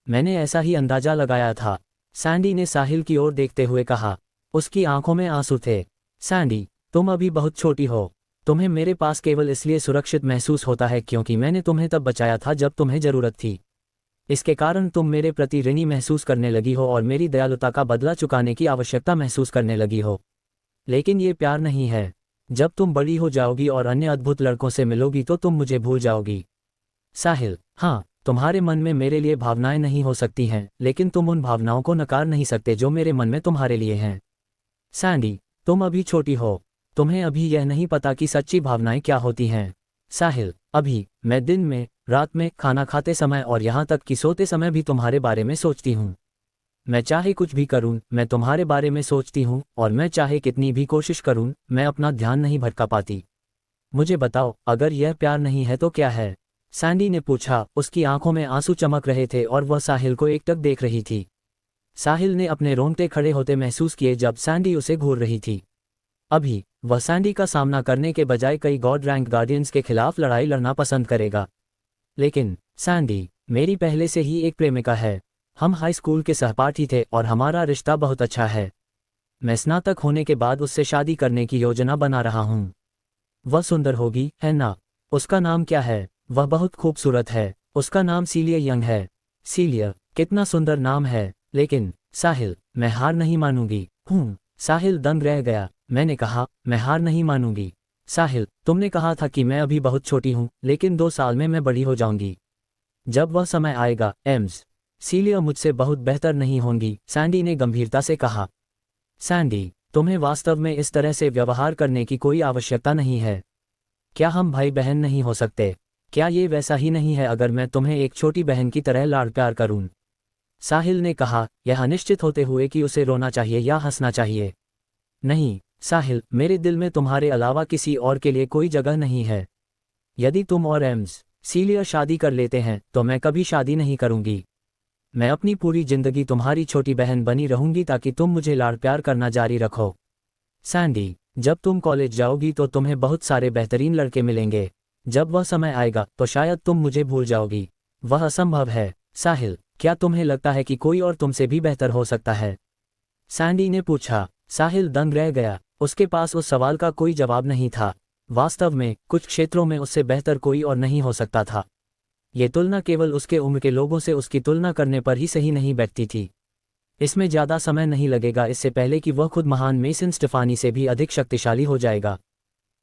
S2: मैंने ऐसा ही अंदाजा लगाया था। सैंडी ने साहिल की ओर देखते हुए कहा। उसकी आंखों में आंसू थे। सैंडी, तुम अभी बहुत छोटी हो। तुम्हें मेरे पास केवल इसलिए सुरक्षित महसूस होता है क्योंकि मैंने तुम्हें तब बचाया था जब तुम्हें ज़रूरत थी। इसके कारण तुम मेरे प्रति ऋणी महसूस करने लगी हो और मेरी दयालुता का बदला चुकाने की आवश्यकता महसूस करने लगी हो। लेकिन ये प्यार नहीं है। जब तुम बड़ी हो जाओगी और अन्य अद्भुत लड़कों से मिलोगी तो तुम मुझे भूल जाओगी। साहिल, हाँ, तुम्हारे मन में मेरे लिए भावनाएं नहीं हो सकती हैं, लेकिन तुम उन भावनाओं को नकार नहीं सकते जो मेरे मन में तुम्हारे लिए हैं। सैंडी, तुम अभी छोटी हो। तुम्हें अभी यह नहीं पता कि सच्ची भावनाएं क्या होती हैं। साहिल, अभी मैं दिन में, रात में, खाना खाते समय और यहाँ तक कि सोते समय भी तुम्हारे बारे में सोचती हूँ। मैं चाहे कुछ भी करूँ, मैं तुम्हारे बारे में सोचती हूँ और मैं चाहे कितनी भी कोशिश करूँ, मैं अपना ध्यान नहीं भटका पाती। मुझे बताओ, अगर यह प्यार नहीं है तो क्या है? सैंडी ने पूछा। उसकी आंखों में आंसू चमक रहे थे और वह साहिल को एकटक देख रही थी। साहिल ने अपने रोंगटे खड़े होते महसूस किए जब सैंडी उसे घूर रही थी। अभी वह सैंडी का सामना करने के बजाय कई गॉड रैंक गार्डियंस के खिलाफ लड़ाई लड़ना पसंद करेगा। लेकिन सैंडी, मेरी पहले से ही एक प्रेमिका है। हम हाई स्कूल के सहपाठी थे और हमारा रिश्ता बहुत अच्छा है। मैं स्नातक होने के बाद उससे शादी करने की योजना बना रहा हूँ। वह सुंदर होगी, है ना? उसका नाम क्या है? वह बहुत खूबसूरत है। उसका नाम सीलिया यंग है। सीलिया, कितना सुंदर नाम है। लेकिन साहिल, मैं हार नहीं मानूंगी। साहिल दंग रह गया। मैंने कहा, मैं हार नहीं मानूंगी। साहिल, तुमने कहा था कि मैं अभी बहुत छोटी हूँ, लेकिन 2 साल में मैं बड़ी हो जाऊंगी। जब वह समय आएगा, एम्स, सीलिया मुझसे बहुत बेहतर नहीं होंगी, सैंडी ने गंभीरता से कहा। सैंडी, तुम्हें वास्तव में इस तरह से व्यवहार करने की कोई आवश्यकता नहीं है। क्या हम भाई बहन नहीं हो सकते? क्या ये वैसा ही नहीं है अगर मैं तुम्हें एक छोटी बहन की तरह लाड़ प्यार करूं? साहिल ने कहा, यह अनिश्चित होते हुए कि उसे रोना चाहिए या हंसना चाहिए। नहीं, साहिल, मेरे दिल में तुम्हारे अलावा किसी और के लिए कोई जगह नहीं है। यदि तुम और सीलिया शादी कर लेते हैं तो मैं कभी शादी नहीं करूंगी। मैं अपनी पूरी जिंदगी तुम्हारी छोटी बहन बनी रहूंगी ताकि तुम मुझे लाड़ प्यार करना जारी रखो। सैंडी, जब तुम कॉलेज जाओगी तो तुम्हें बहुत सारे बेहतरीन लड़के मिलेंगे। जब वह समय आएगा तो शायद तुम मुझे भूल जाओगी। वह असंभव है। साहिल, क्या तुम्हें लगता है कि कोई और तुमसे भी बेहतर हो सकता है? सैंडी ने पूछा। साहिल दंग रह गया। उसके पास उस सवाल का कोई जवाब नहीं था। वास्तव में कुछ क्षेत्रों में उससे बेहतर कोई और नहीं हो सकता था। ये तुलना केवल उसके उम्र के लोगों से उसकी तुलना करने पर ही सही नहीं बैठती थी। इसमें ज़्यादा समय नहीं लगेगा इससे पहले कि वह खुद महान मेसन स्टेफानी से भी अधिक शक्तिशाली हो जाएगा।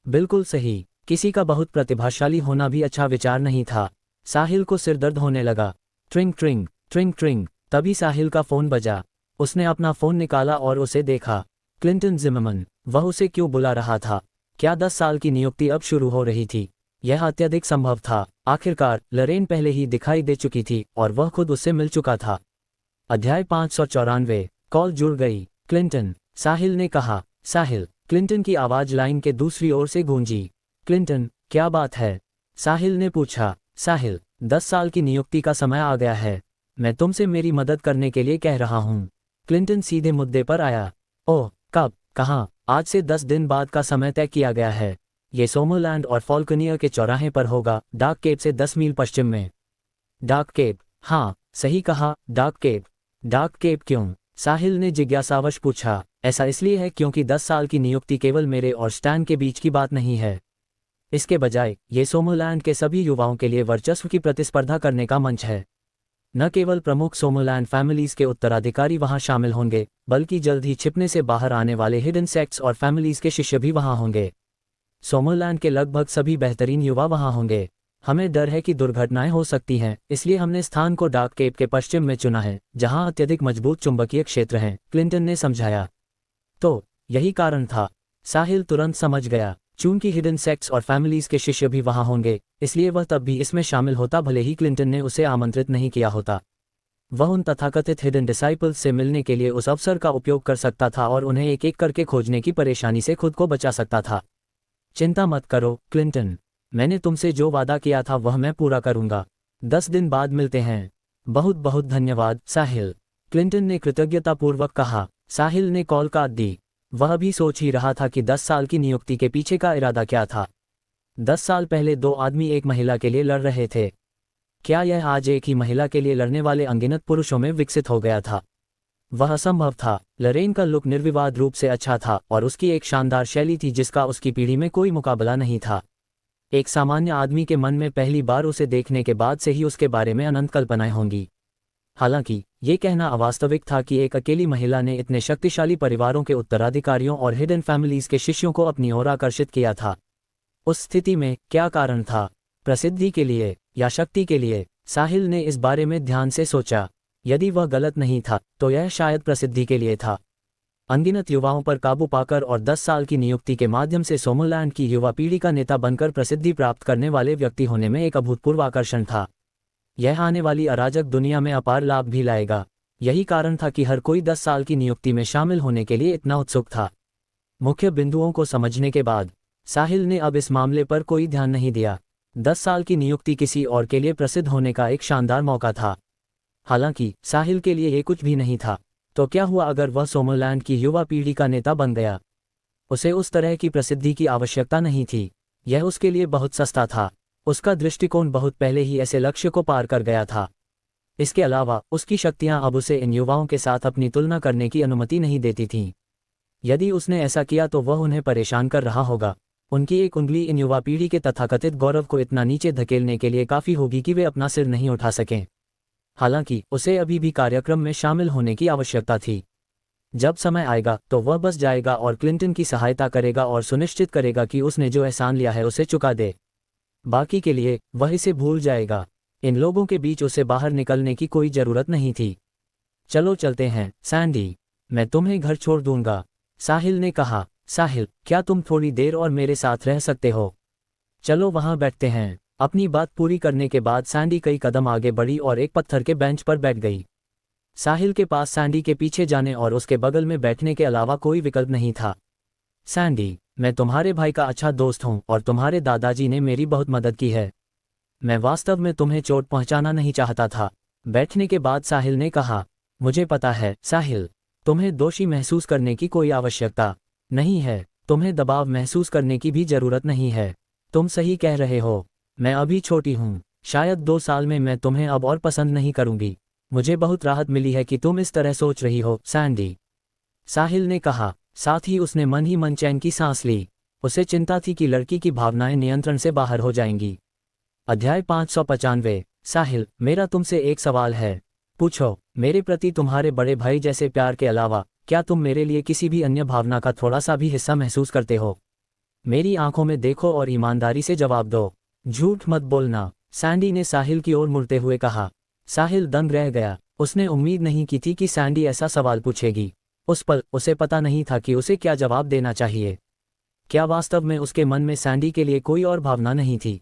S2: बिल्कुल सही, किसी का बहुत प्रतिभाशाली होना भी अच्छा विचार नहीं था। साहिल को सिरदर्द होने लगा। ट्रिंग ट्रिंग ट्रिंग ट्रिंग। तभी साहिल का फ़ोन बजा। उसने अपना फ़ोन निकाला और उसे देखा। Clinton Zimmerman. वह उसे क्यों बुला रहा था? क्या 10 साल की नियुक्ति अब शुरू हो रही थी? यह अत्यधिक संभव था। आखिरकार लरेन पहले ही दिखाई दे चुकी थी और वह खुद उससे मिल चुका था। अध्याय 594। कॉल जुड़ गई। क्लिंटन, साहिल ने कहा। साहिल। क्लिंटन की आवाज़ लाइन के दूसरी ओर से गूंजी। क्लिंटन, क्या बात है? साहिल ने पूछा। साहिल, 10 साल की नियुक्ति का समय आ गया है। मैं तुमसे मेरी मदद करने के लिए कह रहा हूँ। क्लिंटन सीधे मुद्दे पर आया। ओह, कब? कहाँ? आज से 10 दिन बाद का समय तय किया गया है। ये सोमरलैंड और फॉल्कनियर के चौराहे पर होगा, डार्क केप से 10 मील पश्चिम में। Dark cape? हाँ, सही कहा, डार्क केप। डार्क केप क्यों? साहिल ने जिज्ञासावश पूछा। ऐसा इसलिए है क्योंकि 10 साल की नियुक्ति केवल मेरे और स्टैन के बीच की बात नहीं है। इसके बजाय ये सोमरलैंड के सभी युवाओं के लिए वर्चस्व की प्रतिस्पर्धा करने का मंच है। न केवल प्रमुख सोमरलैंड फैमिलीज के उत्तराधिकारी वहां शामिल होंगे, बल्कि जल्द ही छिपने से बाहर आने वाले हिडन सेक्ट्स और फैमिलीज के शिष्य भी वहां होंगे। सोमरलैंड के लगभग सभी बेहतरीन युवा वहां होंगे। हमें डर है कि दुर्घटनाएं हो सकती हैं, इसलिए हमने स्थान को डार्क केप के पश्चिम में चुना है, जहां अत्यधिक मजबूत चुंबकीय क्षेत्र हैं, क्लिंटन ने समझाया। तो यही कारण था। साहिल तुरंत समझ गया। चूंकि हिडन सेक्ट्स और फैमिलीज के शिष्य भी वहां होंगे, इसलिए वह तब भी इसमें शामिल होता भले ही क्लिंटन ने उसे आमंत्रित नहीं किया होता। वह उन तथाकथित हिडन डिसाइपल्स से मिलने के लिए उस अवसर का उपयोग कर सकता था और उन्हें एक एक करके खोजने की परेशानी से खुद को बचा सकता था। चिंता मत करो क्लिंटन, मैंने तुमसे जो वादा किया था वह मैं पूरा करूंगा। 10 दिन बाद मिलते हैं। बहुत बहुत धन्यवाद साहिल, क्लिंटन ने कृतज्ञतापूर्वक कहा। साहिल ने कॉल काट दी। वह भी सोच ही रहा था कि 10 साल की नियुक्ति के पीछे का इरादा क्या था। 10 साल पहले 2 आदमी एक महिला के लिए लड़ रहे थे। क्या यह आज एक ही महिला के लिए लड़ने वाले अनगिनत पुरुषों में विकसित हो गया था? वह असंभव था। लरेन का लुक निर्विवाद रूप से अच्छा था और उसकी एक शानदार शैली थी जिसका उसकी पीढ़ी में कोई मुकाबला नहीं था। एक सामान्य आदमी के मन में पहली बार उसे देखने के बाद से ही उसके बारे में अनंत कल्पनाएं होंगी। हालांकि ये कहना अवास्तविक था कि एक अकेली महिला ने इतने शक्तिशाली परिवारों के उत्तराधिकारियों और हिडन फैमिलीज के शिष्यों को अपनी ओर आकर्षित किया था। उस स्थिति में क्या कारण था? प्रसिद्धि के लिए या शक्ति के लिए? साहिल ने इस बारे में ध्यान से सोचा। यदि वह गलत नहीं था तो यह शायद प्रसिद्धि के लिए था। अनगिनत युवाओं पर काबू पाकर और 10 साल की नियुक्ति के माध्यम से सोमरलैंड की युवा पीढ़ी का नेता बनकर प्रसिद्धि प्राप्त करने वाले व्यक्ति होने में एक अभूतपूर्व आकर्षण था। यह आने वाली अराजक दुनिया में अपार लाभ भी लाएगा। यही कारण था कि हर कोई 10 साल की नियुक्ति में शामिल होने के लिए इतना उत्सुक था। मुख्य बिंदुओं को समझने के बाद साहिल ने अब इस मामले पर कोई ध्यान नहीं दिया। 10 साल की नियुक्ति किसी और के लिए प्रसिद्ध होने का एक शानदार मौका था। हालांकि साहिल के लिए ये कुछ भी नहीं था। तो क्या हुआ अगर वह सोमरलैंड की युवा पीढ़ी का नेता बन गया? उसे उस तरह की प्रसिद्धि की आवश्यकता नहीं थी। यह उसके लिए बहुत सस्ता था। उसका दृष्टिकोण बहुत पहले ही ऐसे लक्ष्य को पार कर गया था। इसके अलावा उसकी शक्तियां अब उसे इन युवाओं के साथ अपनी तुलना करने की अनुमति नहीं देती थीं। यदि उसने ऐसा किया तो वह उन्हें परेशान कर रहा होगा। उनकी एक उंगली इन युवा पीढ़ी के तथाकथित गौरव को इतना नीचे धकेलने के लिए काफ़ी होगी कि वे अपना सिर नहीं उठा सकें। हालांकि उसे अभी भी कार्यक्रम में शामिल होने की आवश्यकता थी। जब समय आएगा तो वह बस जाएगा और क्लिंटन की सहायता करेगा और सुनिश्चित करेगा कि उसने जो एहसान लिया है उसे चुका दे। बाकी के लिए वह इसे भूल जाएगा। इन लोगों के बीच उसे बाहर निकलने की कोई ज़रूरत नहीं थी। चलो चलते हैं सैंडी, मैं तुम्हें घर छोड़ दूंगा, साहिल ने कहा। साहिल, क्या तुम थोड़ी देर और मेरे साथ रह सकते हो? चलो वहां बैठते हैं। अपनी बात पूरी करने के बाद सैंडी कई कदम आगे बढ़ी और एक पत्थर के बेंच पर बैठ गई। साहिल के पास सैंडी के पीछे जाने और उसके बगल में बैठने के अलावा कोई विकल्प नहीं था। सैंडी, मैं तुम्हारे भाई का अच्छा दोस्त हूँ और तुम्हारे दादाजी ने मेरी बहुत मदद की है। मैं वास्तव में तुम्हें चोट पहुंचाना नहीं चाहता था। बैठने के बाद साहिल ने कहा, मुझे पता है साहिल, तुम्हें दोषी महसूस करने की कोई आवश्यकता नहीं है। तुम्हें दबाव महसूस करने की भी जरूरत नहीं है। तुम सही कह रहे हो। मैं अभी छोटी हूँ। शायद 2 साल में मैं तुम्हें अब और पसंद नहीं करूंगी। मुझे बहुत राहत मिली है कि तुम इस तरह सोच रही हो सैंडी, साहिल ने कहा। साथ ही उसने मन ही मन चैन की सांस ली। उसे चिंता थी कि लड़की की भावनाएं नियंत्रण से बाहर हो जाएंगी। अध्याय 595। साहिल, मेरा तुमसे एक सवाल है। पूछो। मेरे प्रति तुम्हारे बड़े भाई जैसे प्यार के अलावा क्या तुम मेरे लिए किसी भी अन्य भावना का थोड़ा सा भी हिस्सा महसूस करते हो? मेरी आंखों में देखो और ईमानदारी से जवाब दो। झूठ मत बोलना, सैंडी ने साहिल की ओर मुड़ते हुए कहा। साहिल दंग रह गया। उसने उम्मीद नहीं की थी कि सैंडी ऐसा सवाल पूछेगी। उस पल उसे पता नहीं था कि उसे क्या जवाब देना चाहिए। क्या वास्तव में उसके मन में सैंडी के लिए कोई और भावना नहीं थी?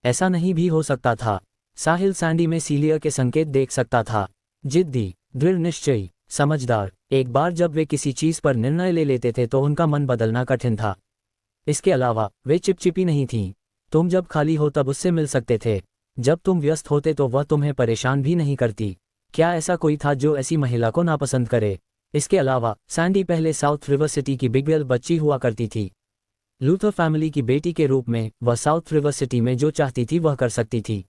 S2: ऐसा नहीं भी हो सकता था। साहिल सैंडी में सीलिया के संकेत देख सकता था। जिद्दी, दृढ़ निश्चयी, समझदार। एक बार जब वे किसी चीज पर निर्णय ले लेते थे तो उनका मन बदलना कठिन था। इसके अलावा वे चिपचिपी नहीं थीं। तुम जब खाली हो तब उससे मिल सकते थे। जब तुम व्यस्त होते तो वह तुम्हें परेशान भी नहीं करती। क्या ऐसा कोई था जो ऐसी महिला को नापसंद करे? इसके अलावा सैंडी पहले साउथ रिवर सिटी की बिगवेल बच्ची हुआ करती थी। लूथर फैमिली की बेटी के रूप में वह साउथ रिवर सिटी में जो चाहती थी वह कर सकती थी।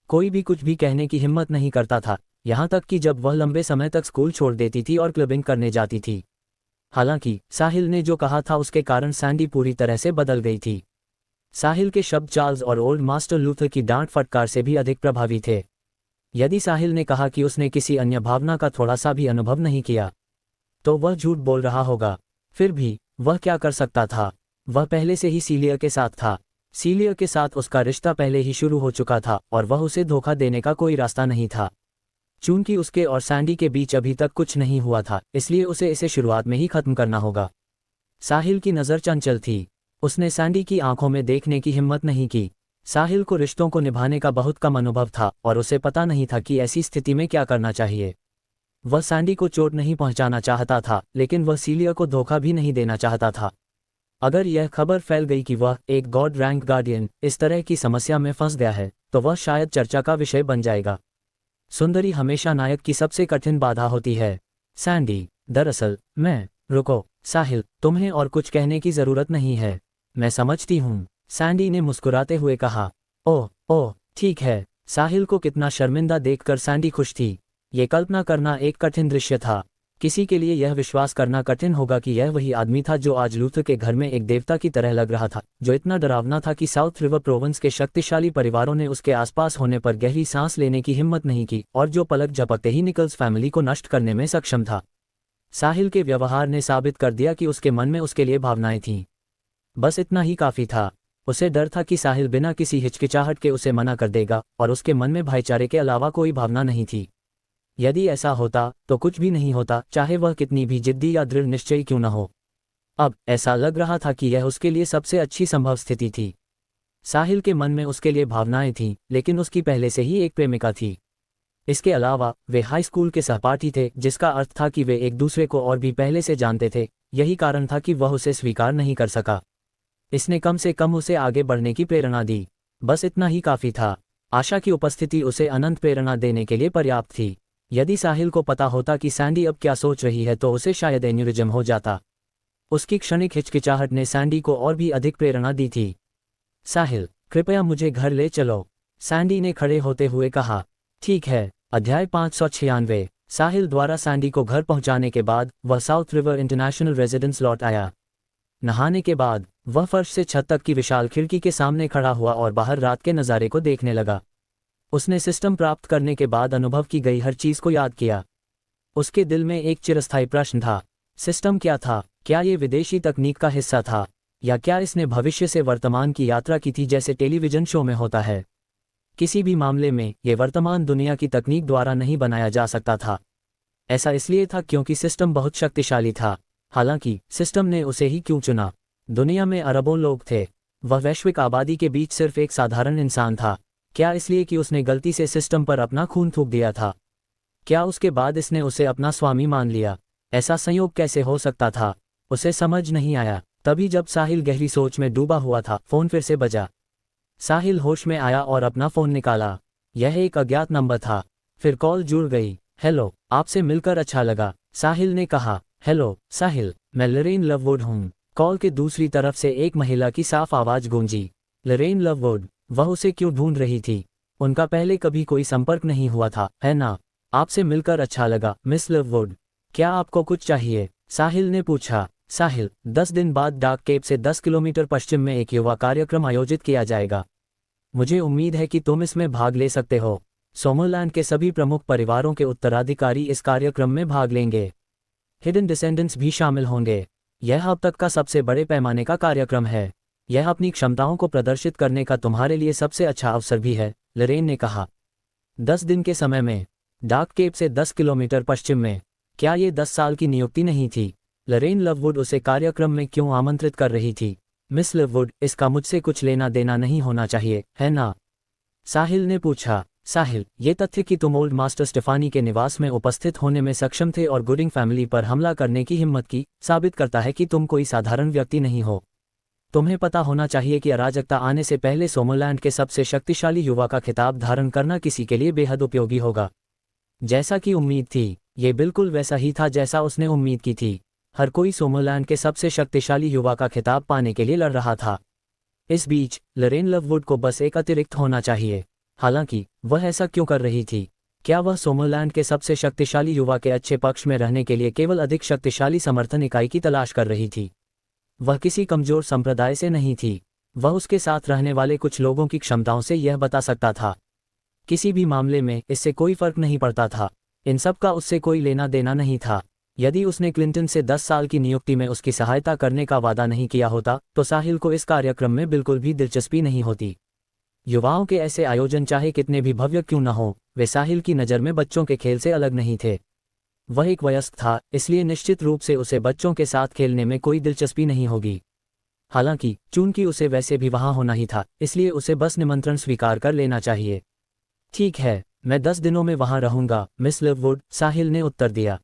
S2: कोई भी कुछ भी कहने की हिम्मत नहीं करता था, यहाँ तक कि जब वह लंबे समय तक स्कूल छोड़ देती थी और क्लबिंग करने जाती थी। हालांकि साहिल ने जो कहा था उसके कारण सैंडी पूरी तरह से बदल गई थी। साहिल के शब्द चार्ल्स और ओल्ड मास्टर लूथर की डांट फटकार से भी अधिक प्रभावी थे। यदि साहिल ने कहा कि उसने किसी अन्य भावना का थोड़ा सा भी अनुभव नहीं किया तो वह झूठ बोल रहा होगा। फिर भी वह क्या कर सकता था? वह पहले से ही सीलिया के साथ था। सीलिया के साथ उसका रिश्ता पहले ही शुरू हो चुका था और वह उसे धोखा देने का कोई रास्ता नहीं था। चूंकि उसके और सैंडी के बीच अभी तक कुछ नहीं हुआ था, इसलिए उसे इसे शुरुआत में ही खत्म करना होगा। साहिल की नज़र चंचल थी। उसने सैंडी की आंखों में देखने की हिम्मत नहीं की। साहिल को रिश्तों को निभाने का बहुत कम अनुभव था और उसे पता नहीं था कि ऐसी स्थिति में क्या करना चाहिए। वह सैंडी को चोट नहीं पहुंचाना चाहता था, लेकिन वह सीलिया को धोखा भी नहीं देना चाहता था। अगर यह खबर फैल गई कि वह एक गॉड रैंक गार्डियन इस तरह की समस्या में फंस गया है तो वह शायद चर्चा का विषय बन जाएगा। सुंदरी हमेशा नायक की सबसे कठिन बाधा होती है। सैंडी, दरअसल रुको साहिल, तुम्हें और कुछ कहने की जरूरत नहीं है। मैं समझती हूँ, सैंडी ने मुस्कुराते हुए कहा। ओह ठीक है। साहिल को कितना शर्मिंदा देखकर सैंडी खुश थी। ये कल्पना करना एक कठिन दृश्य था। किसी के लिए यह विश्वास करना कठिन होगा कि यह वही आदमी था जो आज लूथर के घर में एक देवता की तरह लग रहा था, जो इतना डरावना था कि साउथ रिवर प्रोविंस के शक्तिशाली परिवारों ने उसके आसपास होने पर गहरी सांस लेने की हिम्मत नहीं की और जो पलक झपकते ही निकल्स फैमिली को नष्ट करने में सक्षम था। साहिल के व्यवहार ने साबित कर दिया कि उसके मन में उसके लिए भावनाएं थीं। बस इतना ही काफी था। उसे डर था कि साहिल बिना किसी हिचकिचाहट के उसे मना कर देगा और उसके मन में भाईचारे के अलावा कोई भावना नहीं थी। यदि ऐसा होता तो कुछ भी नहीं होता, चाहे वह कितनी भी जिद्दी या दृढ़ निश्चयी क्यों न हो। अब ऐसा लग रहा था कि यह उसके लिए सबसे अच्छी संभव स्थिति थी। साहिल के मन में उसके लिए भावनाएं थीं, लेकिन उसकी पहले से ही एक प्रेमिका थी। इसके अलावा वे हाई स्कूल के सहपाठी थे, जिसका अर्थ था कि वे एक दूसरे को और भी पहले से जानते थे। यही कारण था कि वह उसे स्वीकार नहीं कर सका। इसने कम से कम उसे आगे बढ़ने की प्रेरणा दी। बस इतना ही काफी था। आशा की उपस्थिति उसे अनंत प्रेरणा देने के लिए पर्याप्त थी। यदि साहिल को पता होता कि सैंडी अब क्या सोच रही है तो उसे शायद एन्यूरिज्म हो जाता। उसकी क्षणिक हिचकिचाहट ने सैंडी को और भी अधिक प्रेरणा दी थी। साहिल, कृपया मुझे घर ले चलो, सैंडी ने खड़े होते हुए कहा। ठीक है। अध्याय 596। साहिल द्वारा सैंडी को घर पहुंचाने के बाद वह साउथ रिवर इंटरनेशनल रेजिडेंस लौट आया। नहाने के बाद वह फर्श से छत तक की विशाल खिड़की के सामने खड़ा हुआ और बाहर रात के नज़ारे को देखने लगा। उसने सिस्टम प्राप्त करने के बाद अनुभव की गई हर चीज को याद किया। उसके दिल में एक चिरस्थायी प्रश्न था। सिस्टम क्या था? क्या ये विदेशी तकनीक का हिस्सा था, या क्या इसने भविष्य से वर्तमान की यात्रा की थी जैसे टेलीविजन शो में होता है? किसी भी मामले में ये वर्तमान दुनिया की तकनीक द्वारा नहीं बनाया जा सकता था। ऐसा इसलिए था क्योंकि सिस्टम बहुत शक्तिशाली था। हालांकि सिस्टम ने उसे ही क्यों चुना? दुनिया में अरबों लोग थे। वह वैश्विक आबादी के बीच सिर्फ एक साधारण इंसान था। क्या इसलिए कि उसने गलती से सिस्टम पर अपना खून थूक दिया था? क्या उसके बाद इसने उसे अपना स्वामी मान लिया? ऐसा संयोग कैसे हो सकता था? उसे समझ नहीं आया। तभी जब साहिल गहरी सोच में डूबा हुआ था, फोन फिर से बजा। साहिल होश में आया और अपना फोन निकाला। यह एक अज्ञात नंबर था। फिर कॉल जुड़ गई। हेलो, आपसे मिलकर अच्छा लगा, साहिल ने कहा। हेलो साहिल, मैं लरेन लववुड हूँ। कॉल के दूसरी तरफ से एक महिला की साफ आवाज गूंजी। लरेन लववुड, वह उसे क्यों ढूंढ रही थी? उनका पहले कभी कोई संपर्क नहीं हुआ था, है ना? आपसे मिलकर अच्छा लगा मिस लववुड। क्या आपको कुछ चाहिए? साहिल ने पूछा। साहिल, 10 दिन बाद डाक केप से 10 किलोमीटर पश्चिम में एक युवा कार्यक्रम आयोजित किया जाएगा। मुझे उम्मीद है कि तुम इसमें भाग ले सकते हो। सोमरलैंड के सभी प्रमुख परिवारों के उत्तराधिकारी इस कार्यक्रम में भाग लेंगे। हिडन डिसेंडेंट्स भी शामिल होंगे। यह अब तक का सबसे बड़े पैमाने का कार्यक्रम है। यह अपनी क्षमताओं को प्रदर्शित करने का तुम्हारे लिए सबसे अच्छा अवसर भी है, लरेन ने कहा। 10 दिन के समय में, डार्क केप से 10 किलोमीटर पश्चिम में। क्या ये 10 साल की नियुक्ति नहीं थी? लरेन लववुड उसे कार्यक्रम में क्यों आमंत्रित कर रही थी? मिस लववुड, इसका मुझसे कुछ लेना देना नहीं होना चाहिए, है ना? साहिल ने पूछा। साहिल, ये तथ्य कि तुम ओल्ड मास्टर स्टेफानी के निवास में उपस्थित होने में सक्षम थे और गुडिंग फैमिली पर हमला करने की हिम्मत की, साबित करता है कि तुम कोई साधारण व्यक्ति नहीं हो। तुम्हें पता होना चाहिए कि अराजकता आने से पहले सोमरलैंड के सबसे शक्तिशाली युवा का खिताब धारण करना किसी के लिए बेहद उपयोगी होगा। जैसा कि उम्मीद थी, ये बिल्कुल वैसा ही था जैसा उसने उम्मीद की थी। हर कोई सोमरलैंड के सबसे शक्तिशाली युवा का खिताब पाने के लिए लड़ रहा था। इस बीच लरेन लववुड को बस एक अतिरिक्त होना चाहिए। हालांकि वह ऐसा क्यों कर रही थी? क्या वह सोमरलैंड के सबसे शक्तिशाली युवा के अच्छे पक्ष में रहने के लिए केवल अधिक शक्तिशाली समर्थन इकाई की तलाश कर रही थी? वह किसी कमजोर संप्रदाय से नहीं थी। वह उसके साथ रहने वाले कुछ लोगों की क्षमताओं से यह बता सकता था। किसी भी मामले में इससे कोई फर्क नहीं पड़ता था। इन सब का उससे कोई लेना देना नहीं था। यदि उसने क्लिंटन से 10 साल की नियुक्ति में उसकी सहायता करने का वादा नहीं किया होता, तो साहिल को इस कार्यक्रम में बिल्कुल भी दिलचस्पी नहीं होती। युवाओं के ऐसे आयोजन चाहे कितने भी भव्य क्यों न हो, वे साहिल की नज़र में बच्चों के खेल से अलग नहीं थे। वह एक वयस्क था, इसलिए निश्चित रूप से उसे बच्चों के साथ खेलने में कोई दिलचस्पी नहीं होगी। हालांकि चूंकि उसे वैसे भी वहां होना ही था, इसलिए उसे बस निमंत्रण स्वीकार कर लेना चाहिए। ठीक है, मैं 10 दिनों में वहां रहूंगा मिस लववुड, साहिल ने उत्तर दिया।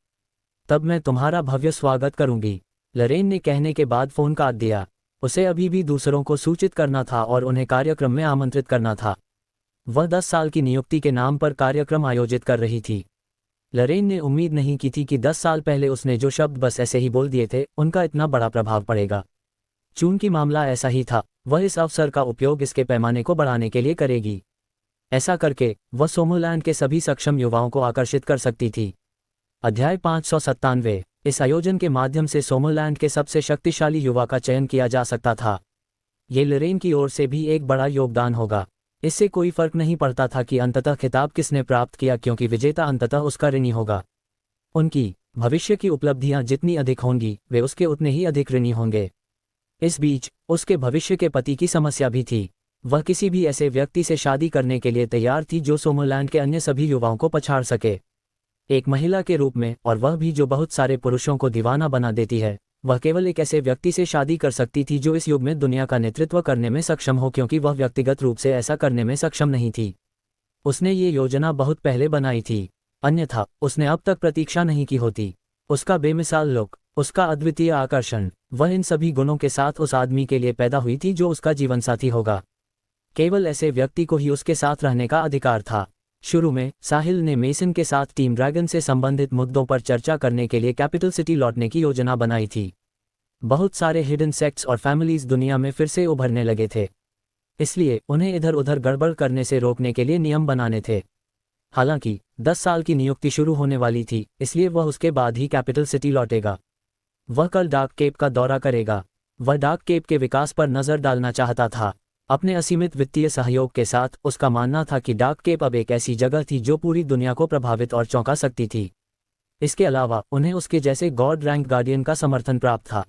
S2: तब मैं तुम्हारा भव्य स्वागत करूंगी, लरेन ने कहने के बाद फोन काट दिया। उसे अभी भी दूसरों को सूचित करना था और उन्हें कार्यक्रम में आमंत्रित करना था। वह 10 साल की नियुक्ति के नाम पर कार्यक्रम आयोजित कर रही थी। लरेन ने उम्मीद नहीं की थी कि 10 साल पहले उसने जो शब्द बस ऐसे ही बोल दिए थे, उनका इतना बड़ा प्रभाव पड़ेगा। चूंकि मामला ऐसा ही था, वह इस अवसर का उपयोग इसके पैमाने को बढ़ाने के लिए करेगी। ऐसा करके वह सोमरलैंड के सभी सक्षम युवाओं को आकर्षित कर सकती थी। अध्याय 597। इस आयोजन के माध्यम से सोमरलैंड के सबसे शक्तिशाली युवा का चयन किया जा सकता था। ये लरेन की ओर से भी एक बड़ा योगदान होगा। इससे कोई फर्क नहीं पड़ता था कि अंततः खिताब किसने प्राप्त किया, क्योंकि विजेता अंततः उसका ऋणी होगा। उनकी भविष्य की उपलब्धियां जितनी अधिक होंगी, वे उसके उतने ही अधिक ऋणी होंगे। इस बीच उसके भविष्य के पति की समस्या भी थी। वह किसी भी ऐसे व्यक्ति से शादी करने के लिए तैयार थी जो सोमरलैंड के अन्य सभी युवाओं को पछाड़ सके, एक महिला के रूप में, और वह भी जो बहुत सारे पुरुषों को दीवाना बना देती है। वह केवल एक ऐसे व्यक्ति से शादी कर सकती थी जो इस युग में दुनिया का नेतृत्व करने में सक्षम हो, क्योंकि वह व्यक्तिगत रूप से ऐसा करने में सक्षम नहीं थी। उसने ये योजना बहुत पहले बनाई थी, अन्यथा उसने अब तक प्रतीक्षा नहीं की होती। उसका बेमिसाल लुक, उसका अद्वितीय आकर्षण, वह इन सभी गुणों के साथ उस आदमी के लिए पैदा हुई थी जो उसका जीवनसाथी होगा। केवल ऐसे व्यक्ति को ही उसके साथ रहने का अधिकार था। शुरू में साहिल ने मेसन के साथ टीम ड्रैगन से संबंधित मुद्दों पर चर्चा करने के लिए कैपिटल सिटी लौटने की योजना बनाई थी। बहुत सारे हिडन सेक्ट्स और फैमिलीज दुनिया में फिर से उभरने लगे थे, इसलिए उन्हें इधर उधर गड़बड़ करने से रोकने के लिए नियम बनाने थे। हालांकि 10 साल की नियुक्ति शुरू होने वाली थी, इसलिए वह उसके बाद ही कैपिटल सिटी लौटेगा। वह कल डार्क केप का दौरा करेगा। वह डार्क केप के विकास पर नजर डालना चाहता था। अपने असीमित वित्तीय सहयोग के साथ उसका मानना था कि डार्क केप अब एक ऐसी जगह थी जो पूरी दुनिया को प्रभावित और चौंका सकती थी। इसके अलावा उन्हें उसके जैसे गॉड रैंक गार्डियन का समर्थन प्राप्त था।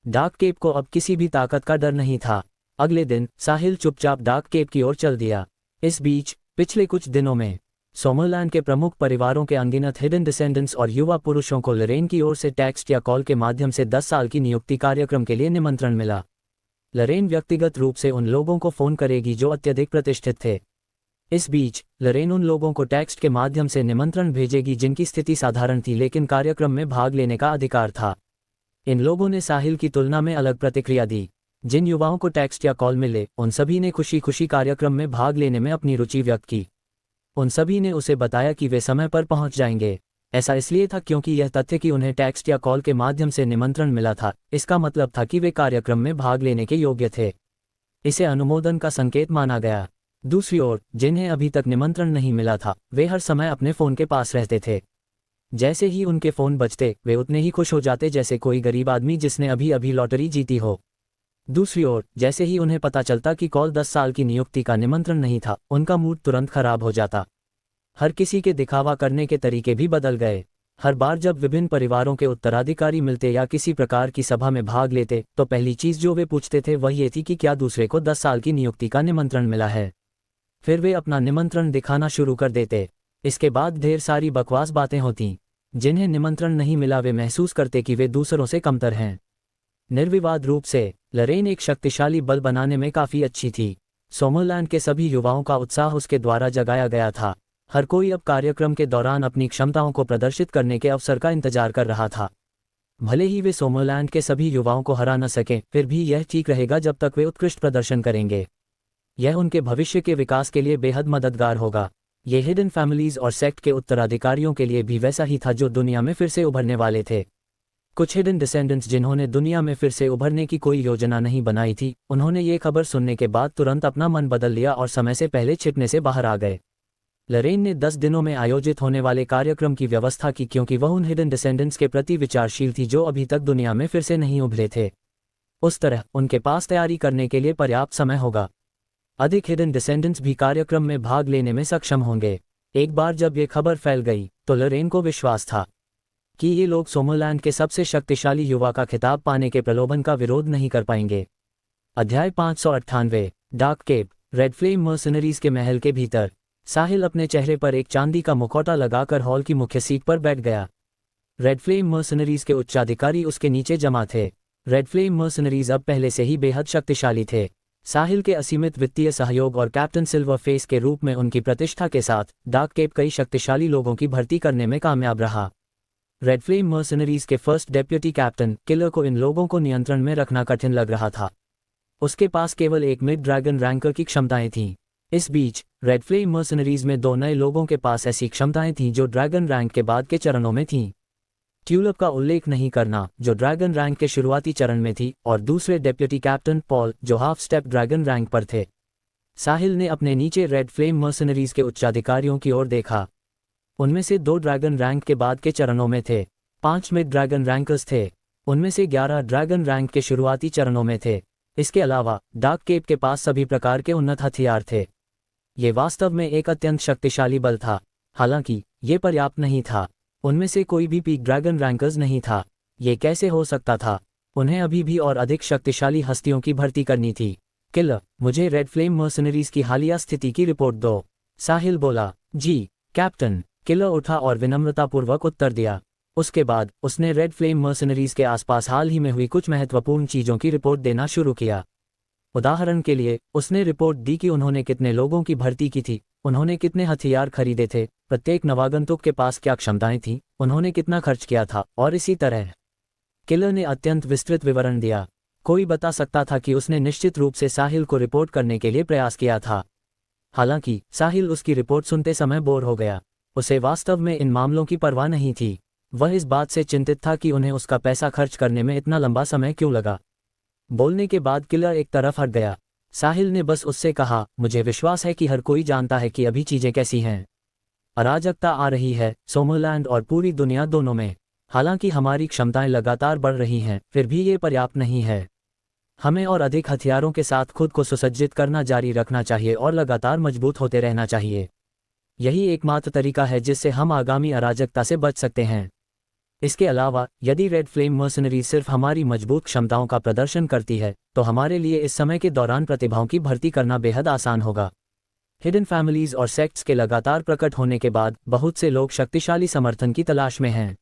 S2: डार्क केप को अब किसी भी ताकत का डर नहीं था। अगले दिन साहिल चुपचाप डार्क केप की ओर चल दिया। इस बीच पिछले कुछ दिनों में सोमरलैंड के प्रमुख परिवारों के अनगिनत हिडन डिसेंडेंट्स और युवा पुरुषों को लरेन की ओर से टेक्स्ट या कॉल के माध्यम से 10 साल की नियुक्ति कार्यक्रम के लिए निमंत्रण मिला। लरेन व्यक्तिगत रूप से उन लोगों को फोन करेगी जो अत्यधिक प्रतिष्ठित थे। इस बीच लरेन उन लोगों को टेक्स्ट के माध्यम से निमंत्रण भेजेगी जिनकी स्थिति साधारण थी लेकिन कार्यक्रम में भाग लेने का अधिकार था। इन लोगों ने साहिल की तुलना में अलग प्रतिक्रिया दी। जिन युवाओं को टेक्स्ट या कॉल मिले उन सभी ने खुशी खुशी कार्यक्रम में भाग लेने में अपनी रुचि व्यक्त की। उन सभी ने उसे बताया कि वे समय पर पहुंच जाएंगे। ऐसा इसलिए था क्योंकि यह तथ्य कि उन्हें टेक्स्ट या कॉल के माध्यम से निमंत्रण मिला था, इसका मतलब था कि वे कार्यक्रम में भाग लेने के योग्य थे। इसे अनुमोदन का संकेत माना गया। दूसरी ओर जिन्हें अभी तक निमंत्रण नहीं मिला था वे हर समय अपने फ़ोन के पास रहते थे। जैसे ही उनके फ़ोन बजते वे उतने ही खुश हो जाते जैसे कोई गरीब आदमी जिसने अभी अभी लॉटरी जीती हो। दूसरी ओर जैसे ही उन्हें पता चलता कि कॉल 10 साल की नियुक्ति का निमंत्रण नहीं था, उनका मूड तुरंत खराब हो जाता। हर किसी के दिखावा करने के तरीके भी बदल गए। हर बार जब विभिन्न परिवारों के उत्तराधिकारी मिलते या किसी प्रकार की सभा में भाग लेते तो पहली चीज़ जो वे पूछते थे वह ये थी कि क्या दूसरे को 10 साल की नियुक्ति का निमंत्रण मिला है। फिर वे अपना निमंत्रण दिखाना शुरू कर देते। इसके बाद ढेर सारी बकवास बातें होती। जिन्हें निमंत्रण नहीं मिला वे महसूस करते कि वे दूसरों से कमतर हैं। निर्विवाद रूप से लरेन एक शक्तिशाली बल बनाने में काफ़ी अच्छी थी। सोमरलैंड के सभी युवाओं का उत्साह उसके द्वारा जगाया गया था। हर कोई अब कार्यक्रम के दौरान अपनी क्षमताओं को प्रदर्शित करने के अवसर का इंतजार कर रहा था। भले ही वे सोमरलैंड के सभी युवाओं को हरा न सकें, फिर भी यह ठीक रहेगा जब तक वे उत्कृष्ट प्रदर्शन करेंगे। यह उनके भविष्य के विकास के लिए बेहद मददगार होगा। ये हिडन फैमिलीज और सेक्ट के उत्तराधिकारियों के लिए भी वैसा ही था जो दुनिया में फिर से उभरने वाले थे। कुछ हिडन डिसेंडेंट्स जिन्होंने दुनिया में फिर से उभरने की कोई योजना नहीं बनाई थी, उन्होंने ये खबर सुनने के बाद तुरंत अपना मन बदल लिया और समय से पहले छिपने से बाहर आ गए। लरेन ने 10 दिनों में आयोजित होने वाले कार्यक्रम की व्यवस्था की क्योंकि वह उन हिडन डिसेंडेंट्स के प्रति विचारशील थी जो अभी तक दुनिया में फिर से नहीं उभरे थे। उस तरह उनके पास तैयारी करने के लिए पर्याप्त समय होगा। अधिक हिडन डिसेंडेंट्स भी कार्यक्रम में भाग लेने में सक्षम होंगे। एक बार जब ये खबर फैल गई तो लरेन को विश्वास था कि ये लोग सोमरलैंड के सबसे शक्तिशाली युवा का खिताब पाने के प्रलोभन का विरोध नहीं कर पाएंगे। अध्याय 598 dark cape. Red flame mercenaries के महल के भीतर साहिल अपने चेहरे पर एक चांदी का मुखौटा लगाकर हॉल की मुख्य सीट पर बैठ गया। रेड फ्लेम मर्सनरीज के उच्चाधिकारी उसके नीचे जमा थे। रेड फ्लेम मर्सनरीज अब पहले से ही बेहद शक्तिशाली थे। साहिल के असीमित वित्तीय सहयोग और कैप्टन सिल्वर फेस के रूप में उनकी प्रतिष्ठा के साथ डार्क केप कई शक्तिशाली लोगों की भर्ती करने में कामयाब रहा। रेड फ्लेम मर्सनरीज के फर्स्ट डेप्यूटी कैप्टन किलर को इन लोगों को नियंत्रण में रखना कठिन लग रहा था। उसके पास केवल एक मिड ड्रैगन रैंकर की क्षमताएं थीं। इस बीच रेड फ्लेम मर्सनरीज में 2 नए लोगों के पास ऐसी क्षमताएं थीं जो ड्रैगन रैंक के बाद के चरणों में थीं। ट्यूलिप का उल्लेख नहीं करना जो ड्रैगन रैंक के शुरुआती चरण में थी, और दूसरे डेप्यूटी कैप्टन पॉल जो हाफ स्टेप ड्रैगन रैंक पर थे। साहिल ने अपने नीचे रेड फ्लेम मर्सनरीज के उच्चाधिकारियों की ओर देखा। उनमें से 2 ड्रैगन रैंक के बाद के चरणों में थे। 5 मिड ड्रैगन रैंकर्स थे। उनमें से 11 ड्रैगन रैंक के शुरुआती चरणों में थे। इसके अलावा डार्क केप के पास सभी प्रकार के उन्नत हथियार थे। ये वास्तव में एक अत्यंत शक्तिशाली बल था। हालांकि ये पर्याप्त नहीं था। उनमें से कोई भी पीक ड्रैगन रैंकर्स नहीं था। ये कैसे हो सकता था? उन्हें अभी भी और अधिक शक्तिशाली हस्तियों की भर्ती करनी थी। किलर, मुझे रेड फ्लेम मर्सनरीज की हालिया स्थिति की रिपोर्ट दो। साहिल बोला। जी कैप्टन। किलर उठा और विनम्रतापूर्वक उत्तर दिया। उसके बाद उसने रेड फ्लेम मर्सनरीज के आसपास हाल ही में हुई कुछ महत्वपूर्ण चीज़ों की रिपोर्ट देना शुरू किया। उदाहरण के लिए उसने रिपोर्ट दी कि उन्होंने कितने लोगों की भर्ती की थी, उन्होंने कितने हथियार खरीदे थे, प्रत्येक नवागंतुक के पास क्या क्षमताएं थीं, उन्होंने कितना खर्च किया था और इसी तरह। किलर ने अत्यंत विस्तृत विवरण दिया। कोई बता सकता था कि उसने निश्चित रूप से साहिल को रिपोर्ट करने के लिए प्रयास किया था। हालांकि साहिल उसकी रिपोर्ट सुनते समय बोर हो गया। उसे वास्तव में इन मामलों की परवाह नहीं थी। वह इस बात से चिंतित था कि उन्हें उसका पैसा खर्च करने में इतना लंबा समय क्यों लगा। बोलने के बाद किलर एक तरफ हट गया। साहिल ने बस उससे कहा, मुझे विश्वास है कि हर कोई जानता है कि अभी चीजें कैसी हैं। अराजकता आ रही है सोमरलैंड और पूरी दुनिया दोनों में। हालांकि हमारी क्षमताएं लगातार बढ़ रही हैं, फिर भी ये पर्याप्त नहीं है। हमें और अधिक हथियारों के साथ खुद को सुसज्जित करना जारी रखना चाहिए और लगातार मजबूत होते रहना चाहिए। यही एकमात्र तरीका है जिससे हम आगामी अराजकता से बच सकते हैं। इसके अलावा यदि रेड फ्लेम मर्सनरी सिर्फ हमारी मजबूत क्षमताओं का प्रदर्शन करती है तो हमारे लिए इस समय के दौरान प्रतिभाओं की भर्ती करना बेहद आसान होगा। हिडन फैमिलीज और सेक्ट्स के लगातार प्रकट होने के बाद बहुत से लोग शक्तिशाली समर्थन की तलाश में हैं।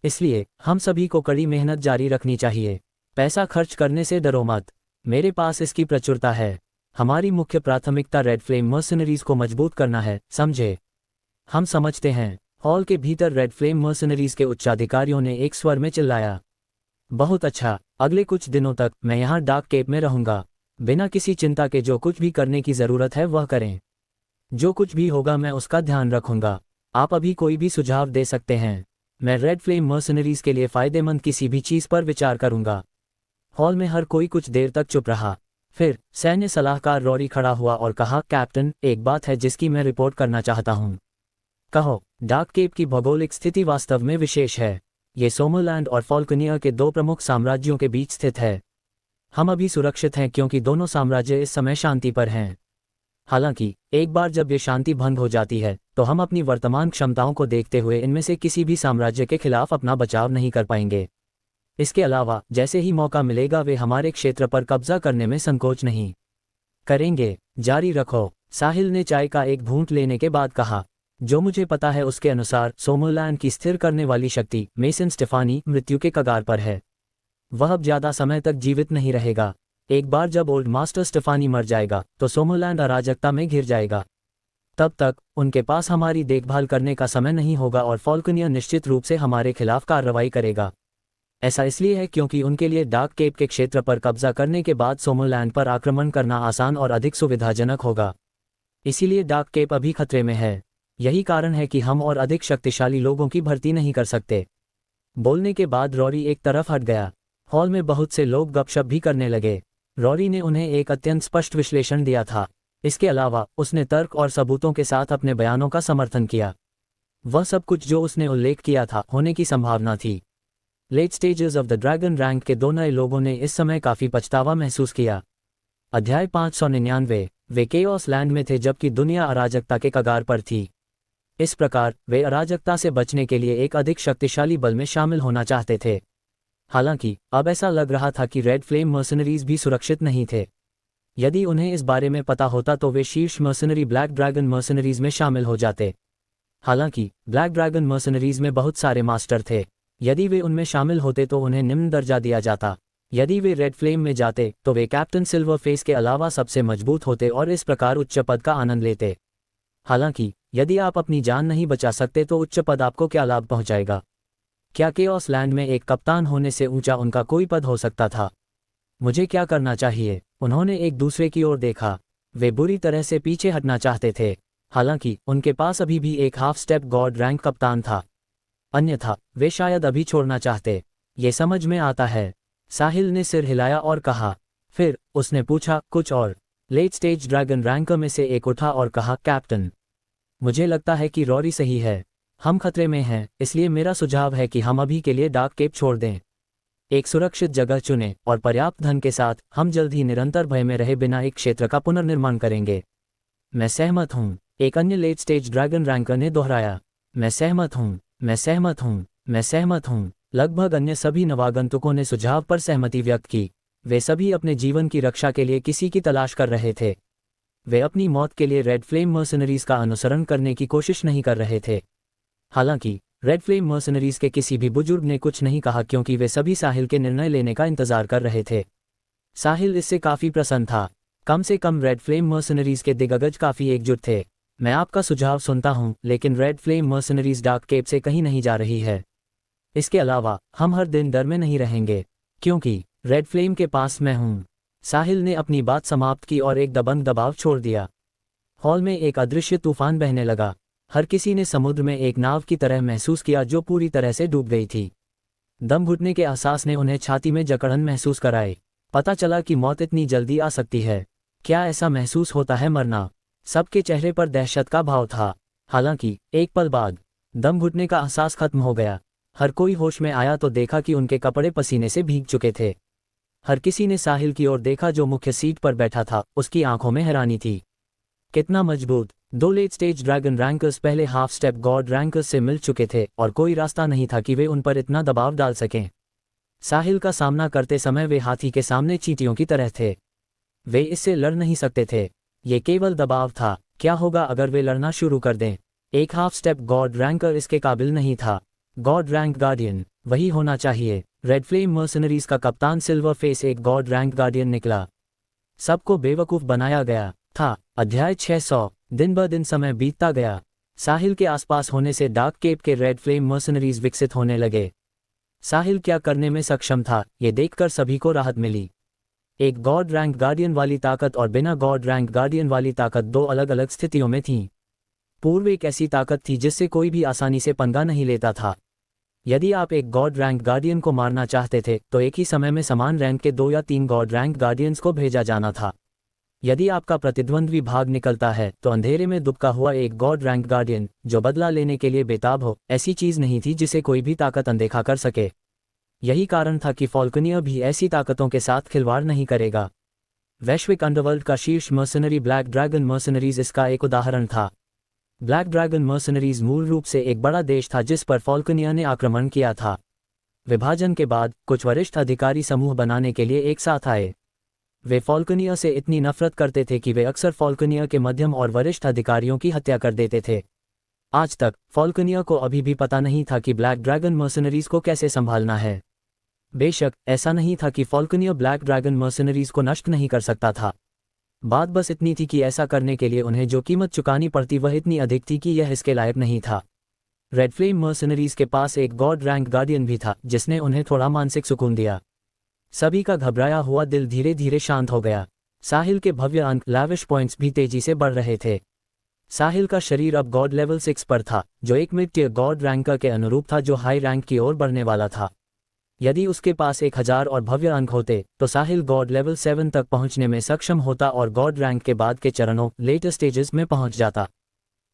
S2: इसलिए हम सभी को कड़ी मेहनत जारी रखनी चाहिए। पैसा खर्च करने से डरो मत। मेरे पास इसकी प्रचुरता है। हमारी मुख्य प्राथमिकता रेड फ्लेम मर्सनरीज को मजबूत करना है, समझे? हम समझते हैं। हॉल के भीतर रेड फ्लेम मर्सनरीज के उच्चाधिकारियों ने एक स्वर में चिल्लाया। बहुत अच्छा, अगले कुछ दिनों तक मैं यहाँ डार्क केप में रहूंगा, बिना किसी चिंता के। जो कुछ भी करने की ज़रूरत है वह करें। जो कुछ भी होगा मैं उसका ध्यान रखूंगा। आप अभी कोई भी सुझाव दे सकते हैं। मैं रेड फ्लेम मर्सनरीज के लिए फ़ायदेमंद किसी भी चीज़ पर विचार करूंगा। हॉल में हर कोई कुछ देर तक चुप रहा। फिर सैन्य सलाहकार रॉरी खड़ा हुआ और कहा, कैप्टन, एक बात है जिसकी मैं रिपोर्ट करना चाहता हूँ। कहो। डार्क केप की भौगोलिक स्थिति वास्तव में विशेष है। ये सोमरलैंड और फॉल्कनियर के दो प्रमुख साम्राज्यों के बीच स्थित है। हम अभी सुरक्षित हैं क्योंकि दोनों साम्राज्य इस समय शांति पर हैं। हालांकि एक बार जब ये शांति भंग हो जाती है तो हम अपनी वर्तमान क्षमताओं को देखते हुए इनमें से किसी भी साम्राज्य के खिलाफ अपना बचाव नहीं कर पाएंगे। इसके अलावा जैसे ही मौका मिलेगा वे हमारे क्षेत्र पर कब्जा करने में संकोच नहीं करेंगे। जारी रखो, साहिल ने चाय का एक घूंट लेने के बाद कहा। जो मुझे पता है उसके अनुसार सोमरलैंड की स्थिर करने वाली शक्ति मेसन स्टेफानी मृत्यु के कगार पर है। वह अब ज्यादा समय तक जीवित नहीं रहेगा। एक बार जब ओल्ड मास्टर स्टेफानी मर जाएगा तो सोमरलैंड अराजकता में घिर जाएगा। तब तक उनके पास हमारी देखभाल करने का समय नहीं होगा और फॉल्कनियर निश्चित रूप से हमारे खिलाफ कार्रवाई करेगा। ऐसा इसलिए है क्योंकि उनके लिए डार्क केप के क्षेत्र पर कब्जा करने के बाद सोमरलैंड पर आक्रमण करना आसान और अधिक सुविधाजनक होगा। इसीलिए डार्क केप अभी खतरे में है। यही कारण है कि हम और अधिक शक्तिशाली लोगों की भर्ती नहीं कर सकते। बोलने के बाद रॉरी एक तरफ हट गया। हॉल में बहुत से लोग गपशप भी करने लगे। रॉरी ने उन्हें एक अत्यंत स्पष्ट विश्लेषण दिया था। इसके अलावा उसने तर्क और सबूतों के साथ अपने बयानों का समर्थन किया। वह सब कुछ जो उसने उल्लेख किया था होने की संभावना थी। Late stages of the dragon rank के दो नए लोगों ने इस समय काफी पछतावा महसूस किया। अध्याय 599। वे केओस लैंड में थे जबकि दुनिया अराजकता के कगार पर थी। इस प्रकार वे अराजकता से बचने के लिए एक अधिक शक्तिशाली बल में शामिल होना चाहते थे। हालांकि अब ऐसा लग रहा था कि रेड फ्लेम मर्सनरीज भी सुरक्षित नहीं थे। यदि उन्हें इस बारे में पता होता तो वे शीर्ष मर्सनरी ब्लैक ड्रैगन मर्सनरीज में शामिल हो जाते। हालांकि ब्लैक ड्रैगन मर्सनरीज में बहुत सारे मास्टर थे। यदि वे उनमें शामिल होते तो उन्हें निम्न दर्जा दिया जाता। यदि वे रेड फ्लेम में जाते तो वे कैप्टन सिल्वर फेस के अलावा सबसे मजबूत होते और इस प्रकार उच्च पद का आनंद लेते। हालांकि यदि आप अपनी जान नहीं बचा सकते तो उच्च पद आपको क्या लाभ पहुंचाएगा? क्या केओस लैंड में एक कप्तान होने से ऊंचा उनका कोई पद हो सकता था? मुझे क्या करना चाहिए? उन्होंने एक दूसरे की ओर देखा। वे बुरी तरह से पीछे हटना चाहते थे। हालांकि उनके पास अभी भी एक हाफ स्टेप गॉड रैंक कप्तान था। अन्यथा वे शायद अभी छोड़ना चाहते। ये समझ में आता है। साहिल ने सिर हिलाया और कहा। फिर उसने पूछा, कुछ और? लेट स्टेज ड्रैगन रैंकर में से एक उठा और कहा, कैप्टन, मुझे लगता है कि रॉरी सही है। हम खतरे में हैं, इसलिए मेरा सुझाव है कि हम अभी के लिए डार्क केप छोड़ दें। एक सुरक्षित जगह चुनें और पर्याप्त धन के साथ हम जल्द ही निरंतर भय में रहे बिना एक क्षेत्र का पुनर्निर्माण करेंगे। मैं सहमत हूँ, एक अन्य लेट स्टेज ड्रैगन रैंकर ने दोहराया। मैं सहमत हूँ, मैं सहमत हूँ, मैं सहमत हूँ। लगभग अन्य सभी नवागंतुकों ने सुझाव पर सहमति व्यक्त की। वे सभी अपने जीवन की रक्षा के लिए किसी की तलाश कर रहे थे। वे अपनी मौत के लिए रेड फ्लेम मर्सनरीज का अनुसरण करने की कोशिश नहीं कर रहे थे। हालांकि रेड फ्लेम मर्सनरीज के किसी भी बुजुर्ग ने कुछ नहीं कहा क्योंकि वे सभी साहिल के निर्णय लेने का इंतजार कर रहे थे। साहिल इससे काफी प्रसन्न था। कम से कम रेड फ्लेम मर्सनरीज के दिग्गज काफी एकजुट थे। मैं आपका सुझाव सुनता हूं, लेकिन red flame mercenaries dark cape से कहीं नहीं जा रही है। इसके अलावा हम हर दिन डर में नहीं रहेंगे क्योंकि रेड फ्लेम के पास मैं हूं। साहिल ने अपनी बात समाप्त की और एक दबंग दबाव छोड़ दिया। हॉल में एक अदृश्य तूफान बहने लगा। हर किसी ने समुद्र में एक नाव की तरह महसूस किया जो पूरी तरह से डूब गई थी। दम घुटने के एहसास ने उन्हें छाती में जकड़न महसूस कराई। पता चला कि मौत इतनी जल्दी आ सकती है। क्या ऐसा महसूस होता है मरना? सबके चेहरे पर दहशत का भाव था। हालांकि एक पल बाद दम घुटने का एहसास खत्म हो गया। हर कोई होश में आया तो देखा कि उनके कपड़े पसीने से भीग चुके थे। हर किसी ने साहिल की ओर देखा जो मुख्य सीट पर बैठा था। उसकी आंखों में हैरानी थी। कितना मजबूत! दो लेट स्टेज ड्रैगन रैंकर्स पहले हाफ स्टेप गॉड रैंकर्स से मिल चुके थे और कोई रास्ता नहीं था कि वे उन पर इतना दबाव डाल सकें। साहिल का सामना करते समय वे हाथी के सामने चींटियों की तरह थे। वे इससे लड़ नहीं सकते थे। ये केवल दबाव था। क्या होगा अगर वे लड़ना शुरू कर दें? एक हाफ स्टेप गॉड रैंकर इसके काबिल नहीं था। गॉड रैंक गार्डियन वही होना चाहिए। रेड फ्लेम मर्सनरीज का कप्तान सिल्वर फेस एक गॉड रैंक गार्डियन निकला। सबको बेवकूफ बनाया गया था। अध्याय 600। दिन ब दिन समय बीतता गया। साहिल के आसपास होने से डार्क केप के रेड फ्लेम मर्सनरीज विकसित होने लगे। साहिल क्या करने में सक्षम था, ये देखकर सभी को राहत मिली। एक गॉड रैंक गार्डियन वाली ताकत और बिना गॉड रैंक गार्डियन वाली ताकत दो अलग अलग स्थितियों में थीं। पूर्व एक ऐसी ताकत थी जिससे कोई भी आसानी से पंगा नहीं लेता था। यदि आप एक गॉड रैंक गार्डियन को मारना चाहते थे तो एक ही समय में समान रैंक के 2 या 3 गॉड रैंक गार्डियंस को भेजा जाना था। यदि आपका प्रतिद्वंद्वी भाग निकलता है तो अंधेरे में दुबका हुआ एक गॉड रैंक गार्डियन जो बदला लेने के लिए बेताब हो, ऐसी चीज नहीं थी जिसे कोई भी ताकत अनदेखा कर सके। यही कारण था कि फॉल्कनियर भी ऐसी ताकतों के साथ खिलवाड़ नहीं करेगा। वैश्विक अंडरवर्ल्ड का शीर्ष मर्सनरी ब्लैक ड्रैगन मर्सनरीज इसका एक उदाहरण था। ब्लैक ड्रैगन मर्सनरीज मूल रूप से एक बड़ा देश था जिस पर फॉल्कनियर ने आक्रमण किया था। विभाजन के बाद कुछ वरिष्ठ अधिकारी समूह बनाने के लिए एक साथ आए। वे फॉल्कनियर से इतनी नफरत करते थे कि वे अक्सर फॉल्कनियर के मध्यम और वरिष्ठ अधिकारियों की हत्या कर देते थे। आज तक फॉल्कनियर को अभी भी पता नहीं था कि ब्लैक ड्रैगन मर्सनरीज को कैसे संभालना है। बेशक ऐसा नहीं था कि फॉल्कनियर ब्लैक ड्रैगन मर्सनरीज को नष्ट नहीं कर सकता था। बात बस इतनी थी कि ऐसा करने के लिए उन्हें जो कीमत चुकानी पड़ती वह इतनी अधिक थी कि यह इसके लायक नहीं था। रेड फ्लेम मर्सनरीज के पास एक गॉड रैंक गार्डियन भी था जिसने उन्हें थोड़ा मानसिक सुकून दिया। सभी का घबराया हुआ दिल धीरे धीरे शांत हो गया। साहिल के भव्य अंक लैविश पॉइंट्स भी तेजी से बढ़ रहे थे। साहिल का शरीर अब गॉड लेवल 6 पर था, जो एक मिड टियर गॉड रैंकर के अनुरूप था जो हाई रैंक की ओर बढ़ने वाला था। यदि उसके पास 1000 और भव्य अंक होते तो साहिल गॉड लेवल 7 तक पहुंचने में सक्षम होता और गॉड रैंक के बाद के चरणों लेटर स्टेजेस में पहुंच जाता।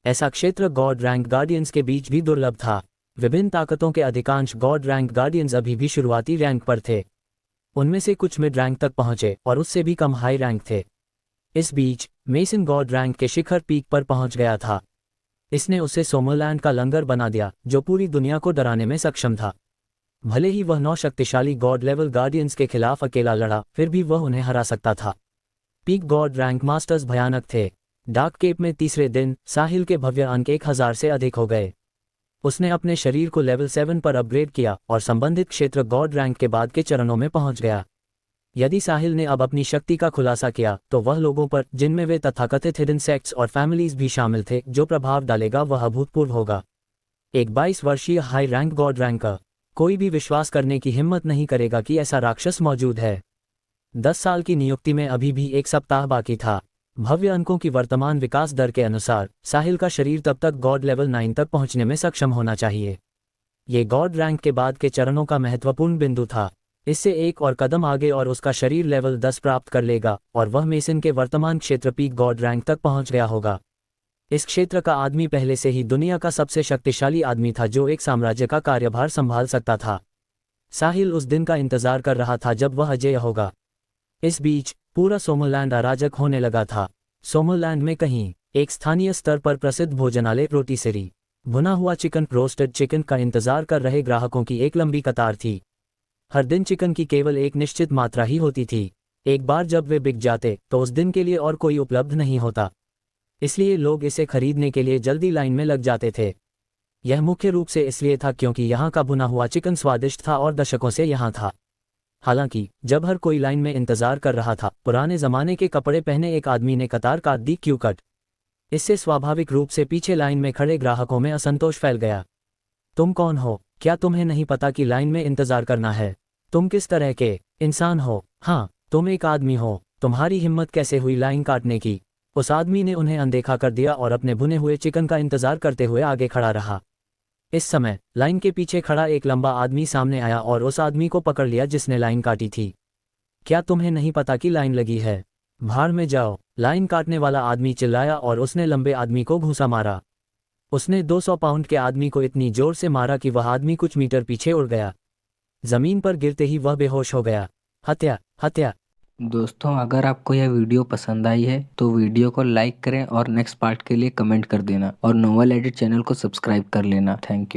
S2: ऐसा क्षेत्र गॉड रैंक गार्डियंस के बीच भी दुर्लभ था। विभिन्न ताकतों के अधिकांश गॉड रैंक गार्डियंस अभी भी शुरुआती रैंक पर थे। उनमें से कुछ मिड रैंक तक पहुंचे और उससे भी कम हाई रैंक थे। इस बीच मेसन गॉड रैंक के शिखर पीक पर पहुंच गया था। इसने उसे सोमरलैंड का लंगर बना दिया जो पूरी दुनिया को डराने में सक्षम था। भले ही वह 9 शक्तिशाली गॉड लेवल गार्डियंस के खिलाफ अकेला लड़ा, फिर भी वह उन्हें हरा सकता था। पीक गॉड रैंक मास्टर्स भयानक थे। डार्क केप में तीसरे दिन साहिल के भव्य अंक 1000 से अधिक हो गए। उसने अपने शरीर को लेवल 7 पर अपग्रेड किया और संबंधित क्षेत्र गॉड रैंक के बाद के चरणों में पहुंच गया। यदि साहिल ने अब अपनी शक्ति का खुलासा किया तो वह लोगों पर, जिनमें वे तथाकथित हिडन सेक्ट्स और फैमिलीज भी शामिल थे, जो प्रभाव डालेगा वह अभूतपूर्व होगा। एक 22 वर्षीय हाई रैंक गॉड रैंकर, कोई भी विश्वास करने की हिम्मत नहीं करेगा कि ऐसा राक्षस मौजूद है। 10 साल की नियुक्ति में अभी भी 1 सप्ताह बाकी था। भव्य अंकों की वर्तमान विकास दर के अनुसार साहिल का शरीर तब तक गॉड लेवल 9 तक पहुंचने में सक्षम होना चाहिए। ये गॉड रैंक के बाद के चरणों का महत्वपूर्ण बिंदु था। इससे एक और कदम आगे और उसका शरीर लेवल 10 प्राप्त कर लेगा और वह मेसन के वर्तमान क्षेत्र पीक गॉड रैंक तक पहुंच गया होगा। इस क्षेत्र का आदमी पहले से ही दुनिया का सबसे शक्तिशाली आदमी था जो एक साम्राज्य का कार्यभार संभाल सकता था। साहिल उस दिन का इंतजार कर रहा था जब वह अजेय होगा। इस बीच पूरा सोमरलैंड अराजक होने लगा था। सोमरलैंड में कहीं एक स्थानीय स्तर पर प्रसिद्ध भोजनालय रोटीसेरी, भुना हुआ चिकन, रोस्टेड चिकन का इंतजार कर रहे ग्राहकों की एक लंबी कतार थी। हर दिन चिकन की केवल एक निश्चित मात्रा ही होती थी। एक बार जब वे बिक जाते तो उस दिन के लिए और कोई उपलब्ध नहीं होता, इसलिए लोग इसे खरीदने के लिए जल्दी लाइन में लग जाते थे। यह मुख्य रूप से इसलिए था क्योंकि यहाँ का भुना हुआ चिकन स्वादिष्ट था और दशकों से यहाँ था। हालांकि जब हर कोई लाइन में इंतजार कर रहा था, पुराने जमाने के कपड़े पहने एक आदमी ने कतार काट दी, क्यू कट। इससे स्वाभाविक रूप से पीछे लाइन में खड़े ग्राहकों में असंतोष फैल गया। तुम कौन हो? क्या तुम्हें नहीं पता कि लाइन में इंतजार करना है? तुम किस तरह के इंसान हो? हाँ, तुम एक आदमी हो। तुम्हारी हिम्मत कैसे हुई लाइन काटने की? उस आदमी ने उन्हें अनदेखा कर दिया और अपने भुने हुए चिकन का इंतजार करते हुए आगे खड़ा रहा। इस समय लाइन के पीछे खड़ा एक लंबा आदमी सामने आया और उस आदमी को पकड़ लिया जिसने लाइन काटी थी। क्या तुम्हें नहीं पता कि लाइन लगी है? भाड़ में जाओ! लाइन काटने वाला आदमी चिल्लाया और उसने लंबे आदमी को घूंसा मारा। उसने 200 पाउंड के आदमी को इतनी जोर से मारा कि वह आदमी कुछ मीटर पीछे उड़ गया। जमीन पर गिरते ही वह बेहोश हो गया। हत्या, हत्या।
S1: दोस्तों, अगर आपको यह वीडियो पसंद आई है तो वीडियो को लाइक करें और नेक्स्ट पार्ट के लिए कमेंट कर देना और नोवेल एडिट चैनल को सब्सक्राइब कर लेना। Thank you.